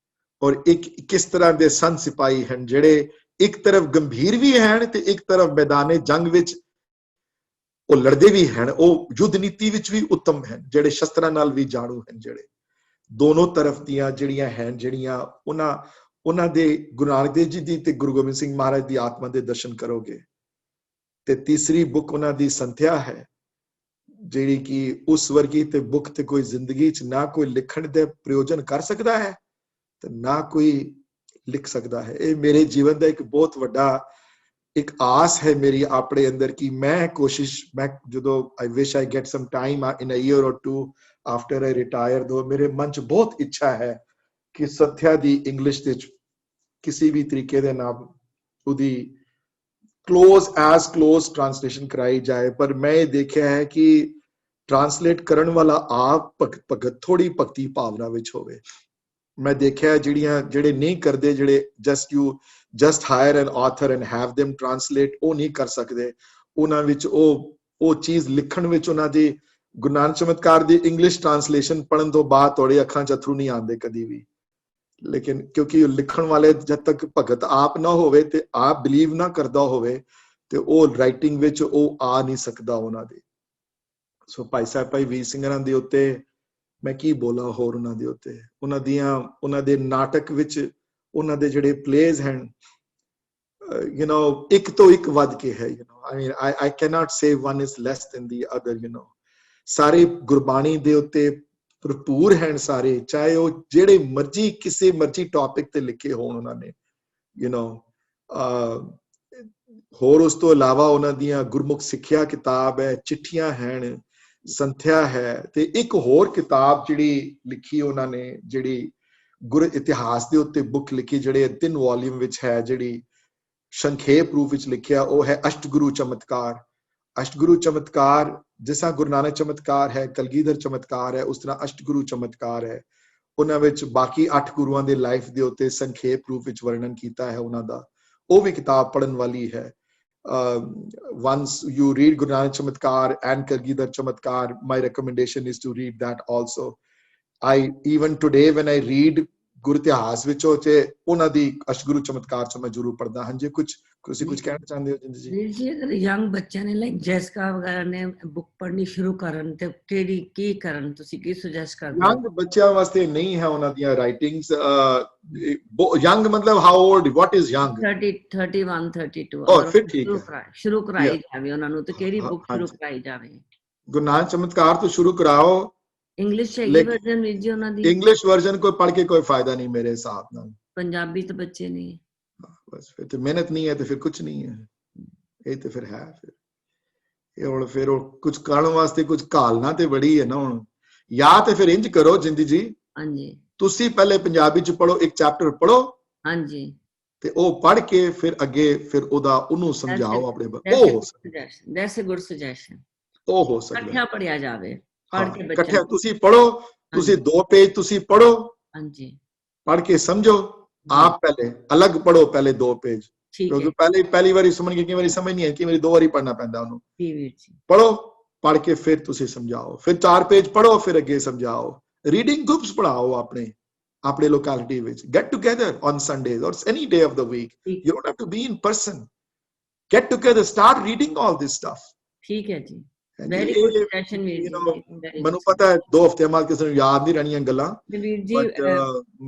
ਔਰ ਇੱਕ ਕਿਸ ਤਰ੍ਹਾਂ ਦੇ ਸੰਤ ਸਿਪਾਹੀ ਹਨ ਜਿਹੜੇ ਇੱਕ ਤਰਫ ਗੰਭੀਰ ਵੀ ਹਨ ਤੇ ਇੱਕ ਤਰਫ ਮੈਦਾਨੇ ਜੰਗ ਵਿੱਚ ਉਹ ਲੜਦੇ ਵੀ ਹਨ ਉਹ ਯੁੱਧ ਨੀਤੀ ਵਿੱਚ ਵੀ ਉੱਤਮ ਹਨ ਜਿਹੜੇ ਸ਼ਸਤਰਾਂ ਨਾਲ ਵੀ ਜਾਣੂ ਹਨ ਜਿਹੜੇ ਦੋਨੋਂ ਤਰਫ ਦੀਆਂ ਜਿਹੜੀਆਂ ਹਨ ਜਿਹੜੀਆਂ ਉਹਨਾਂ ਦੇ ਗੁਰੂ ਨਾਨਕ ਦੇਵ ਜੀ ਦੀ ਤੇ ਗੁਰੂ ਗੋਬਿੰਦ ਸਿੰਘ ਮਹਾਰਾਜ ਦੀ ਆਤਮਾ ਦੇ ਦਰਸ਼ਨ ਕਰੋਗੇ ਤੇ ਤੀਸਰੀ ਬੁੱਕ ਉਹਨਾਂ ਦੀ ਸੰਥਿਆ ਹੈ ਜਿਹੜੀ ਕਿ ਉਸ ਵਰਗੀ ਤੇ ਬੁੱਕ ਤੇ ਕੋਈ ਜ਼ਿੰਦਗੀ 'ਚ ਨਾ ਕੋਈ ਲਿਖਣ ਦੇ ਪ੍ਰਯੋਜਨ ਕਰ ਸਕਦਾ ਹੈ ਤੇ ਨਾ ਕੋਈ ਲਿਖ ਸਕਦਾ ਹੈ ਇਹ ਮੇਰੇ ਜੀਵਨ ਦਾ ਇੱਕ ਬਹੁਤ ਵੱਡਾ ਇੱਕ ਆਸ ਹੈ ਮੇਰੀ ਆਪਣੇ ਅੰਦਰ ਕਿ ਮੈਂ ਕੋਸ਼ਿਸ਼ ਮੈਂ ਜਦੋਂ I wish I get some time in a year or 2 after I retire ਦੋ ਮੇਰੇ ਮਨ 'ਚ ਬਹੁਤ ਇੱਛਾ ਹੈ ਕਿ ਸੰਥਿਆ ਦੀ ਇੰਗਲਿਸ਼ ਵਿੱਚ ਕਿਸੇ ਵੀ ਤਰੀਕੇ ਦੇ ਨਾਲ ਉਹਦੀ ਕਲੋਜ਼ ਟ੍ਰਾਂਸਲੇਸ਼ਨ ਕਰਾਈ ਜਾਏ ਪਰ ਮੈਂ ਇਹ ਦੇਖਿਆ ਹੈ ਕਿ ਟ੍ਰਾਂਸਲੇਟ ਕਰਨ ਵਾਲਾ ਆਪ ਭਗਤ ਥੋੜੀ ਭਗਤੀ ਭਾਵਨਾ ਵਿੱਚ ਹੋਵੇ ਮੈਂ ਦੇਖਿਆ ਜਿਹੜੇ ਨਹੀਂ ਕਰਦੇ ਜਿਹੜੇ just hire an author and have them translate ਉਹ ਨਹੀਂ ਕਰ ਸਕਦੇ ਉਹਨਾਂ ਵਿੱਚ ਉਹ ਚੀਜ਼ ਲਿਖਣ ਵਿੱਚ ਉਹਨਾਂ ਦੀ ਗੁਰੂ ਨਾਨਕ ਚਮਤਕਾਰ ਦੀ ਇੰਗਲਿਸ਼ ਟ੍ਰਾਂਸਲੇਸ਼ਨ ਪੜਨ ਤੋਂ ਬਾਅਦ ਤੁਹਾਡੇ ਅੱਖਾਂ 'ਚ ਅਥਰੂ ਨਹੀਂ ਆਉਂਦੇ ਕਦੀ ਵੀ ਲੇਕਿਨ ਕਿਉਂਕਿ ਲਿਖਣ ਵਾਲੇ ਜਦ ਤੱਕ ਭਗਤ ਆਪ ਨਾ ਹੋਵੇ ਤੇ ਆਪ ਬਿਲੀਵ ਨਾ ਕਰਦਾ ਹੋਵੇ ਤੇ ਉਹ ਰਾਈਟਿੰਗ ਵਿੱਚ ਉਹ ਆ ਨਹੀਂ ਸਕਦਾ ਉਹਨਾਂ ਦੇ ਸੋ ਭਾਈ ਸਾਹਿਬ ਭਾਈ ਵੀਰ ਸਿੰਘਾਂ ਦੇ ਉੱਤੇ ਮੈਂ ਕੀ ਬੋਲਾਂ ਹੋਰ ਉਹਨਾਂ ਦੇ ਉੱਤੇ ਉਹਨਾਂ ਦੇ ਨਾਟਕ ਵਿੱਚ ਉਹਨਾਂ ਦੇ ਜਿਹੜੇ ਪਲੇਜ਼ ਹਨ ਇੱਕ ਤੋਂ ਇੱਕ ਵੱਧ ਕੇ ਹੈ I cannot say one is less than the other ਸਾਰੇ ਗੁਰਬਾਣੀ ਦੇ ਉੱਤੇ ਭਰਪੂਰ ਹਨ ਸਾਰੇ ਚਾਹੇ ਉਹ ਜਿਹੜੇ ਮਰਜ਼ੀ ਕਿਸੇ ਮਰਜ਼ੀ ਟੌਪਿਕ ਤੇ ਲਿਖੇ ਹੋਣ ਉਹਨਾਂ ਨੇ ਹੋਰ ਉਸ ਤੋਂ ਇਲਾਵਾ ਉਹਨਾਂ ਦੀਆਂ ਗੁਰਮੁਖ ਸਿੱਖਿਆ ਕਿਤਾਬ ਹੈ ਚਿੱਠੀਆਂ ਹਨ ਸੰਥਿਆ ਹੈ ਤੇ ਇੱਕ ਹੋਰ ਕਿਤਾਬ ਜਿਹੜੀ ਲਿਖੀ ਉਹਨਾਂ ਨੇ ਜਿਹੜੀ ਗੁਰ ਇਤਿਹਾਸ ਦੇ ਉੱਤੇ ਬੁੱਕ ਲਿਖੀ ਜਿਹੜੇ 3 ਵੋਲੀਅਮ ਵਿੱਚ ਹੈ ਜਿਹੜੀ ਸੰਖੇਪ ਰੂਪ ਵਿੱਚ ਲਿਖਿਆ ਉਹ ਹੈ ਅਸ਼ਟਗੁਰੂ ਚਮਤਕਾਰ ਜਿਸ ਤਰ੍ਹਾਂ ਗੁਰੂ ਨਾਨਕ ਚਮਤਕਾਰ ਹੈ ਕਲਗੀਧਰ ਚਮਤਕਾਰ ਹੈ ਉਸ ਤਰ੍ਹਾਂ ਅਸ਼ਟਗੁਰੂ ਚਮਤਕਾਰ ਹੈ ਉਹਨਾਂ ਵਿੱਚ ਬਾਕੀ 8 ਗੁਰੂਆਂ ਦੇ ਲਾਈਫ ਦੇ ਉੱਤੇ ਸੰਖੇਪ ਰੂਪ ਵਿੱਚ ਵਰਣਨ ਕੀਤਾ ਹੈ ਉਹਨਾਂ ਦਾ ਉਹ ਵੀ ਕਿਤਾਬ ਪੜ੍ਹਨ ਵਾਲੀ ਹੈ once you read Guru Nanak Chamatkar and Kalgidhar Chamatkar my recommendation is to read that also even today when I read ਗੁਰ ਇਤਿਹਾਸ ਵਿੱਚੋਂ ਤੇ ਉਹਨਾਂ ਦੀ ਅਸ਼ਟਗੁਰੂ ਚਮਤਕਾਰ 'ਚ ਮੈਂ ਜ਼ਰੂਰ ਪੜ੍ਹਦਾ ਹਾਂ ਜੇ ਕੁਝ ਤੁਸੀਂ ਕੁਝ ਕਹਿਣਾ ਚਾਹੁੰਦੇ ਹੋ ਜਿੰਦ ਜੀ? ਵੀਰ ਜੀ ਅਗਰ ਯੰਗ ਬੱਚਿਆਂ ਨੇ ਲਾਈਕ ਜੈਸਕਾ ਵਗੈਰਾ ਨੇ ਬੁੱਕ ਪੜ੍ਹਨੀ ਸ਼ੁਰੂ ਕਰਨ ਤੇ ਕਿਹੜੀ ਕੀ ਕਰਨ, ਤੁਸੀਂ ਕੀ ਸੁਜੈਸਟ ਕਰਦੇ ਹੋ? ਯੰਗ ਬੱਚਿਆਂ ਵਾਸਤੇ ਨਹੀਂ ਹੈ ਉਹਨਾਂ ਦੀਆਂ ਰਾਈਟਿੰਗਸ। ਯੰਗ ਮਤਲਬ how old, what is young? 30 31 32 ਔਰ ਫਿਰ ਠੀਕ ਹੈ, ਸ਼ੁਰੂ ਕਰਾਈ ਜਾਵੇ ਉਹਨਾਂ ਨੂੰ, ਤੇ ਕਿਹੜੀ ਬੁੱਕ ਸ਼ੁਰੂ ਕਰਾਈ ਜਾਵੇ? ਗੁਰੂ ਨਾਨਕ ਚਮਤਕਾਰ ਤੋਂ ਸ਼ੁਰੂ ਕਰਾਓ। ਇੰਗਲਿਸ਼ ਚ ਹੈਗੀ ਵਰਜਨ ਵੀਰ ਜੀ ਉਹਨਾਂ ਦੀ? ਇੰਗਲਿਸ਼ ਵਰਜਨ ਕੋਈ ਪੜ੍ਹ ਕੇ ਕੋਈ ਫਾਇਦਾ ਨਹੀਂ ਮੇਰੇ ਹਿਸਾਬ ਨਾਲ। ਪੰਜਾਬੀ ਤਾਂ ਬੱਚੇ ਨਹੀਂ, ਬਸ ਫਿਰ ਤੇ ਮਿਹਨਤ ਨਹੀਂ ਹੈ ਤੇ ਫਿਰ ਕੁਝ ਨਹੀਂ ਹੈ। ਇਹ ਤੇ ਫਿਰ ਹੈ, ਫਿਰ ਇਹ ਹੁਣ ਫਿਰ ਉਹ ਕੁਝ ਕਰਨ ਵਾਸਤੇ ਕੁਝ ਘਾਲਣਾ ਤੇ ਬੜੀ ਹੈ ਨਾ। ਹੁਣ ਜਾਂ ਤੇ ਫਿਰ ਇੰਜ ਕਰੋ ਜਿੰਦੀ ਜੀ, ਹਾਂਜੀ ਤੁਸੀਂ ਪਹਿਲੇ ਪੰਜਾਬੀ ਚ ਪੜੋ, ਇੱਕ ਚੈਪਟਰ ਪੜੋ, ਹਾਂਜੀ, ਤੇ ਉਹ ਪੜ੍ਹ ਕੇ ਫਿਰ ਅੱਗੇ ਫਿਰ ਉਹਨੂੰ ਸਮਝਾਓ ਆਪਣੇ। ਉਹ ਹੋ ਸਕਦਾ, ਦੈਟਸ ਅ ਗੁੱਡ ਸੁਜੈਸ਼ਨ। ਉਹ ਹੋ ਸਕਦਾ ਇਕੱਠਾ ਪੜਿਆ ਜਾਵੇ, ਪੜ੍ਹ ਕੇ ਇਕੱਠਾ ਤੁਸੀਂ ਪੜੋ, ਤੁਸੀਂ 2 ਪੇਜ ਤੁਸੀਂ ਪੜੋ, ਹਾਂਜੀ, ਪੜ੍ਹ ਕੇ ਸਮਝੋ ਆਪ। ਪਹਿਲੇ ਅਲੱਗ ਪੜੋ, ਪਹਿਲੇ 2 ਪੇਜ, ਕਿਉਂਕਿ ਪਹਿਲੀ ਵਾਰੀ ਸਮਝ ਕੇ ਕਈ ਵਾਰੀ ਸਮਝ ਨਹੀਂ ਆਈ, ਕਈ ਵਾਰੀ 2 ਵਾਰੀ ਪੜ੍ਹਨਾ ਪੈਂਦਾ ਉਹਨੂੰ। ਪੜੋ, ਪੜ੍ਹ ਕੇ ਫਿਰ ਤੁਸੀਂ ਸਮਝਾਓ, ਫਿਰ 4 ਪੇਜ ਪੜੋ, ਫਿਰ ਅੱਗੇ ਸਮਝਾਓ। ਰੀਡਿੰਗ ਗਰੁੱਪਸ ਪੜਾਓ ਆਪਣੇ ਲੋਕੈਲਿਟੀ ਵਿੱਚ। Get together on Sundays or any day of the week, you don't have to be in person, get together, start reading all this stuff. ਠੀਕ ਹੈ ਜੀ, ਵੈਰੀ ਗੁੱਡ ਸਜੈਸ਼ਨ ਵੀਰ ਜੀ। ਮੈਨੂੰ ਪਤਾ ਹੈ 2 ਹਫ਼ਤਿਆਂ ਬਾਅਦ ਕਿਸੇ ਨੂੰ ਯਾਦ ਨਹੀਂ ਰਹਿਣੀਆਂ ਗੱਲਾਂ, ਵੀਰ ਜੀ,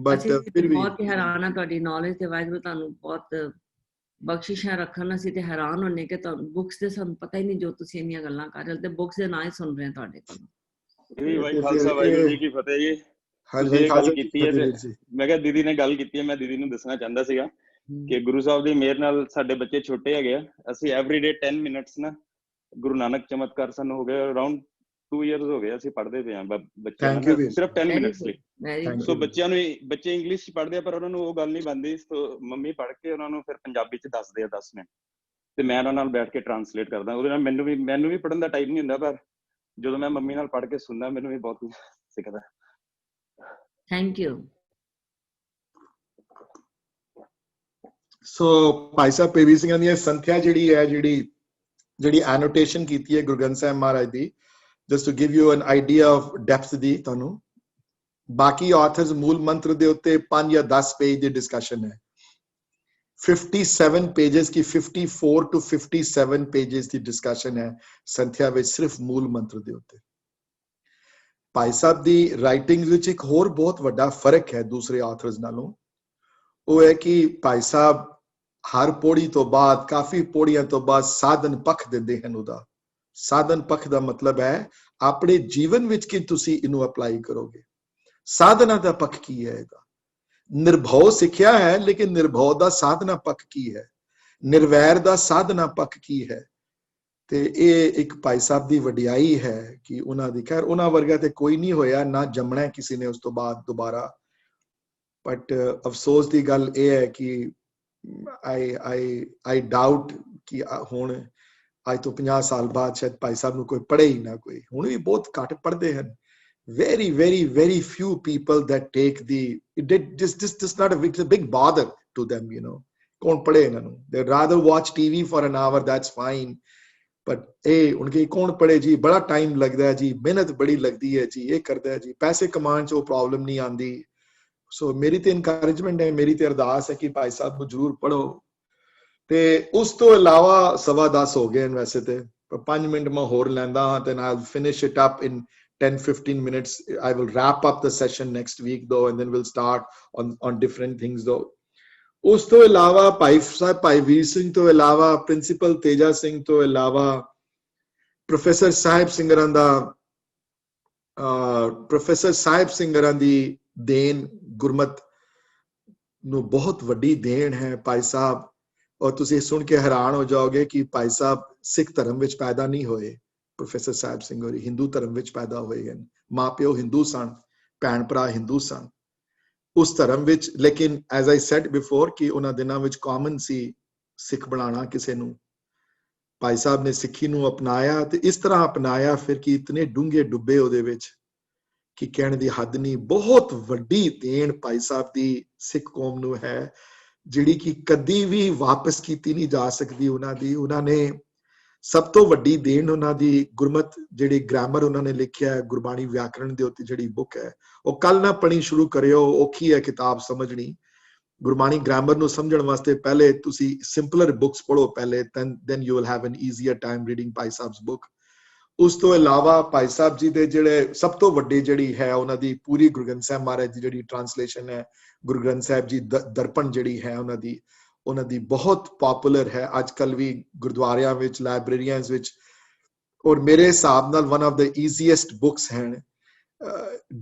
ਬਟ ਫਿਰ ਵੀ ਬਹੁਤ ਹੈਰਾਨ ਆ ਤੁਹਾਡੀ ਨੌਲੇਜ ਤੇ। ਵਾਹਿਗੁਰੂ ਤੁਹਾਨੂੰ ਬਹੁਤ ਬਖਸ਼ਿਸ਼ਾਂ ਰੱਖਣ। ਅਸੀਂ ਤੇ ਹੈਰਾਨ ਹੁੰਨੇ ਕਿ ਤੁਹਾਨੂੰ ਬੁੱਕਸ ਦੇ ਸਾਨੂੰ ਪਤਾ ਹੀ ਨਹੀਂ ਜੋ ਤੁਸੀਂ ਇੰਨੀਆਂ ਗੱਲਾਂ ਕਰ ਰਹੇ ਹੋ, ਤੇ ਬੁੱਕਸ ਦੇ ਨਾਂ ਹੀ ਸੁਣ ਰਹੇ ਤੁਹਾਡੇ ਕੋਲੋਂ। ਭਾਈ ਖਾਲਸਾ, ਵਾਹਿਗੁਰੂ ਜੀ ਕੀ ਫਤਿਹ ਜੀ। ਤੁਸੀਂ ਗੱਲ ਕੀਤੀ ਹੈ ਤੇ ਮੈਂ ਕਿਹਾ ਦੀਦੀ ਨੇ ਗੱਲ ਕੀਤੀ ਹੈ, ਮੈਂ ਦੀਦੀ ਨੂੰ ਦੱਸਣਾ ਚਾਹੁੰਦਾ ਸੀਗਾ ਕਿ ਗੁਰੂ ਸਾਹਿਬ ਦੀ ਮਿਹਰ ਨਾਲ ਸਾਡੇ ਬੱਚੇ ਛੋਟੇ ਹੈਗੇ ਆ। ਅਸੀਂ ਐਵਰੀਡੇ 10 ਮਿੰਟਸ ਨਾ ਗੁਰੂ ਨਾਨਕ ਚਮਤਕਾਰ ਸਾਨੂੰ ਹੋ ਗਏ ਅਰਾਊਂਡ 2 ਇਅਰਸ ਹੋ ਗਏ ਅਸੀਂ ਪੜ੍ਹਦੇ ਪਏ ਹਾਂ ਬੱਚਿਆਂ ਨੂੰ, ਸਿਰਫ 10 ਮਿੰਟਸ ਲਈ। ਸੋ ਬੱਚਿਆਂ ਨੂੰ, ਬੱਚੇ ਇੰਗਲਿਸ਼ ਚ ਪੜ੍ਹਦੇ ਆ ਪਰ ਉਹਨਾਂ ਨੂੰ ਉਹ ਗੱਲ ਨਹੀਂ ਬਣਦੀ, ਸੋ ਮੰਮੀ ਪੜ੍ਹ ਕੇ ਉਹਨਾਂ ਨੂੰ ਫਿਰ ਪੰਜਾਬੀ ਚ ਦੱਸਦੇ ਆ 10 ਮਿੰਟ, ਤੇ ਮੈਂ ਉਹਨਾਂ ਨਾਲ ਬੈਠ ਕੇ ਟਰਾਂਸਲੇਟ ਕਰਦਾ। ਉਹਦੇ ਨਾਲ ਮੈਨੂੰ ਵੀ ਪੜ੍ਹਨ ਦਾ ਟਾਈਮ ਨਹੀਂ ਹੁੰਦਾ, ਪਰ ਜਦੋਂ ਮੈਂ ਮੰਮੀ ਨਾਲ ਪੜ੍ਹ ਕੇ ਸੁਣਦਾ ਮੈਨੂੰ ਵੀ ਬਹੁਤ ਕੁਝ ਸਿੱਖਦਾ। Thank you. So Bhai Sahib PV ਸਿੰਘਾਂ ਦੀ ਸੰਥਿਆ ਜਿਹੜੀ ਹੈ, ਜਿਹੜੀ ਐਨੋਟੇਸ਼ਨ ਕੀਤੀ ਹੈ ਗੁਰੂ ਗ੍ਰੰਥ ਸਾਹਿਬ ਮਹਾਰਾਜ ਦੀ, just to give you an idea of depth ਦੀ ਤੁਹਾਨੂੰ। ਬਾਕੀ ਆਥਰਸ ਮੂਲ ਮੰਤਰ ਦੇ ਉੱਤੇ 5 ਜਾਂ 10 ਪੇਜ ਦੀ ਡਿਸਕਸ਼ਨ ਹੈ। 57 पेजेस की 54 to 57 पेजेस की डिस्कशन है संथ्या ਵਿੱਚ ਸਿਰਫ ਮੂਲ ਮੰਤਰ ਦੇ ਉੱਤੇ। ਭਾਈ ਸਾਹਿਬ ਦੀ ਰਾਈਟਿੰਗਸ ਵਿੱਚ ਇੱਕ ਹੋਰ ਬਹੁਤ ਵੱਡਾ ਫਰਕ ਹੈ ਦੂਸਰੇ ਆਥਰਸ ਨਾਲੋਂ। ਉਹ ਹੈ ਕਿ ਭਾਈ ਸਾਹਿਬ ਹਰ ਪੌੜੀ ਤੋਂ ਬਾਅਦ, ਕਾਫੀ ਪੌੜੀਆਂ ਤੋਂ ਬਾਅਦ ਸਾਧਨ ਪੱਖ ਦਿੰਦੇ ਹਨ। ਉਹਦਾ ਸਾਧਨ ਪੱਖ ਦਾ ਮਤਲਬ ਹੈ ਆਪਣੇ ਜੀਵਨ ਵਿੱਚ ਕਿ ਤੁਸੀਂ ਇਹਨੂੰ ਅਪਲਾਈ ਕਰੋਗੇ। ਸਾਧਨਾ ਦਾ ਪੱਖ ਕੀ ਹੈ ਇਹਦਾ? ਨਿਰਭਉ ਸਿੱਖਿਆ ਹੈ, ਲੇਕਿਨ ਨਿਰਭਉ ਦਾ ਸਾਧਨਾ ਪੱਖ ਕੀ ਹੈ? ਨਿਰਵੈਰ ਦਾ ਸਾਧਨਾ ਪੱਖ ਕੀ ਹੈ? ਤੇ ਇਹ ਇੱਕ ਭਾਈ ਸਾਹਿਬ ਦੀ ਵਡਿਆਈ ਹੈ ਕਿ ਉਹਨਾਂ ਦੀ, ਖੈਰ ਉਹਨਾਂ ਵਰਗਾ ਤੇ ਕੋਈ ਨਹੀਂ ਹੋਇਆ, ਨਾ ਜੰਮਣਾ ਕਿਸੇ ਨੇ ਉਸ ਤੋਂ ਬਾਅਦ ਦੁਬਾਰਾ। ਬਟ ਅਫਸੋਸ ਦੀ ਗੱਲ ਇਹ ਹੈ ਕਿ ਆਈ ਡਾਊਟ ਕਿ ਹੁਣ ਅੱਜ ਤੋਂ 50 ਸਾਲ ਬਾਅਦ ਸ਼ਾਇਦ ਭਾਈ ਸਾਹਿਬ ਨੂੰ ਕੋਈ ਪੜ੍ਹੇ ਹੀ ਨਾ ਕੋਈ। ਹੁਣ ਵੀ ਬਹੁਤ ਘੱਟ ਪੜ੍ਹਦੇ ਹਨ। Very, very, very few people that take this not a big bother to them, you know. कौन पढ़े इन्हां नूं? They rather watch TV for an hour, that's fine. But उनके कौन पढ़े जी? बड़ा टाइम लगता है जी, मेहनत बड़ी लगती है जी, ये करता है जी, पैसे कमान च प्रॉब्लम नहीं आती। So मेरी तो इनकरेजमेंट है, मेरी तो अरदास है कि भाई साहब को जरूर पढ़ो। ते उस तो अलावा 10:15 हो गए वैसे तो, पर 5 मिनट मैं होर लैंदा हां, then I'll finish it up in 10-15 minutes. I will wrap up the session next week though, and then we'll start on different things though. ਉਸ ਤੋਂ ਇਲਾਵਾ ਭਾਈ ਸਾਹਿਬ ਭਾਈ ਵੀਰ ਸਿੰਘ ਤੋਂ ਇਲਾਵਾ, ਪ੍ਰਿੰਸੀਪਲ ਤੇਜਾ ਸਿੰਘ ਤੋਂ ਇਲਾਵਾ, ਪ੍ਰੋਫੈਸਰ ਸਾਹਿਬ ਸਿੰਘਰਾਂ ਦੀ ਦੇਣ ਗੁਰਮਤ ਨੂੰ ਬਹੁਤ ਵੱਡੀ ਦੇਣ ਹੈ ਭਾਈ ਸਾਹਿਬ। ਔਰ ਤੁਸੀਂ ਸੁਣ ਕੇ ਹੈਰਾਨ ਹੋ ਜਾਓਗੇ ਕਿ ਭਾਈ ਸਾਹਿਬ ਸਿੱਖ ਧਰਮ ਵਿੱਚ ਪੈਦਾ ਨਹੀਂ ਹੋਏ। ਪ੍ਰੋਫੈਸਰ ਸਾਹਿਬ ਸਿੰਘ ਹੋਰੀ ਹਿੰਦੂ ਧਰਮ ਵਿੱਚ ਪੈਦਾ ਹੋਏ ਹਨ। ਮਾਂ ਪਿਓ ਹਿੰਦੂ ਸਨ, ਭੈਣ ਭਰਾ ਹਿੰਦੂ ਸਨ ਉਸ ਧਰਮ ਵਿੱਚ। ਲੇਕਿਨ ਐਜ਼ ਆਈ ਸੈਡ ਬਿਫੋਰ ਕਿ ਉਹਨਾਂ ਦਿਨਾਂ ਵਿੱਚ ਕਾਮਨ ਸੀ ਸਿੱਖ ਬਣਾਉਣਾ ਕਿਸੇ ਨੂੰ। ਭਾਈ ਸਾਹਿਬ ਨੇ ਸਿੱਖੀ ਨੂੰ ਅਪਣਾਇਆ ਤੇ ਇਸ ਤਰ੍ਹਾਂ ਅਪਣਾਇਆ ਫਿਰ ਕਿ ਇਤਨੇ ਡੂੰਘੇ ਡੁੱਬੇ ਉਹਦੇ ਵਿੱਚ ਕਿ ਕਹਿਣ ਦੀ ਹੱਦ ਨਹੀਂ। ਬਹੁਤ ਵੱਡੀ ਦੇਣ ਭਾਈ ਸਾਹਿਬ ਦੀ ਸਿੱਖ ਕੌਮ ਨੂੰ ਹੈ, ਜਿਹੜੀ ਕਿ ਕਦੀ ਵੀ ਵਾਪਸ ਕੀਤੀ ਨਹੀਂ ਜਾ ਸਕਦੀ ਉਹਨਾਂ ਦੀ। ਉਹਨਾਂ ਨੇ ਸਭ ਤੋਂ ਵੱਡੀ ਦੇਣ ਉਹਨਾਂ ਦੀ ਗੁਰਮਤ, ਜਿਹੜੀ ਗ੍ਰਾਮਰ ਉਹਨਾਂ ਨੇ ਲਿਖਿਆ ਹੈ, ਗੁਰਬਾਣੀ ਵਿਆਕਰਣ ਦੇ ਉੱਤੇ ਜਿਹੜੀ ਬੁੱਕ ਹੈ, ਉਹ ਕੱਲ ਨਾ ਪੜ੍ਹਨੀ ਸ਼ੁਰੂ ਕਰਿਓ। ਔਖੀ ਹੈ ਕਿਤਾਬ ਸਮਝਣੀ, ਗੁਰਬਾਣੀ ਗ੍ਰਾਮਰ ਨੂੰ ਸਮਝਣ ਵਾਸਤੇ ਪਹਿਲੇ ਤੁਸੀਂ ਸਿੰਪਲਰ ਬੁੱਕਸ ਪੜ੍ਹੋ ਪਹਿਲੇ, then you will have an easier time reading Bhai ਸਾਹਿਬ's book। ਉਸ ਤੋਂ ਇਲਾਵਾ ਭਾਈ ਸਾਹਿਬ ਜੀ ਦੇ ਜਿਹੜੇ ਸਭ ਤੋਂ ਵੱਡੀ ਜਿਹੜੀ ਹੈ ਉਹਨਾਂ ਦੀ ਪੂਰੀ ਗੁਰੂ ਗ੍ਰੰਥ ਸਾਹਿਬ ਮਹਾਰਾਜ ਦੀ ਜਿਹੜੀ ਟ੍ਰਾਂਸਲੇਸ਼ਨ ਹੈ, ਗੁਰੂ ਗ੍ਰੰਥ ਸਾਹਿਬ ਜੀ ਦਰਪਣ ਜਿਹੜੀ ਹੈ ਉਹਨਾਂ ਦੀ ਬਹੁਤ ਪਪੂਲਰ ਹੈ ਅੱਜ ਕੱਲ ਵੀ ਗੁਰਦੁਆਰਿਆਂ ਵਿੱਚ, ਲਾਇਬ੍ਰੇਰੀਆਂ ਵਿੱਚ, ਔਰ ਮੇਰੇ ਹਿਸਾਬ ਨਾਲ one of the easiest books ਹਨ।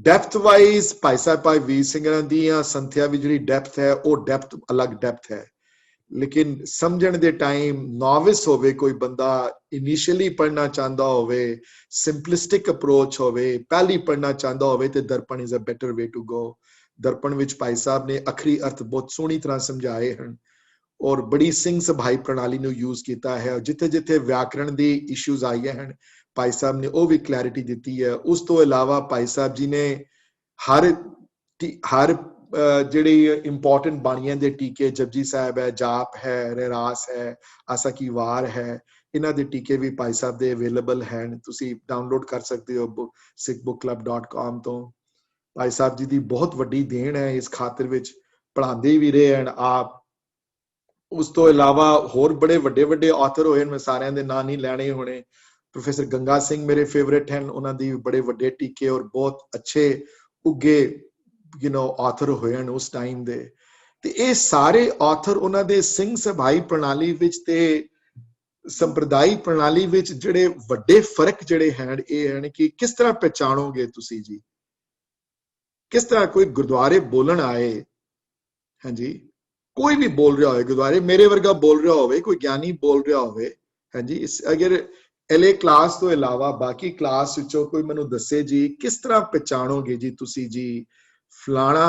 ਡੈਪਥ ਵਾਈਜ਼ ਭਾਈ ਸਾਹਿਬ ਭਾਈ ਵੀਰ ਸਿੰਘਾਂ ਦੀਆਂ ਸੰਥਿਆ ਵੀ ਜਿਹੜੀ ਡੈਪਥ ਹੈ ਉਹ ਡੈਪਥ ਅਲੱਗ ਡੈਪਥ ਹੈ, ਲੇਕਿਨ ਸਮਝਣ ਦੇ ਟਾਈਮ ਨੋਵਿਸ ਹੋਵੇ ਕੋਈ ਬੰਦਾ, ਇਨੀਸ਼ੀਅਲੀ ਪੜ੍ਹਨਾ ਚਾਹੁੰਦਾ ਹੋਵੇ, ਸਿੰਪਲਿਸਟਿਕ ਅਪਰੋਚ ਹੋਵੇ, ਪਹਿਲੀ ਪੜ੍ਹਨਾ ਚਾਹੁੰਦਾ ਹੋਵੇ ਤੇ Darpan is a better way to go. Darpan ਵਿੱਚ ਭਾਈ ਸਾਹਿਬ ਨੇ ਅਖਰੀ ਅਰਥ ਬਹੁਤ ਸੋਹਣੀ ਤਰ੍ਹਾਂ ਸਮਝਾਏ ਹਨ ਔਰ ਬੜੀ ਸਿੰਘ ਸਭਾਈ ਪ੍ਰਣਾਲੀ ਨੂੰ ਯੂਜ਼ ਕੀਤਾ ਹੈ। ਜਿੱਥੇ ਜਿੱਥੇ ਵਿਆਕਰਣ ਦੀ ਇਸ਼ੂਜ਼ ਆਈਆਂ ਹਨ ਭਾਈ ਸਾਹਿਬ ਨੇ ਉਹ ਵੀ ਕਲੈਰਿਟੀ ਦਿੱਤੀ ਹੈ। ਉਸ ਤੋਂ ਇਲਾਵਾ ਭਾਈ ਸਾਹਿਬ ਜੀ ਨੇ ਹਰ ਜਿਹੜੀ ਇੰਪੋਰਟੈਂਟ ਬਾਣੀਆਂ ਦੇ ਟੀਕੇ, ਜਪਜੀ ਸਾਹਿਬ ਹੈ, ਜਾਪ ਹੈ, ਰਹਿਰਾਸ ਹੈ, ਆਸਾ ਕੀ ਵਾਰ ਹੈ, ਇਹਨਾਂ ਦੇ ਟੀਕੇ ਵੀ ਭਾਈ ਸਾਹਿਬ ਦੇ ਅਵੇਲੇਬਲ ਹਨ, ਤੁਸੀਂ ਡਾਊਨਲੋਡ ਕਰ ਸਕਦੇ ਹੋ sikhbookclub.com ਤੋਂ। ਭਾਈ ਸਾਹਿਬ ਜੀ ਦੀ ਬਹੁਤ ਵੱਡੀ ਦੇਣ ਹੈ ਇਸ ਖਾਤਰ ਵਿੱਚ, ਪੜ੍ਹਾਉਂਦੇ ਵੀ ਰਹੇ ਹਨ ਆਪ। ਉਸ ਤੋਂ ਇਲਾਵਾ ਹੋਰ ਬੜੇ ਵੱਡੇ ਵੱਡੇ ਆਥਰ ਹੋਏ ਹਨ, ਮੈਂ ਸਾਰਿਆਂ ਦੇ ਨਾਂ ਨਹੀਂ ਲੈਣੇ ਹੋਣੇ। ਪ੍ਰੋਫੈਸਰ ਗੰਗਾ ਸਿੰਘ ਮੇਰੇ ਫੇਵਰੇਟ ਹਨ, ਉਹਨਾਂ ਦੀ ਬੜੇ ਵੱਡੇ ਟੀਕੇ ਔਰ ਬਹੁਤ ਅੱਛੇ ਉੱਗੇ ਆਥਰ ਹੋਏ ਹਨ ਉਸ ਟਾਈਮ ਦੇ। ਤੇ ਇਹ ਸਾਰੇ ਆਥਰ ਉਹਨਾਂ ਦੇ ਸਿੰਘ ਸਭਾਈ ਪ੍ਰਣਾਲੀ ਵਿੱਚ ਤੇ ਸੰਪਰਦਾਇ ਪ੍ਰਣਾਲੀ ਵਿੱਚ ਜਿਹੜੇ ਵੱਡੇ ਫਰਕ ਜਿਹੜੇ ਹਨ ਇਹ ਹਨ ਕਿ ਕਿਸ ਤਰ੍ਹਾਂ ਪਹਿਚਾਣੋਗੇ ਤੁਸੀਂ ਜੀ, ਕਿਸ ਤਰ੍ਹਾਂ ਕੋਈ ਗੁਰਦੁਆਰੇ ਬੋਲਣ ਆਏ, ਹਾਂਜੀ ਕੋਈ ਵੀ ਬੋਲ ਰਿਹਾ ਹੋਵੇ ਗੁਰਦੁਆਰੇ, ਮੇਰੇ ਵਰਗਾ ਬੋਲ ਰਿਹਾ ਹੋਵੇ, ਕੋਈ ਗਿਆਨੀ ਬੋਲ ਰਿਹਾ ਹੋਵੇ, ਹਾਂਜੀ ਅਗਰ LA ਕਲਾਸ ਤੋਂ ਇਲਾਵਾ ਬਾਕੀ ਕਲਾਸ ਵਿੱਚੋਂ ਕੋਈ ਮੈਨੂੰ ਦੱਸੇ ਜੀ ਕਿਸ ਤਰ੍ਹਾਂ ਪਹਿਚਾਣੋਗੇ ਜੀ ਤੁਸੀਂ ਜੀ ਫਲਾਣਾ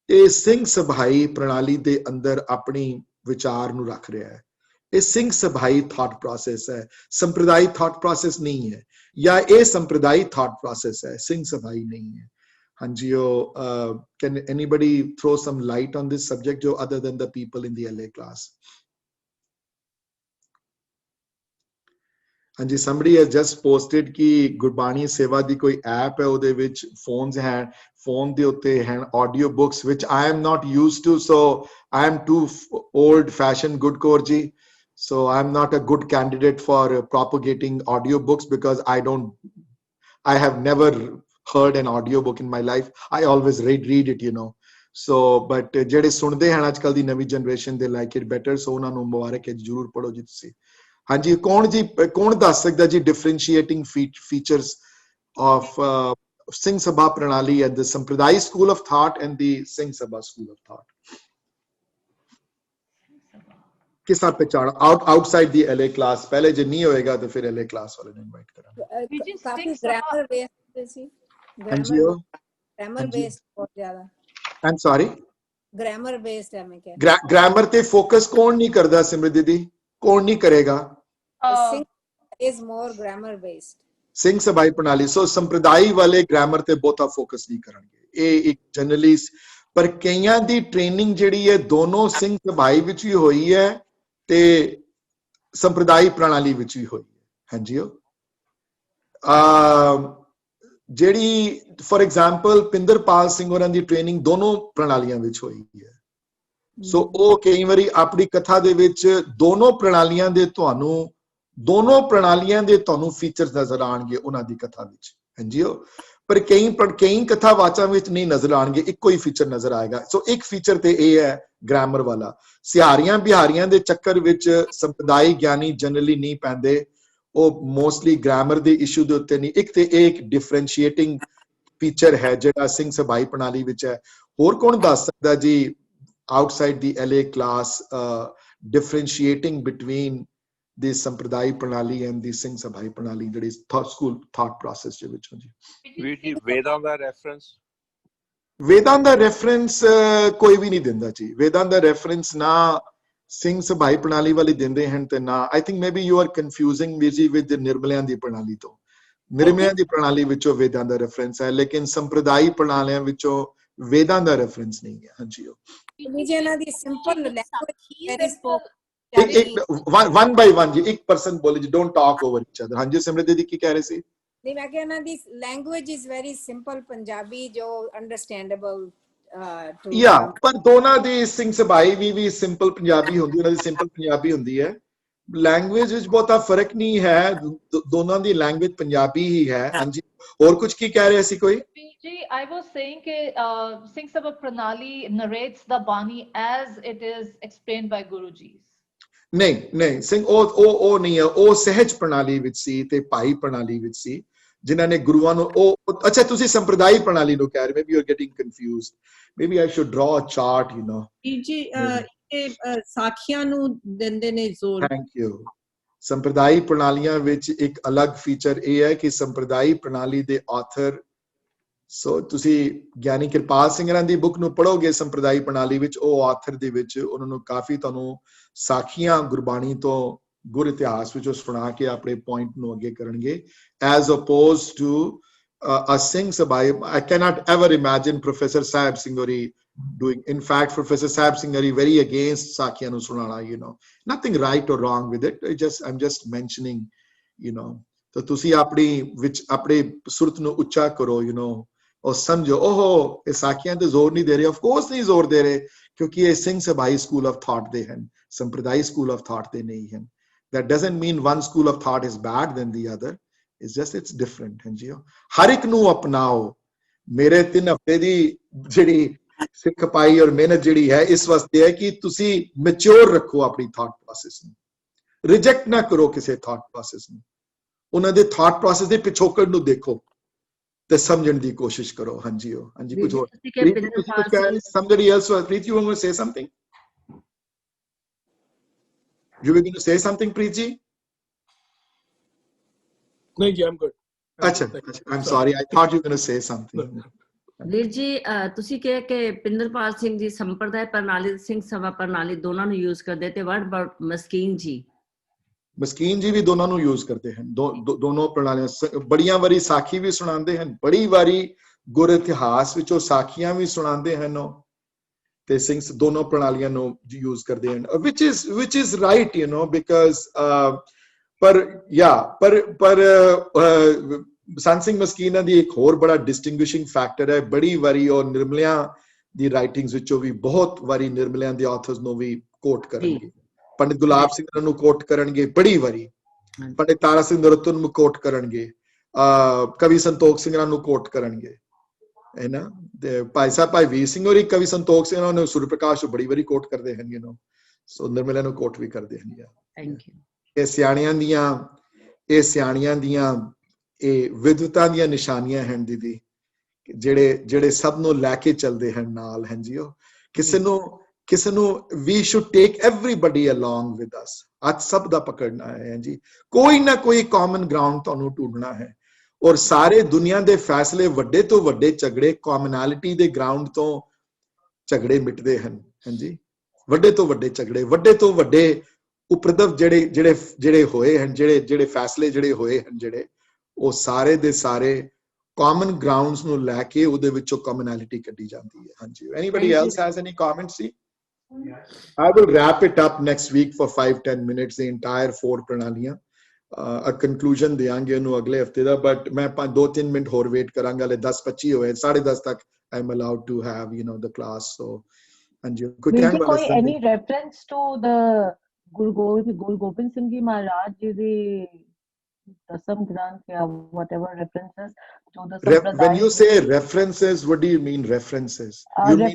ਇਹ ਸਿੰਘ ਸਭਾਈ ਪ੍ਰਣਾਲੀ ਦੇ ਅੰਦਰ ਆਪਣੀ ਵਿਚਾਰ ਨੂੰ ਰੱਖ ਰਿਹਾ ਹੈ। ਇਹ ਸਿੰਘ ਸਭਾਈ ਥਾਟ ਪ੍ਰੋਸੈਸ ਹੈ, ਸੰਪਰਦਾਇ ਥਾਟ ਪ੍ਰੋਸੈਸ ਨਹੀਂ ਹੈ, ਜਾਂ ਇਹ ਸੰਪਰਦਾਇ ਥਾਟ ਪ੍ਰੋਸੈਸ ਹੈ, ਸਿੰਘ ਸਭਾਈ ਨਹੀਂ ਹੈ। ਹਾਂਜੀ ਉਹ can anybody throw some light on this subject jo other than the people in the LA class? ਹਾਂਜੀ somebody has just posted ਕਿ ਗੁਰਬਾਣੀ ਸੇਵਾ ਦੀ ਕੋਈ ਐਪ ਹੈ, ਉਹਦੇ ਵਿੱਚ ਫੋਨਸ ਹੈ, ਫੋਨ ਦੇ ਉੱਤੇ ਹਨ audio books which I am not used to, so I am too old fashioned Gurkor ji, so I am not a good candidate for propagating audio books because I have never heard an audio book in my life. I always read it, so but ਜਿਹੜੇ ਸੁਣਦੇ ਹਨ ਅੱਜ ਕੱਲ ਦੀ ਨਵੀਂ ਜਨਰੇਸ਼ਨ ਦੇ like it better, so ਉਹਨਾਂ ਨੂੰ ਮੁਬਾਰਕ ਹੈ, ਜਰੂਰ ਪੜੋ ਜੀ ਤੁਸੀਂ। ਹਾਂਜੀ ਕੌਣ ਦੱਸ ਸਕਦਾ ਜੀ differentiating features of Singh Sabha Pranali and the Sampradai school of thought and the Singh Sabha school of thought? किस तरह पहचान outside the LA class? पहले जो नहीं होएगा तो फिर LA class वाले ने इनवाइट करा। काफी ग्रामर बेस्ड थी, ग्रामर बेस्ड बहुत ज्यादा। I'm sorry, ग्रामर बेस्ड है, मैं कह ग्रामर ते फोकस कौन नहीं करदा सिमरत दीदी, कौन नहीं करेगा? is more grammar based। Singh ਸਭਾਈ ਪ੍ਰਣਾਲੀ ਸੋ ਸੰਪਰਦਾਇ ਵਾਲੇ ਗ੍ਰਾਮਰ ਤੇ ਬਹੁਤਾ ਫੋਕਸ ਨਹੀਂ ਕਰਨਗੇ, ਇਹ ਇੱਕ ਜਨਰਲੀ, ਪਰ ਕਈਆਂ ਦੀ ਟ੍ਰੇਨਿੰਗ ਜਿਹੜੀ ਹੈ ਦੋਨੋਂ ਸਿੰਘ ਸਭਾਈ ਵਿੱਚ ਵੀ ਹੋਈ ਹੈ ਤੇ ਸੰਪਰਦਾਇ ਪ੍ਰਣਾਲੀ ਵਿੱਚ ਵੀ ਹੋਈ ਹੈ। ਹਾਂਜੀ ਜਿਹੜੀ ਫॉर ਐਗਜ਼ਾਮਪਲ ਪਿੰਦਰਪਾਲ ਸਿੰਘ ਹੋਰਾਂ ਦੀ ਟ੍ਰੇਨਿੰਗ ਦੋਨੋਂ ਪ੍ਰਣਾਲੀਆਂ ਵਿੱਚ ਹੋਈ ਹੈ, ਸੋ ਉਹ ਕਈ ਵਾਰੀ ਆਪਣੀ ਕਥਾ ਦੇ ਵਿੱਚ ਦੋਨੋਂ ਪ੍ਰਣਾਲੀਆਂ ਦੇ ਤੁਹਾਨੂੰ ਫੀਚਰਸ ਨਜ਼ਰ ਆਣਗੇ ਉਹਨਾਂ ਦੀ ਕਥਾ ਵਿੱਚ। ਹਾਂਜੀ ਪਰ ਕਈ ਕਥਾਵਾਚਾਂ ਵਿੱਚ ਨਹੀਂ ਨਜ਼ਰ ਆਣਗੇ, ਇੱਕੋ ਹੀ ਫੀਚਰ ਨਜ਼ਰ ਆਏਗਾ। ਸੋ ਇੱਕ ਫੀਚਰ ਤੇ ਇਹ ਹੈ ਗ੍ਰਾਮਰ ਵਾਲਾ। ਸਿਹਾਰੀਆਂ ਬਿਹਾਰੀਆਂ ਦੇ ਚੱਕਰ ਵਿੱਚ ਸੰਪਰਦਾਇ ਗਿਆਨੀ ਜਨਰਲੀ ਨਹੀਂ ਪੈਂਦੇ, ਉਹ ਮੋਸਟਲੀ ਗ੍ਰਾਮਰ ਦੇ ਇਸ਼ੂ ਦੇ ਉੱਤੇ ਨਹੀਂ। ਇੱਕ ਤੇ ਇਹ ਇੱਕ ਡਿਫਰੈਂਸ਼ੀਏਟਿੰਗ ਫੀਚਰ ਹੈ ਜਿਹੜਾ ਸਿੰਘ ਸਭਾਈ ਪ੍ਰਣਾਲੀ ਵਿੱਚ ਹੈ। ਹੋਰ ਕੌਣ ਦੱਸ ਸਕਦਾ ਜੀ outside the LA class differentiating between the Sampradai Pranali and the Singh Sabhai Pranali, that is thought process de vich ji? Vedanta reference? Vedanta reference koi bhi nahi denda ji, Vedanta reference na Singh Sabhai Pranali wali dende hain te na, I think maybe you are confusing veer ji with the Nirmalayan di Pranali to। Nirmalayan di Pranali vicho Vedanta reference hai, lekin Sampradai Pranaliyan vicho वेदांत का रेफरेंस नहीं है। हाँ जी मुझे ना the simple language one by one जी, एक पर्सन बोले जी, don't talk over each other. हाँ जी सिमरत दीदी की कह रहे सी? नहीं मैं कहना the language is very simple Punjabi जो अंडरस्टैंडेबल Yeah, ਪਰ ਦੋਨਾਂ ਦੀ ਸਿੰਘ ਸਭਾਈ ਵੀ ਸਿੰਪਲ ਪੰਜਾਬੀ ਹੁੰਦੀ, ਉਹਨਾਂ ਦੀ ਸਿੰਪਲ ਪੰਜਾਬੀ ਹੁੰਦੀ ਹੈ। ਲੈਂਗੁਏਜ ਵਿੱਚ ਬਹੁਤਾ ਫਰਕ ਨਹੀਂ ਹੈ, ਦੋਨਾਂ ਦੀ ਲੈਂਗੁਏਜ ਪੰਜਾਬੀ ਹੀ ਹੈ। ਹਾਂਜੀ, ਹੋਰ ਕੁਝ ਕੀ ਕਹਿ ਰਹੇ ਸੀ ਕੋਈ? ਜੀ, I was saying that Singh Sabha Pranali narrates the Bani as it is explained by Guru Ji. ਨਹੀਂ ਸਿੰਘ ਉਹ ਨਹੀਂ ਹੈ, ਉਹ ਸਹਿਜ ਪ੍ਰਣਾਲੀ ਵਿੱਚ ਸੀ ਤੇ ਭਾਈ ਪ੍ਰਣਾਲੀ ਵਿੱਚ ਸੀ, ਜਿਨ੍ਹਾਂ ਨੇ ਗੁਰੂਆਂ ਨੂੰ ਉਹ ਅੱਛਾ ਤੁਸੀਂ ਸੰਪਰਦਾਇ ਪ੍ਰਣਾਲੀ ਨੂੰ ਕਹਿ ਰਹੇ, maybe you are getting confused, maybe I should ਡਰਾ ਅ ਚਾਰਟ, ਯੂ ਨੋ। ਜੀ ਇਹ ਸਾਖੀਆਂ ਨੂੰ ਦਿੰਦੇ ਨੇ ਜ਼ੋਰ। Thank you. ਸੰਪਰਦਾਇ ਪ੍ਰਣਾਲੀਆਂ ਵਿੱਚ ਇੱਕ ਅਲੱਗ ਫੀਚਰ ਇਹ ਹੈ ਕਿ ਸੰਪਰਦਾਇ ਪ੍ਰਣਾਲੀ ਦੇ ਆਥਰ, ਸੋ ਤੁਸੀਂ ਗਿਆਨੀ ਕਿਰਪਾਲ ਸਿੰਘ ਹਰਾਂ ਦੀ ਬੁੱਕ ਨੂੰ ਪੜ੍ਹੋਗੇ ਸੰਪਰਦਾਇ ਪ੍ਰਣਾਲੀ ਵਿੱਚ, ਉਹ ਆਥਰ ਦੇ ਵਿੱਚ ਉਹਨਾਂ ਨੂੰ ਕਾਫੀ ਤੁਹਾਨੂੰ ਸਾਖੀਆਂ ਗੁਰਬਾਣੀ ਤੋਂ ਗੁਰ ਇਤਿਹਾਸ ਵਿੱਚੋਂ ਸੁਣਾ ਕੇ ਆਪਣੇ ਪੁਆਇੰਟ ਨੂੰ ਅੱਗੇ ਕਰਨਗੇ, as opposed to a Singh Sabha. I cannot ever imagine Professor Sahib Singh Ori doing. In fact, Professor Sahib Singh Ori very against Sakya nu sunana, you know. Nothing right or wrong with it. I'm just mentioning, you know. So tusi apni vich apne surat nu ucha karo, you know. Or samjho, oh, ye Sakya te zor nahi de rahe. Of course nahi zor de rahe, kyunki ye Singh Sabha school of thought de hain. Sampradai school of thought de nahi hain. That doesn't mean one school of thought is bad than the other. It's just it's different. ਹਾਂਜੀ, ਹਰ ਇੱਕ ਨੂੰ ਅਪਣਾਓ। ਮੇਰੇ 3 ਹਫ਼ਤੇ ਦੀ ਜਿਹੜੀ ਸਿੱਖ ਪਾਈ ਔਰ ਮਿਹਨਤ ਜਿਹੜੀ ਹੈ ਇਸ ਵਾਸਤੇ ਹੈ ਕਿ ਤੁਸੀਂ ਮੈਚੁਰ ਰੱਖੋ ਆਪਣੀ ਥਾਟ ਪ੍ਰੋਸੈਸ ਨੂੰ, ਰਿਜੈਕਟ ਨਾ ਕਰੋ ਕਿਸੇ ਥਾਟ ਪ੍ਰੋਸੈਸ ਨੂੰ, ਉਹਨਾਂ ਦੇ ਥਾਟ ਪ੍ਰੋਸੈਸ ਦੇ ਪਿਛੋਕੜ ਨੂੰ ਦੇਖੋ ਤੇ ਸਮਝਣ ਦੀ ਕੋਸ਼ਿਸ਼ ਕਰੋ। ਹਾਂਜੀ ਹਾਂਜੀ, ਕੁਝ ਹੋਰ somebody else was Preet, you want to say something? You were going to say something, Preet ji? No, I'm good. Achha, I'm sorry. I thought you were going to say something. ਵੀਰ ਜੀ ਤੁਸੀਂ ਕਿਹਾ ਕਿ ਪਿੰਦਰਪਾਲ ਸਿੰਘ ਜੀ ਸੰਪਰਦਾਇ ਪ੍ਰਣਾਲੀ, ਸਿੰਘ ਸਭਾ ਪ੍ਰਣਾਲੀ ਦੋਨਾਂ ਨੂੰ ਯੂਜ਼ ਕਰਦੇ, ਤੇ what about ਮਸਕੀਨ ਜੀ? ਮਸਕੀਨ ਜੀ ਵੀ ਦੋਨਾਂ ਨੂੰ ਯੂਜ਼ ਕਰਦੇ ਹਨ, ਦੋਨੋਂ ਪ੍ਰਣਾਲੀਆਂ। ਬੜੀਆਂ ਵਾਰੀ ਸਾਖੀ ਵੀ ਸੁਣਾਉਂਦੇ ਹਨ, ਬੜੀ ਵਾਰੀ ਗੁਰ ਇਤਿਹਾਸ ਵਿੱਚੋਂ ਸਾਖੀਆਂ ਵੀ ਸੁਣਾਉਂਦੇ ਹਨ, ਤੇ ਸਿੰਘ ਦੋਨੋਂ ਪ੍ਰਣਾਲੀਆਂ ਨੂੰ ਯੂਜ਼ ਕਰਦੇ ਹਨ, which is right, you know, because ਪਰ ਸੰਤ ਸਿੰਘ ਮਸਕੀਨਾ ਦੀ ਇੱਕ ਹੋਰ ਬੜਾ ਡਿਸਟਿੰਗੁਇਸ਼ਿੰਗ ਫੈਕਟਰ ਹੈ, ਬੜੀ ਵਾਰੀ ਉਹ ਨਿਰਮਲਿਆਂ ਦੀ ਰਾਈਟਿੰਗਸ ਵਿੱਚੋਂ ਵੀ ਬਹੁਤ ਵਾਰੀ ਨਿਰਮਲਿਆਂ ਦੇ ਆਥਰਸ ਨੂੰ ਵੀ ਕੋਟ ਕਰਨਗੇ, ਪੰਡਿਤ ਗੁਲਾਬ ਸਿੰਘ ਨੂੰ ਕੋਟ ਕਰਨਗੇ ਬੜੀ ਵਾਰੀ, ਪੰਡਿਤ ਤਾਰਾ ਸਿੰਘ ਰਤਨ ਨੂੰ ਕੋਟ ਕਰਨਗੇ, ਕਵੀ ਸੰਤੋਖ ਸਿੰਘ ਨੂੰ ਕੋਟ ਕਰਨਗੇ, ਹੈ ਨਾ। ਤੇ ਭਾਈ ਸਾਹਿਬ ਭਾਈ ਵੀਰ ਸਿੰਘ ਔਰ ਕਵੀ ਸੰਤੋਖ ਸਿੰਘ ਨੂੰ ਸੂਰਜ ਪ੍ਰਕਾਸ਼ ਬੜੀ ਵਾਰੀ ਕੋਟ ਕਰਦੇ ਹਨ, ਯੂ ਨੋ, ਸੋ ਨਿਰਮਲਿਆਂ ਨੂੰ ਕੋਟ ਵੀ ਕਰਦੇ ਹਨ। Thank you. ਇਹ ਸਿਆਣਿਆਂ ਦੀਆਂ ਇਹ ਵਿਦਵਤਾ ਦੀਆਂ ਨਿਸ਼ਾਨੀਆਂ ਹਨ ਦੀਦੀ, ਜਿਹੜੇ ਸਭ ਨੂੰ ਲੈ ਕੇ ਚੱਲਦੇ ਹਨ ਨਾਲ। ਹਾਂਜੀ, ਉਹ ਕਿਸੇ ਨੂੰ we should take everybody along with us, ਅੱਜ ਸਭ ਦਾ ਪਕੜਨਾ ਹੈ। ਹਾਂਜੀ, ਕੋਈ ਨਾ ਕੋਈ ਕਾਮਨ ਗਰਾਊਂਡ ਤੁਹਾਨੂੰ ਢੂੰਡਣਾ ਹੈ, ਔਰ ਸਾਰੇ ਦੁਨੀਆ ਦੇ ਫੈਸਲੇ, ਵੱਡੇ ਤੋਂ ਵੱਡੇ ਝਗੜੇ ਕਾਮਨੈਲਿਟੀ ਦੇ ਗਰਾਊਂਡ ਤੋਂ ਝਗੜੇ ਮਿਟਦੇ ਹਨ। ਹਾਂਜੀ, ਵੱਡੇ ਤੋਂ ਵੱਡੇ ਝਗੜੇ, ਵੱਡੇ ਤੋਂ ਵੱਡੇ ਉਪਰਦਵ ਜਿਹੜੇ ਹੋਏ ਹਨ, ਜਿਹੜੇ ਫੈਸਲੇ ਜਿਹੜੇ ਹੋਏ ਹਨ, ਜਿਹੜੇ ਉਹ ਸਾਰੇ ਦੇ ਸਾਰੇ ਕਾਮਨ ਗਰਾਊਂਡਸ ਨੂੰ ਲੈ ਕੇ ਉਹਦੇ ਵਿੱਚੋਂ ਕਾਮਨੈਲਿਟੀ ਕੱਢੀ ਜਾਂਦੀ ਹੈ। ਹਾਂਜੀ, anybody else has any comments? See, I will wrap it up next week for 5-10 minutes, the entire 4 ਪ੍ਰਣਾਲੀਆਂ, a conclusion ਦੇਾਂਗੇ ਉਹਨੂੰ ਅਗਲੇ ਹਫਤੇ ਦਾ, but ਮੈਂ 2-3 ਮਿੰਟ ਹੋਰ ਵੇਟ ਕਰਾਂਗਾ, ਹਲੇ 10:25 ਹੋਏ, 10:30 ਤੱਕ I am allowed to have, you know, the class. So ਹਾਂਜੀ, ਕੋਈ any reference to the Guru Gobind Singh Ji Maharaj ji the Dasam Granth, whatever references to the Sampradaya. When you say references, what do you mean references? You mean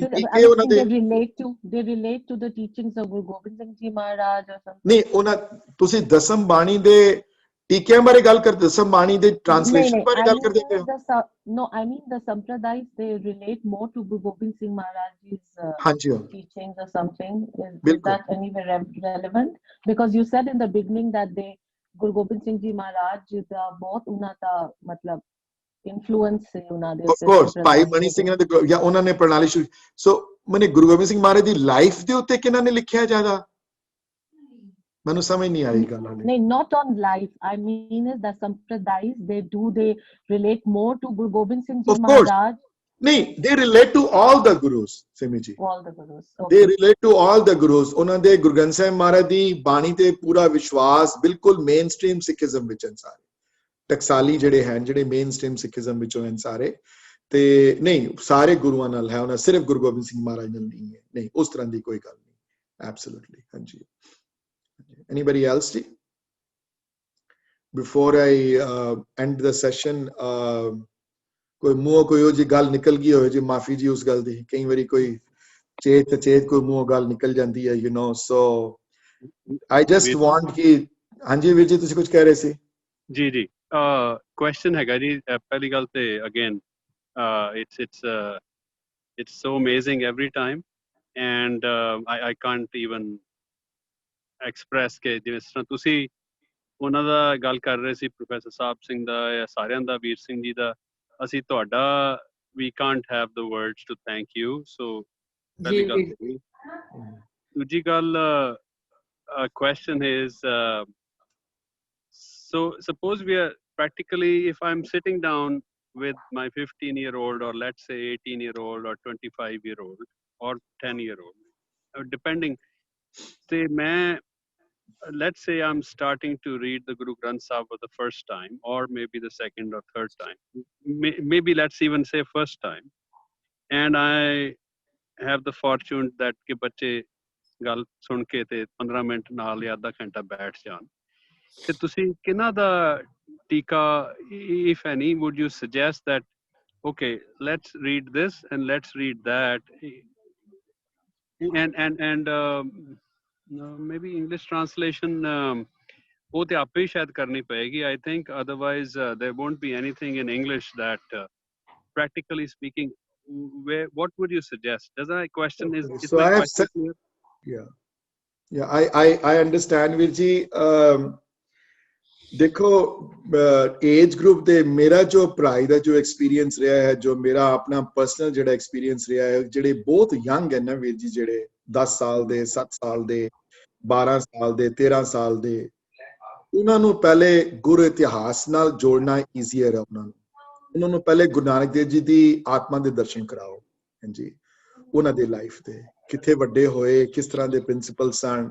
they relate to the teachings of Guru Gobind Singh Ji Maharaj or something? ਨਹੀਂ, ਉਹਨਾਂ ਤੁਸੀਂ ਦਸਮ ਬਾਣੀ ਦੇ ਟੀਕਿਆਂ ਬਾਰੇ ਗੱਲ ਕਰਦੇ, ਦਸਮ ਬਾਣੀ ਦੇ ਟ੍ਰਾਂਸਲੇਸ਼ਨ ਬਾਰੇ ਗੱਲ ਕਰਦੇ ਪਏ ਹੋ? No, I mean the Sampradayas, they relate more to Guru Gobind Singh Maharaj's teachings or something. Is that anywhere relevant? Because you said in the beginning that Guru Gobind Singh Ji Maharaj ਦਾ ਬਹੁਤ ਉਹਨਾਂ ਦਾ ਮਤਲਬ ਇਨਫਲੂਐਂਸ ਸੀ ਉਹਨਾਂ ਦੇ ਉੱਤੇ। Of course, ਭਾਈ ਮਨੀ ਸਿੰਘ ਨੇ ਜਾਂ ਉਹਨਾਂ ਨੇ ਪ੍ਰਣਾਲੀ ਸ਼ੁਰੂ। ਸੋ ਮੈਨੇ ਗੁਰੂ ਗੋਬਿੰਦ ਸਿੰਘ ਮਹਾਰਾਜ ਦੀ ਲਾਈਫ ਦੇ ਉੱਤੇ ਕਿਹਨਾਂ ਨੇ ਲਿਖਿਆ ਜ਼ਿਆਦਾ? ਮੈਨੂੰ ਸਮਝ ਨਹੀਂ ਆਈ ਗੱਲ ਹਾਲੇ। ਨਹੀਂ, not on life. I mean is the Sampradayas, they relate more to Guru Gobind Singh Ji Maharaj. ਨਹੀਂ, they relate to all the gurus, Simi ji. All the gurus. Okay. They relate to all the gurus. ਉਹਨਾਂ ਦੇ ਗੁਰੂ ਗ੍ਰੰਥ ਸਾਹਿਬ ਮਹਾਰਾਜ ਦੀ ਬਾਣੀ ਤੇ ਪੂਰਾ ਵਿਸ਼ਵਾਸ ਬਿਲਕੁਲ ਮੇਨਸਟ੍ਰੀਮ ਸਿੱਖੀਜ਼ਮ ਵਿੱਚ ਹਨ ਸਾਰੇ। ਟਕਸਾਲੀ ਜਿਹੜੇ ਹਨ, ਜਿਹੜੇ ਮੇਨਸਟ੍ਰੀਮ ਸਿੱਖੀਜ਼ਮ ਵਿੱਚੋਂ ਹਨ ਸਾਰੇ, ਤੇ ਨਹੀਂ ਸਾਰੇ ਗੁਰੂਆਂ ਨਾਲ ਹੈ, ਉਹਨਾਂ ਸਿਰਫ ਗੁਰੂ ਗੋਬਿੰਦ ਸਿੰਘ ਮਹਾਰਾਜ ਨਾਲ ਨਹੀਂ ਹੈ, ਨਹੀਂ ਉਸ ਤਰ੍ਹਾਂ ਦੀ ਕੋਈ ਗੱਲ ਨਹੀਂ, ਐਬਸੋਲੂਟਲੀ। ਹਾਂਜੀ, anybody else ਜੀ? Before I end the session, ਕੋਈ ਮੂੰਹੋਂ ਕੋਈ ਉਹ ਜੀ ਗੱਲ ਨਿਕਲ ਗਈ ਹੋਵੇ ਜੀ, ਮਾਫੀ ਜੀ ਉਸ ਗੱਲ ਦੀ, ਕਈ ਵਾਰੀ ਕੋਈ ਚੇਤ ਕੋਈ ਮੂੰਹੋਂ ਗੱਲ ਨਿਕਲ ਜਾਂਦੀ ਹੈ, you know, so I just want ਕਿ ਹਾਂਜੀ ਵੀਰ ਜੀ ਤੁਸੀਂ ਕੁਝ ਕਹਿ ਰਹੇ ਸੀ? ਜੀ ਜੀ ਕੁਐਸਚਨ ਹੈਗਾ ਜੀ, ਪਹਿਲੀ ਗੱਲ ਤੇ again it's so amazing every time, and I can't even express ਕਿ ਜਿਸ ਤਰ੍ਹਾਂ ਤੁਸੀਂ ਉਹਨਾਂ ਦਾ ਗੱਲ ਕਰ ਰਹੇ ਸੀ, ਪ੍ਰੋਫੈਸਰ ਸਾਹਿਬ ਸਿੰਘ ਦਾ ਜਾਂ ਸਾਰਿਆਂ ਦਾ, ਵੀਰ ਸਿੰਘ ਜੀ ਦਾ, ਅਸੀਂ ਤੁਹਾਡਾ we can't have the words to thank you, so ਪਹਿਲੀ ਗੱਲ। ਦੂਜੀ ਗੱਲ, question is, so suppose we are practically, if I'm sitting down with my 15-year-old, or let's say 18-year-old, or 25-year-old, or 10-year-old, depending, say let's say I'm starting to read the Guru Granth Sahib for the first time, or maybe the second or third time, maybe let's even say first time, and I have the fortune that ਕਿ ਬੱਚੇ ਗੱਲ ਸੁਣ ਕੇ ਤੇ 15 ਮਿੰਟ ਨਾਲ ਜਾਂ ਅੱਧਾ ਘੰਟਾ ਬੈਠ ਜਾਣ, ਤੇ ਤੁਸੀਂ ਕਿਹਨਾਂ ਦਾ ਟੀਕਾ, if any, would you suggest that, okay, let's read this and let's read that, and maybe English translation ਉਹ ਤੇ ਆਪੇ ਸ਼ਾਇਦ ਕਰਨੀ ਪਏਗੀ, I think, otherwise there won't be anything in English that practically speaking, what would you suggest? Does my question is so my I have question said, clear? I understand ਵੀਰ ਜੀ। ਦੇਖੋ ਏਜ ਗਰੁੱਪ ਦੇ ਮੇਰਾ ਜੋ ਪੜ੍ਹਾਈ ਦਾ ਜੋ ਐਕਸਪੀਰੀਅੰਸ ਰਿਹਾ ਹੈ, ਜੋ ਮੇਰਾ ਆਪਣਾ ਪਰਸਨਲ ਜਿਹੜਾ ਐਕਸਪੀਰੀਅੰਸ ਰਿਹਾ ਹੈ, ਜਿਹੜੇ ਬਹੁਤ ਯੰਗ ਹੈ ਨਾ ਵੀਰ ਜੀ, ਜਿਹੜੇ 10 ਸਾਲ ਦੇ, 7 ਸਾਲ ਦੇ, 12 ਸਾਲ ਦੇ, 13 ਸਾਲ ਦੇ, ਉਹਨਾਂ ਨੂੰ ਪਹਿਲੇ ਗੁਰੂ ਇਤਿਹਾਸ ਨਾਲ ਜੋੜਨਾ ਈਜ਼ੀਅਰ ਹੈ। ਉਹਨਾਂ ਨੂੰ ਪਹਿਲੇ ਗੁਰੂ ਨਾਨਕ ਦੇਵ ਜੀ ਦੀ ਆਤਮਾ ਦੇ ਦਰਸ਼ਨ ਕਰਾਓ, ਹਾਂਜੀ, ਉਹਨਾਂ ਦੇ ਲਾਈਫ ਦੇ ਕਿੱਥੇ ਵੱਡੇ ਹੋਏ, ਕਿਸ ਤਰ੍ਹਾਂ ਦੇ ਪ੍ਰਿੰਸੀਪਲ ਸਨ,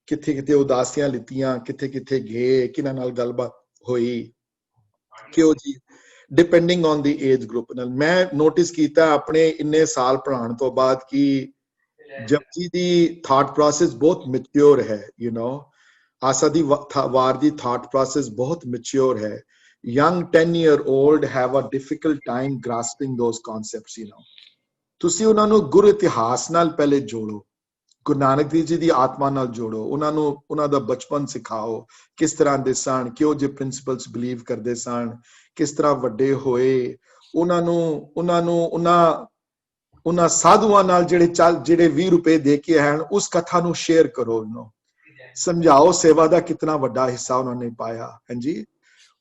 ਕਿੱਥੇ ਕਿੱਥੇ ਉਦਾਸੀਆਂ ਲਿੱਤੀਆਂ, ਕਿੱਥੇ ਕਿੱਥੇ ਗਏ, ਕਿਹਨਾਂ ਨਾਲ ਗੱਲਬਾਤ ਹੋਈ, ਕਿਉਂ ਜੀ, depending on the age group ਨਾਲ। ਮੈਂ ਨੋਟਿਸ ਕੀਤਾ ਆਪਣੇ ਇੰਨੇ ਸਾਲ ਪੜ੍ਹਾਉਣ ਤੋਂ ਬਾਅਦ ਕਿ ਜਪਜੀ ਦੀ ਥਾਟ ਪ੍ਰੋਸੈਸ ਬਹੁਤ ਮੈਚਿਓਰ ਹੈ, you know, Asa the war the thought process ਬਹੁਤ ਮੈਚਿਓਰ ਹੈ। young 10-year-old have a difficult time grasping those concepts, you know. ਤੁਸੀਂ ਉਹਨਾਂ ਨੂੰ ਗੁਰੂ ਇਤਿਹਾਸ ਨਾਲ ਪਹਿਲੇ ਜੋੜੋ, ਗੁਰੂ ਨਾਨਕ ਦੇਵ ਜੀ ਦੀ ਆਤਮਾ ਨਾਲ ਜੋੜੋ, ਉਹਨਾਂ ਨੂੰ ਉਹਨਾਂ ਦਾ ਬਚਪਨ ਸਿਖਾਓ, ਕਿਸ ਤਰ੍ਹਾਂ ਦੇ ਸਨ, ਕਿਉਂ ਜਿਹੇ ਪ੍ਰਿੰਸੀਪਲਸ ਬਿਲੀਵ ਕਰਦੇ ਸਨ, ਕਿਸ ਤਰ੍ਹਾਂ ਵੱਡੇ ਹੋਏ, ਉਹਨਾਂ ਸਾਧੂਆਂ ਨਾਲ ਜਿਹੜੇ 20 ਰੁਪਏ ਦੇ ਕੇ ਆਣ, ਉਸ ਕਥਾ ਨੂੰ ਸ਼ੇਅਰ ਕਰੋ, ਉਹਨੂੰ ਸਮਝਾਓ ਸੇਵਾ ਦਾ ਕਿਤਨਾ ਵੱਡਾ ਹਿੱਸਾ ਉਹਨਾਂ ਨੇ ਪਾਇਆ, ਹਾਂਜੀ,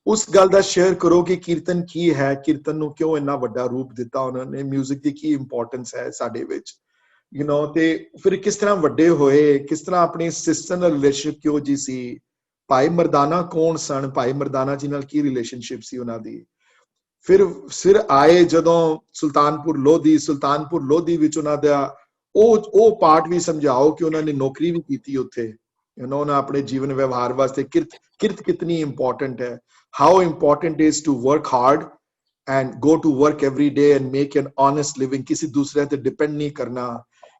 ਉਸ ਗੱਲ ਦਾ ਸ਼ੇਅਰ ਕਰੋ ਕਿ ਕੀਰਤਨ ਕੀ ਹੈ, ਕੀਰਤਨ ਨੂੰ ਕਿਉਂ ਇੰਨਾ ਵੱਡਾ ਰੂਪ ਦਿੱਤਾ ਉਹਨਾਂ ਨੇ, ਮਿਊਜ਼ਿਕ ਦੀ ਕੀ ਇੰਪੋਰਟੈਂਸ ਹੈ ਸਾਡੇ ਵਿੱਚ, ਯੂ ਨੋ, ਤੇ ਫਿਰ ਕਿਸ ਤਰ੍ਹਾਂ ਵੱਡੇ ਹੋਏ, ਕਿਸ ਤਰ੍ਹਾਂ ਆਪਣੀ ਸਿਸਟਰ ਨਾਲ ਰਿਲੇਸ਼ਨਸ਼ਿਪ ਕਿਉਂ ਜੀ ਸੀ, ਭਾਈ ਮਰਦਾਨਾ ਕੌਣ ਸਨ, ਭਾਈ ਮਰਦਾਨਾ ਜੀ ਨਾਲ ਕੀ ਰਿਲੇਸ਼ਨਸ਼ਿਪ ਸੀ ਉਹਨਾਂ ਦੀ, ਫਿਰ ਆਏ ਜਦੋਂ ਸੁਲਤਾਨਪੁਰ ਲੋਧੀ ਵਿੱਚ ਉਹਨਾਂ ਦਾ ਉਹ ਪਾਰਟ ਵੀ ਸਮਝਾਓ ਕਿ ਉਹਨਾਂ ਨੇ ਨੌਕਰੀ ਵੀ ਕੀਤੀ ਉੱਥੇ, ਯੂ ਨੋ, ਉਹਨਾਂ ਆਪਣੇ ਜੀਵਨ ਵਿਵਹਾਰ ਵਾਸਤੇ ਕਿਰਤ ਕਿਤਨੀ ਇੰਪੋਰਟੈਂਟ ਹੈ, how important is to work hard and go to work every day and make an honest living, ਕਿਸੇ ਦੂਸਰਿਆਂ ਤੇ ਡਿਪੈਂਡ ਨਹੀਂ ਕਰਨਾ,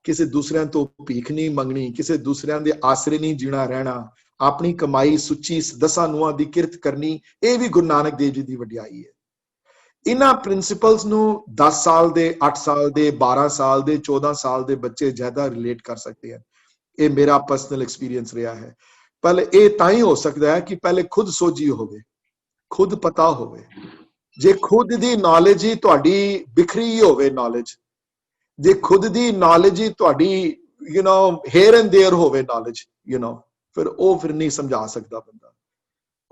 ਕਿਸੇ ਦੂਸਰਿਆਂ ਤੋਂ ਭੀਖ ਨਹੀਂ ਮੰਗਣੀ, ਕਿਸੇ ਦੂਸਰਿਆਂ ਦੇ ਆਸਰੇ ਨਹੀਂ ਜੀਣਾ ਰਹਿਣਾ, ਆਪਣੀ ਕਮਾਈ ਸੁੱਚੀ 10 ਨੂੰਹਾਂ ਦੀ ਕਿਰਤ ਕਰਨੀ, ਇਹ ਵੀ ਗੁਰੂ ਨਾਨਕ ਦੇਵ ਜੀ ਦੀ ਵਡਿਆਈ ਹੈ। ਇਹਨਾਂ ਪ੍ਰਿੰਸੀਪਲਸ ਨੂੰ 10 ਸਾਲ ਦੇ, 8 ਸਾਲ ਦੇ, 12 ਸਾਲ ਦੇ, 14 ਸਾਲ ਦੇ ਬੱਚੇ ਜ਼ਿਆਦਾ ਰਿਲੇਟ ਕਰ ਸਕਦੇ ਹਨ। ਇਹ ਮੇਰਾ ਪਰਸਨਲ ਐਕਸਪੀਰੀਅੰਸ ਰਿਹਾ ਹੈ। ਪਹਿਲੇ ਇਹ ਤਾਂ ਹੀ ਹੋ ਸਕਦਾ ਹੈ ਕਿ ਪਹਿਲੇ ਖੁਦ ਸੋਝੀ ਹੋਵੇ, ਖੁਦ ਪਤਾ ਹੋਵੇ। ਜੇ ਖੁਦ ਦੀ ਨੌਲੇਜ ਹੀ ਤੁਹਾਡੀ ਬਿਖਰੀ ਹੋਵੇ, ਨੌਲੇਜ, ਜੇ ਖੁਦ ਦੀ ਨੌਲੇਜ ਹੀ ਤੁਹਾਡੀ, you know, hair and there ਹੋਵੇ ਨੌਲੇਜ, ਯੂ ਨੋ, ਫਿਰ ਨਹੀਂ ਸਮਝਾ ਸਕਦਾ ਬੰਦਾ।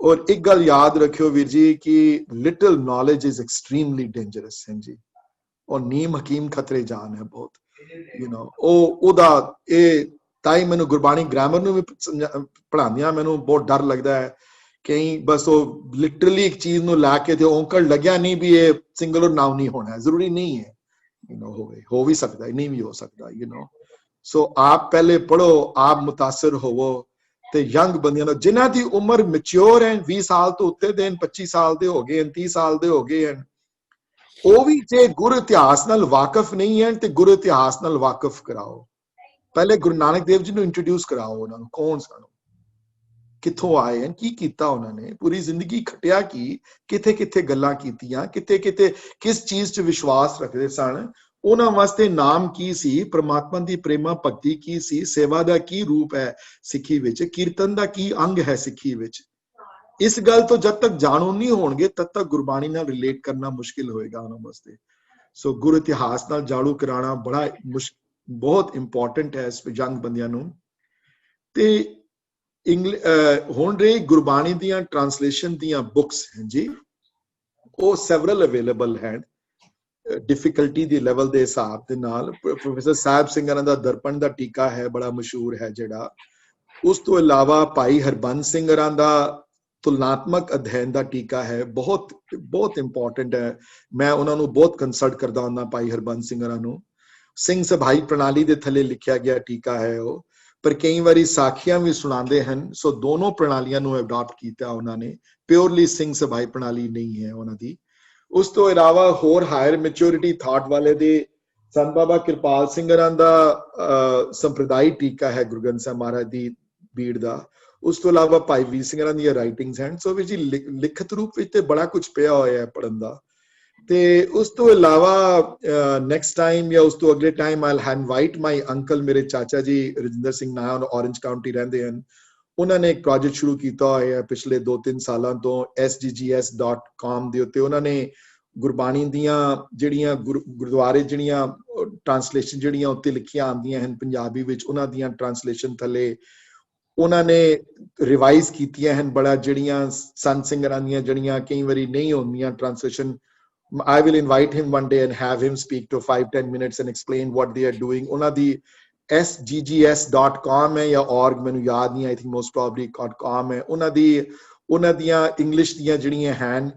ਔਰ ਇੱਕ ਗੱਲ ਯਾਦ ਰੱਖਿਓ ਵੀਰ ਜੀ ਕਿ little knowledge is extremely dangerous ਹੈ ਜੀ, ਔਰ ਨੀਮ ਹਕੀਮ ਖਤਰੇ ਜਾਨ ਹੈ ਬਹੁਤ, ਯੂ ਨੋ। ਉਹਦਾ ਇਹ ਤਾਂ ਹੀ ਮੈਨੂੰ ਗੁਰਬਾਣੀ ਗ੍ਰਾਮਰ ਨੂੰ ਵੀ ਪੜ੍ਹਾਉਂਦਿਆਂ ਮੈਨੂੰ ਬਹੁਤ ਡਰ ਲੱਗਦਾ ਹੈ। ਕਈ ਬਸ ਉਹ ਲਿਟਰਲੀ ਇੱਕ ਚੀਜ਼ ਨੂੰ ਲਾ ਕੇ ਤੇ ਔਂਕੜ ਲੱਗਿਆ ਨਹੀਂ ਵੀ ਇਹ ਸਿੰਗੂਲਰ ਨਾਉਨ ਨਹੀਂ ਹੋਣਾ, ਜ਼ਰੂਰੀ ਨਹੀਂ ਹੈ, ਯੂ ਨੋ, ਹੋ ਵੀ ਸਕਦਾ, ਨਹੀਂ ਵੀ ਹੋ ਸਕਦਾ, ਯੂ ਨੋ। ਸੋ ਆਪ ਪਹਿਲੇ ਪੜ੍ਹੋ, ਆਪ ਮੁਤਾਸਰ ਹੋਵੋ, ਤੇ ਯੰਗ ਬੰਦਿਆਂ ਨੂੰ ਜਿਨ੍ਹਾਂ ਦੀ ਉਮਰ ਮੈਚਿਓਰ ਹੈ, 20 ਸਾਲ ਤੋਂ ਉੱਤੇ ਦੇ, 25 ਸਾਲ ਦੇ ਹੋ ਗਏ, 30 ਸਾਲ ਦੇ ਹੋ ਗਏ ਹਨ, ਉਹ ਵੀ ਜੇ ਗੁਰ ਇਤਿਹਾਸ ਨਾਲ ਵਾਕਿਫ ਨਹੀਂ ਹੈ ਤੇ ਗੁਰ ਇਤਿਹਾਸ ਨਾਲ ਵਾਕਿਫ ਕਰਾਓ। ਪਹਿਲੇ ਗੁਰੂ ਨਾਨਕ ਦੇਵ ਜੀ ਨੂੰ ਇੰਟਰੋਡਿਊਸ ਕਰਾਓ, ਉਹਨਾਂ ਨੂੰ ਕੌਣ ਸਨ, ਕਿੱਥੋਂ ਆਏ ਹਨ, ਕੀ ਕੀਤਾ ਉਹਨਾਂ ਨੇ, ਪੂਰੀ ਜ਼ਿੰਦਗੀ ਖਟਿਆ ਕੀ, ਕਿੱਥੇ ਕਿੱਥੇ ਗੱਲਾਂ ਕੀਤੀਆਂ, ਕਿੱਥੇ ਕਿੱਥੇ ਕਿਸ ਚੀਜ਼ 'ਚ ਵਿਸ਼ਵਾਸ ਰੱਖਦੇ ਸਨ, ਉਹਨਾਂ ਵਾਸਤੇ ਨਾਮ ਕੀ ਸੀ, ਪ੍ਰਮਾਤਮਾ ਦੀ ਪ੍ਰੇਮਾ ਭਗਤੀ ਕੀ ਸੀ, ਸੇਵਾ ਦਾ ਕੀ ਰੂਪ ਹੈ ਸਿੱਖੀ ਵਿੱਚ, ਕੀਰਤਨ ਦਾ ਕੀ ਅੰਗ ਹੈ ਸਿੱਖੀ ਵਿੱਚ। ਇਸ ਗੱਲ ਤੋਂ ਜਦ ਤੱਕ ਜਾਣੂ ਨਹੀਂ ਹੋਣਗੇ ਤਦ ਤੱਕ ਗੁਰਬਾਣੀ ਨਾਲ ਰਿਲੇਟ ਕਰਨਾ ਮੁਸ਼ਕਿਲ ਹੋਏਗਾ ਉਹਨਾਂ ਵਾਸਤੇ। ਸੋ ਗੁਰ ਇਤਿਹਾਸ ਨਾਲ ਜਾਣੂ ਕਰਾਉਣਾ ਬਹੁਤ ਇੰਪੋਰਟੈਂਟ ਹੈ ਯੰਗ ਬੰਦਿਆਂ ਨੂੰ। ਤੇ ਹੁਣ ਰਹੀ ਗੁਰਬਾਣੀ ਦੀਆਂ ਟ੍ਰਾਂਸਲੇਸ਼ਨ ਦੀਆਂ ਬੁੱਕਸ ਹਨ ਜੀ, ਉਹ ਸੈਵਰਲ ਅਵੇਲੇਬਲ ਹਨ ਡਿਫਿਕਲਟੀ ਦੀ ਲੈਵਲ ਦੇ ਹਿਸਾਬ ਦੇ ਨਾਲ। ਪ੍ਰੋਫੈਸਰ ਸਾਹਿਬ ਸਿੰਘਾਂ ਦਾ ਦਰਪਣ ਦਾ ਟੀਕਾ ਹੈ, ਬੜਾ ਮਸ਼ਹੂਰ ਹੈ ਜਿਹੜਾ। ਉਸ ਤੋਂ ਇਲਾਵਾ ਭਾਈ ਹਰਬੰਸ ਸਿੰਘ ਹੋਰਾਂ ਦਾ ਤੁਲਨਾਤਮਕ ਅਧਿਐਨ ਦਾ ਟੀਕਾ ਹੈ, ਬਹੁਤ ਬਹੁਤ ਇੰਪੋਰਟੈਂਟ ਹੈ। ਮੈਂ ਉਹਨਾਂ ਨੂੰ ਬਹੁਤ ਕੰਸਲਟ ਕਰਦਾ ਹੁੰਦਾ, ਭਾਈ ਹਰਬੰਸ ਸਿੰਘ ਹੋਰਾਂ ਨੂੰ। ਸਿੰਘ ਸਭਾਈ ਪ੍ਰਣਾਲੀ ਦੇ ਥੱਲੇ ਲਿਖਿਆ ਗਿਆ ਟੀਕਾ ਹੈ ਉਹ, ਪਰ ਕਈ ਵਾਰੀ ਸਾਖੀਆਂ ਵੀ ਸੁਣਾਉਂਦੇ ਹਨ। ਸੋ ਦੋਨੋਂ ਪ੍ਰਣਾਲੀਆਂ ਨੂੰ ਅਡਾਪਟ ਕੀਤਾ ਉਹਨਾਂ ਨੇ, ਪਿਓਰਲੀ ਸਿੰਘ ਸਭਾਈ ਪ੍ਰਣਾਲੀ ਨਹੀਂ ਹੈ ਉਹਨਾਂ ਦੀ। ਉਸ ਤੋਂ ਇਲਾਵਾ ਹੋਰ ਹਾਇਰ ਮੈਚੁਰਿਟੀ ਥਾਟ ਵਾਲੇ ਦੇ ਸੰਤ ਬਾਬਾ ਕਿਰਪਾਲ ਸਿੰਘ ਹੋਰਾਂ ਦਾ ਸੰਪਰਦਾਇ ਟੀਕਾ ਹੈ ਗੁਰੂ ਗ੍ਰੰਥ ਸਾਹਿਬ ਮਹਾਰਾਜ ਦੀ ਬੀੜ ਦਾ। ਉਸ ਤੋਂ ਇਲਾਵਾ ਭਾਈ ਵੀਰ ਸਿੰਘ ਹੋਰਾਂ ਦੀਆਂ ਰਾਈਟਿੰਗਸ ਹਨ। ਸੋ ਵੀ ਜੀ ਲਿਖਤ ਰੂਪ ਵਿੱਚ ਤੇ ਬੜਾ ਕੁਝ ਪਿਆ ਹੋਇਆ ਹੈ ਪੜ੍ਹਨ ਦਾ। ਤੇ ਉਸ ਤੋਂ ਇਲਾਵਾ ਨੈਕਸਟ ਟਾਈਮ ਜਾਂ ਉਸ ਤੋਂ ਅਗਲੇ ਟਾਈਮ ਆਈਲ ਇਨਵਾਈਟ ਮਾਈ ਅੰਕਲ, ਮੇਰੇ ਚਾਚਾ ਜੀ ਰਜਿੰਦਰ ਸਿੰਘ ਨਾਇਰ, ਔਰੰਜ ਕਾਉਂਟੀ ਰਹਿੰਦੇ ਹਨ। ਉਹਨਾਂ ਨੇ ਇੱਕ ਪ੍ਰੋਜੈਕਟ ਸ਼ੁਰੂ ਕੀਤਾ ਹੋਇਆ ਪਿਛਲੇ 2-3 ਸਾਲਾਂ ਤੋਂ sggs.com ਦੇ ਉੱਤੇ। ਉਹਨਾਂ ਨੇ ਗੁਰਬਾਣੀ ਦੀਆਂ ਜਿਹੜੀਆਂ ਗੁਰਦੁਆਰੇ ਜਿਹੜੀਆਂ ਟ੍ਰਾਂਸਲੇਸ਼ਨ ਜਿਹੜੀਆਂ ਉੱਤੇ ਲਿਖੀਆਂ ਆਉਂਦੀਆਂ ਹਨ ਪੰਜਾਬੀ ਵਿੱਚ, ਉਹਨਾਂ ਦੀਆਂ ਟ੍ਰਾਂਸਲੇਸ਼ਨ ਥੱਲੇ ਉਹਨਾਂ ਨੇ ਰਿਵਾਈਜ਼ ਕੀਤੀਆਂ ਹਨ ਬੜਾ, ਜਿਹੜੀਆਂ ਸੰਤ ਸਿੰਘਾਂ ਦੀਆਂ ਜਿਹੜੀਆਂ ਕਈ ਵਾਰੀ ਨਹੀਂ ਹੁੰਦੀਆਂ translation. I will invite him one day and have him speak to 5-10 minutes and explain what they are doing. ਉਹਨਾਂ ਦੀ sggs.com ਹੈ ਜਾਂ org, ਮੈਨੂੰ ਯਾਦ ਨਹੀਂ, I think most probably .com ਹੈ। ਉਹਨਾਂ ਦੀਆਂ ਇੰਗਲਿਸ਼ ਦੀਆਂ ਜਿਹੜੀਆਂ ਹਨ।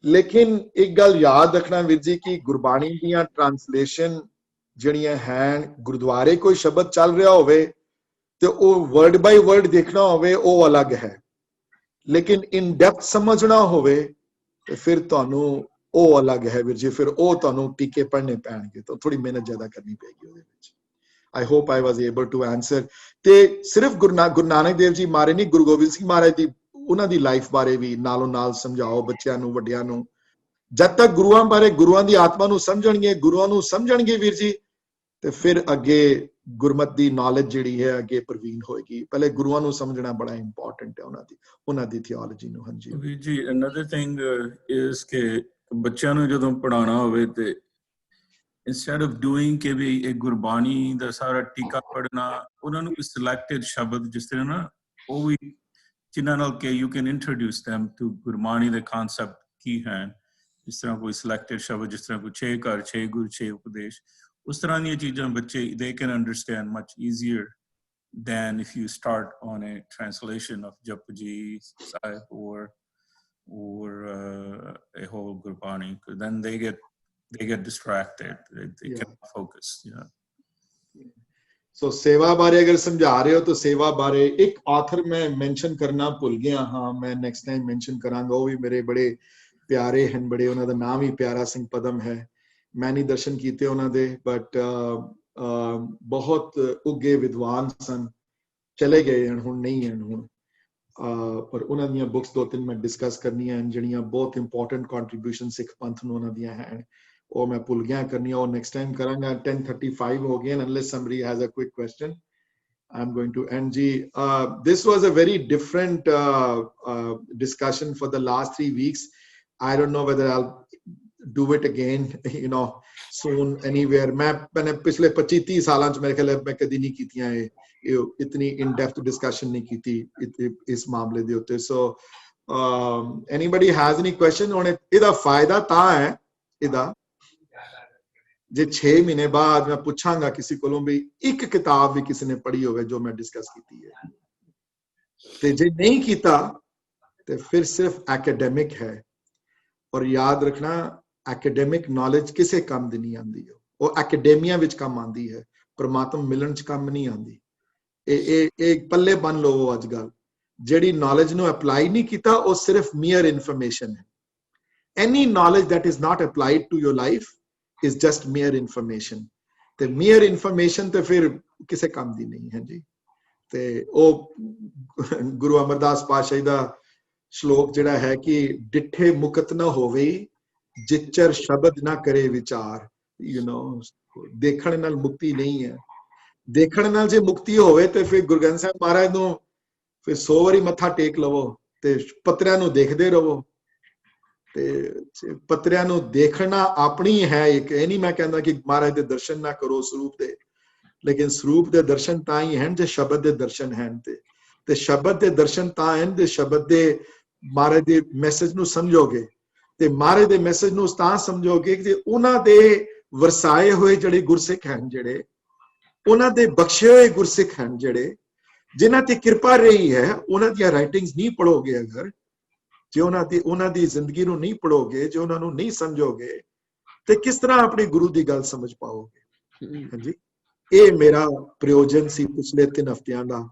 ਲੇਕਿਨ ਇੱਕ ਗੱਲ ਯਾਦ ਰੱਖਣਾ ਵੀਰ ਜੀ ਕਿ ਗੁਰਬਾਣੀ ਦੀਆਂ ਟ੍ਰਾਂਸਲੇਸ਼ਨ ਜਿਹੜੀਆਂ ਹਨ, ਗੁਰਦੁਆਰੇ ਕੋਈ ਸ਼ਬਦ ਚੱਲ ਰਿਹਾ ਹੋਵੇ ਤੇ ਉਹ ਵਰਡ ਬਾਈ ਵਰਡ ਦੇਖਣਾ ਹੋਵੇ ਉਹ ਅਲੱਗ ਹੈ, ਲੇਕਿਨ ਇਨ ਡੈਪਥ ਸਮਝਣਾ ਹੋਵੇ ਤੇ ਫਿਰ ਤੁਹਾਨੂੰ ਉਹ ਅਲੱਗ ਹੈ ਵੀਰ ਜੀ। ਫਿਰ ਉਹ ਤੁਹਾਨੂੰ ਟੀਕੇ ਪੜ੍ਹਨੇ ਪੈਣਗੇ, ਤਾਂ ਥੋੜੀ ਮਿਹਨਤ ਜ਼ਿਆਦਾ ਕਰਨੀ ਪਏਗੀ ਉਹਦੇ ਵਿੱਚ। I hope I was able to answer। ਤੇ ਸਿਰਫ ਗੁਰੂ ਨਾਨਕ ਦੇਵ ਜੀ ਮਾਰੇ ਨਹੀਂ, ਗੁਰੂ ਗੋਬਿੰਦ ਸਿੰਘ ਮਹਾਰਾਜ ਦੀ ਉਹਨਾਂ ਦੀ ਲਾਈਫ ਬਾਰੇ ਵੀ ਨਾਲੋਂ ਨਾਲ ਸਮਝਾਓ ਬੱਚਿਆਂ ਨੂੰ, ਵੱਡਿਆਂ ਨੂੰ। ਜਦ ਤੱਕ ਗੁਰੂਆਂ ਬਾਰੇ, ਗੁਰੂਆਂ ਦੀ ਆਤਮਾ ਨੂੰ ਸਮਝਣਗੇ, ਗੁਰੂਆਂ ਨੂੰ ਸਮਝਣਗੇ ਵੀਰ ਜੀ, ਤੇ ਫਿਰ ਅੱਗੇ ਗੁਰਮਤ ਦੀ ਨੌਲੇਜ ਜਿਹੜੀ ਹੈ ਅੱਗੇ ਪ੍ਰਵੀਨ ਹੋਏਗੀ। ਪਹਿਲੇ ਗੁਰੂਆਂ ਨੂੰ ਸਮਝਣਾ ਬੜਾ ਇੰਪੋਰਟੈਂਟ ਹੈ, ਉਹਨਾਂ ਦੀ ਥਿਓਲੋਜੀ ਨੂੰ। ਹਾਂਜੀ ਵੀਰ ਜੀ, another thing is ਕਿ ਬੱਚਿਆਂ ਨੂੰ ਜਦੋਂ ਪੜ੍ਹਾਉਣਾ ਹੋਵੇ ਤੇ instead of doing ਕਿ ਵੀ ਇੱਕ ਗੁਰਬਾਣੀ ਦਾ ਸਾਰਾ ਟੀਕਾ ਪੜ੍ਹਨਾ, ਉਹਨਾਂ ਨੂੰ ਕੋਈ ਸਿਲੈਕਟਡ ਸ਼ਬਦ ਜਿਸ ਤਰ੍ਹਾਂ ਨਾ, ਉਹ ਵੀ ਜਿਨ੍ਹਾਂ ਨਾਲ ਕਿ you can introduce them to Gurbani ਦੇ concept ਕੀ ਹੈ। ਜਿਸ ਤਰ੍ਹਾਂ ਕੋਈ ਸਿਲੈਕਟਡ ਸ਼ਬਦ, ਜਿਸ ਤਰ੍ਹਾਂ ਕੋਈ 6 ਘਰ 6 ਗੁਰ 6 ਉਪਦੇਸ਼, ਉਸ ਤਰ੍ਹਾਂ ਦੀਆਂ ਚੀਜ਼ਾਂ ਬੱਚੇ they can understand much easier than if you start on a translation of Japji Sahib or a whole Gurbani, because then they get distracted, they cannot focus। So सेवा बारे अगर समझा रहे हो तो सेवा बारे एक ऑथर मैं मेंशन करना भूल गया, हाँ मैं नेक्स्ट टाइम मेंशन करांगा। वो भी मेरे बड़े प्यारे हैं, बड़े उन्हों दा नाम ही प्यारा सिंह पदम है। मैं नहीं दर्शन कीते उन्हों दे, बट बहुत उगे विद्वान सन, चले गए हैं हुण नहीं हैं हुण, पर उन्हों दी बुक्स 2-3 मैं डिस्कस करनी है जिहड़ियां बहुत इंपॉर्टेंट कंट्रीब्यूशन सिख पंथ नूं उन्हों दी हैं। वो मैं भूल गया करनी, और नेक्स्ट टाइम करांगा। 10:35 हो गए, unless somebody has a quick question I'm going to end ji। This was a very different discussion for the last 3 weeks। I don't know whether I'll do it again, you know, soon anywhere। मैंने पिछले 25-30 सालों च मेरे ख्याल मैं कदी नहीं कीतियां इतनी in depth discussion नहीं की थी इस मामले दे उत्ते। So anybody has any question on it? इदा फायदा ता है इदा जे 6 महीने बाद मैं पूछांगा किसी को भी एक किताब भी किसी ने पढ़ी होवे जो मैं डिस्कस की है, ते जे नहीं कीता ते फिर सिर्फ एकेडमिक है। और याद रखना एकेडमिक नॉलेज किसे काम दी नहीं आती है, वो एकेडेमिया विच काम आती है, परमात्मा मिलन च काम नहीं आती। एक पल्ले बन लो वो अजकल जेड़ी नॉलेज नु अप्लाई नहीं किया वो सिर्फ मियर इन्फॉर्मेशन है। any knowledge that is not applied to your life is just mere information. ਤੇ mere information ਤੇ ਫਿਰ ਕਿਸੇ ਕੰਮ ਦੀ ਨਹੀਂ ਹੈ ਜੀ। ਤੇ ਉਹ ਗੁਰੂ ਅਮਰਦਾਸ ਪਾਤਸ਼ਾਹ ਦਾ ਸ਼ਲੋਕ ਜਿਹੜਾ ਹੈ ਕਿ ਡਿੱਠੇ ਮੁਕਤ ਨਾ ਹੋਵੇ ਜਿਚਰ ਸ਼ਬਦ ਨਾ ਕਰੇ ਵਿਚਾਰ। ਦੇਖਣ ਨਾਲ ਮੁਕਤੀ ਨਹੀਂ ਹੈ। ਦੇਖਣ ਨਾਲ ਜੇ ਮੁਕਤੀ ਹੋਵੇ ਤੇ ਫਿਰ ਗੁਰੂ ਗ੍ਰੰਥ ਸਾਹਿਬ ਮਹਾਰਾਜ ਨੂੰ ਫਿਰ 100 ਵਾਰੀ ਮੱਥਾ ਟੇਕ ਲਵੋ ਤੇ ਪੱਤਰਿਆਂ ਨੂੰ ਦੇਖਦੇ ਰਹੋ। ਤੇ ਪੱਤਰਿਆਂ ਨੂੰ ਦੇਖਣਾ ਆਪਣੀ ਹੈ ਇੱਕ, ਇਹ ਨਹੀਂ ਮੈਂ ਕਹਿੰਦਾ ਕਿ ਮਹਾਰਾਜ ਦੇ ਦਰਸ਼ਨ ਨਾ ਕਰੋ ਸਰੂਪ ਦੇ, ਲੇਕਿਨ ਸਰੂਪ ਦੇ ਦਰਸ਼ਨ ਤਾਂ ਹੀ ਹਨ ਜੇ ਸ਼ਬਦ ਦੇ ਦਰਸ਼ਨ ਹਨ। ਤੇ ਸ਼ਬਦ ਦੇ ਦਰਸ਼ਨ ਤਾਂ ਹਨ ਜੇ ਸ਼ਬਦ ਦੇ ਮਹਾਰਾਜ ਦੇ ਮੈਸੇਜ ਨੂੰ ਸਮਝੋਗੇ। ਤੇ ਮਹਾਰਾਜ ਦੇ ਮੈਸੇਜ ਨੂੰ ਤਾਂ ਸਮਝੋਗੇ ਕਿ ਉਹਨਾਂ ਦੇ ਵਰਸਾਏ ਹੋਏ ਜਿਹੜੇ ਗੁਰਸਿੱਖ ਹਨ, ਜਿਹੜੇ ਉਹਨਾਂ ਦੇ ਬਖਸ਼ੇ ਹੋਏ ਗੁਰਸਿੱਖ ਹਨ, ਜਿਹੜੇ ਜਿਨ੍ਹਾਂ ਤੇ ਕਿਰਪਾ ਰਹੀ ਹੈ, ਉਹਨਾਂ ਦੀਆਂ ਰਾਈਟਿੰਗਸ ਨਹੀਂ ਪੜੋਗੇ, ਅਗਰ ਜੇ ਉਹਨਾਂ ਦੀ ਜ਼ਿੰਦਗੀ ਨੂੰ ਨਹੀਂ ਪੜੋਗੇ, ਜੇ ਉਹਨਾਂ ਨੂੰ ਨਹੀਂ ਸਮਝੋਗੇ, ਤੇ ਕਿਸ ਤਰ੍ਹਾਂ ਆਪਣੇ ਗੁਰੂ ਦੀ ਗੱਲ ਸਮਝ ਪਾਓਗੇ। ਹਾਂਜੀ, ਇਹ ਮੇਰਾ ਪ੍ਰਯੋਜਨ ਸੀ ਪਿਛਲੇ 3 ਹਫ਼ਤਿਆਂ ਦਾ।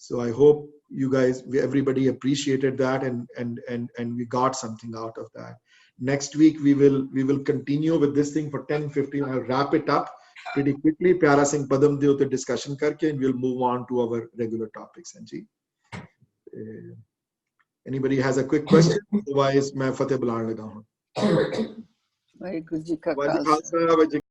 So I hope you guys, everybody appreciated that and we got something out of that. Next week we will continue with this thing for 10-15. I'll wrap it up pretty quickly. Pyara Singh Padam de utte discussion karke and we'll move on to our regular topics. Anji, anybody has a quick question? Otherwise, मैं फतेह बुलाने लगा हूँ। वाहिगुरू जी का खालसा।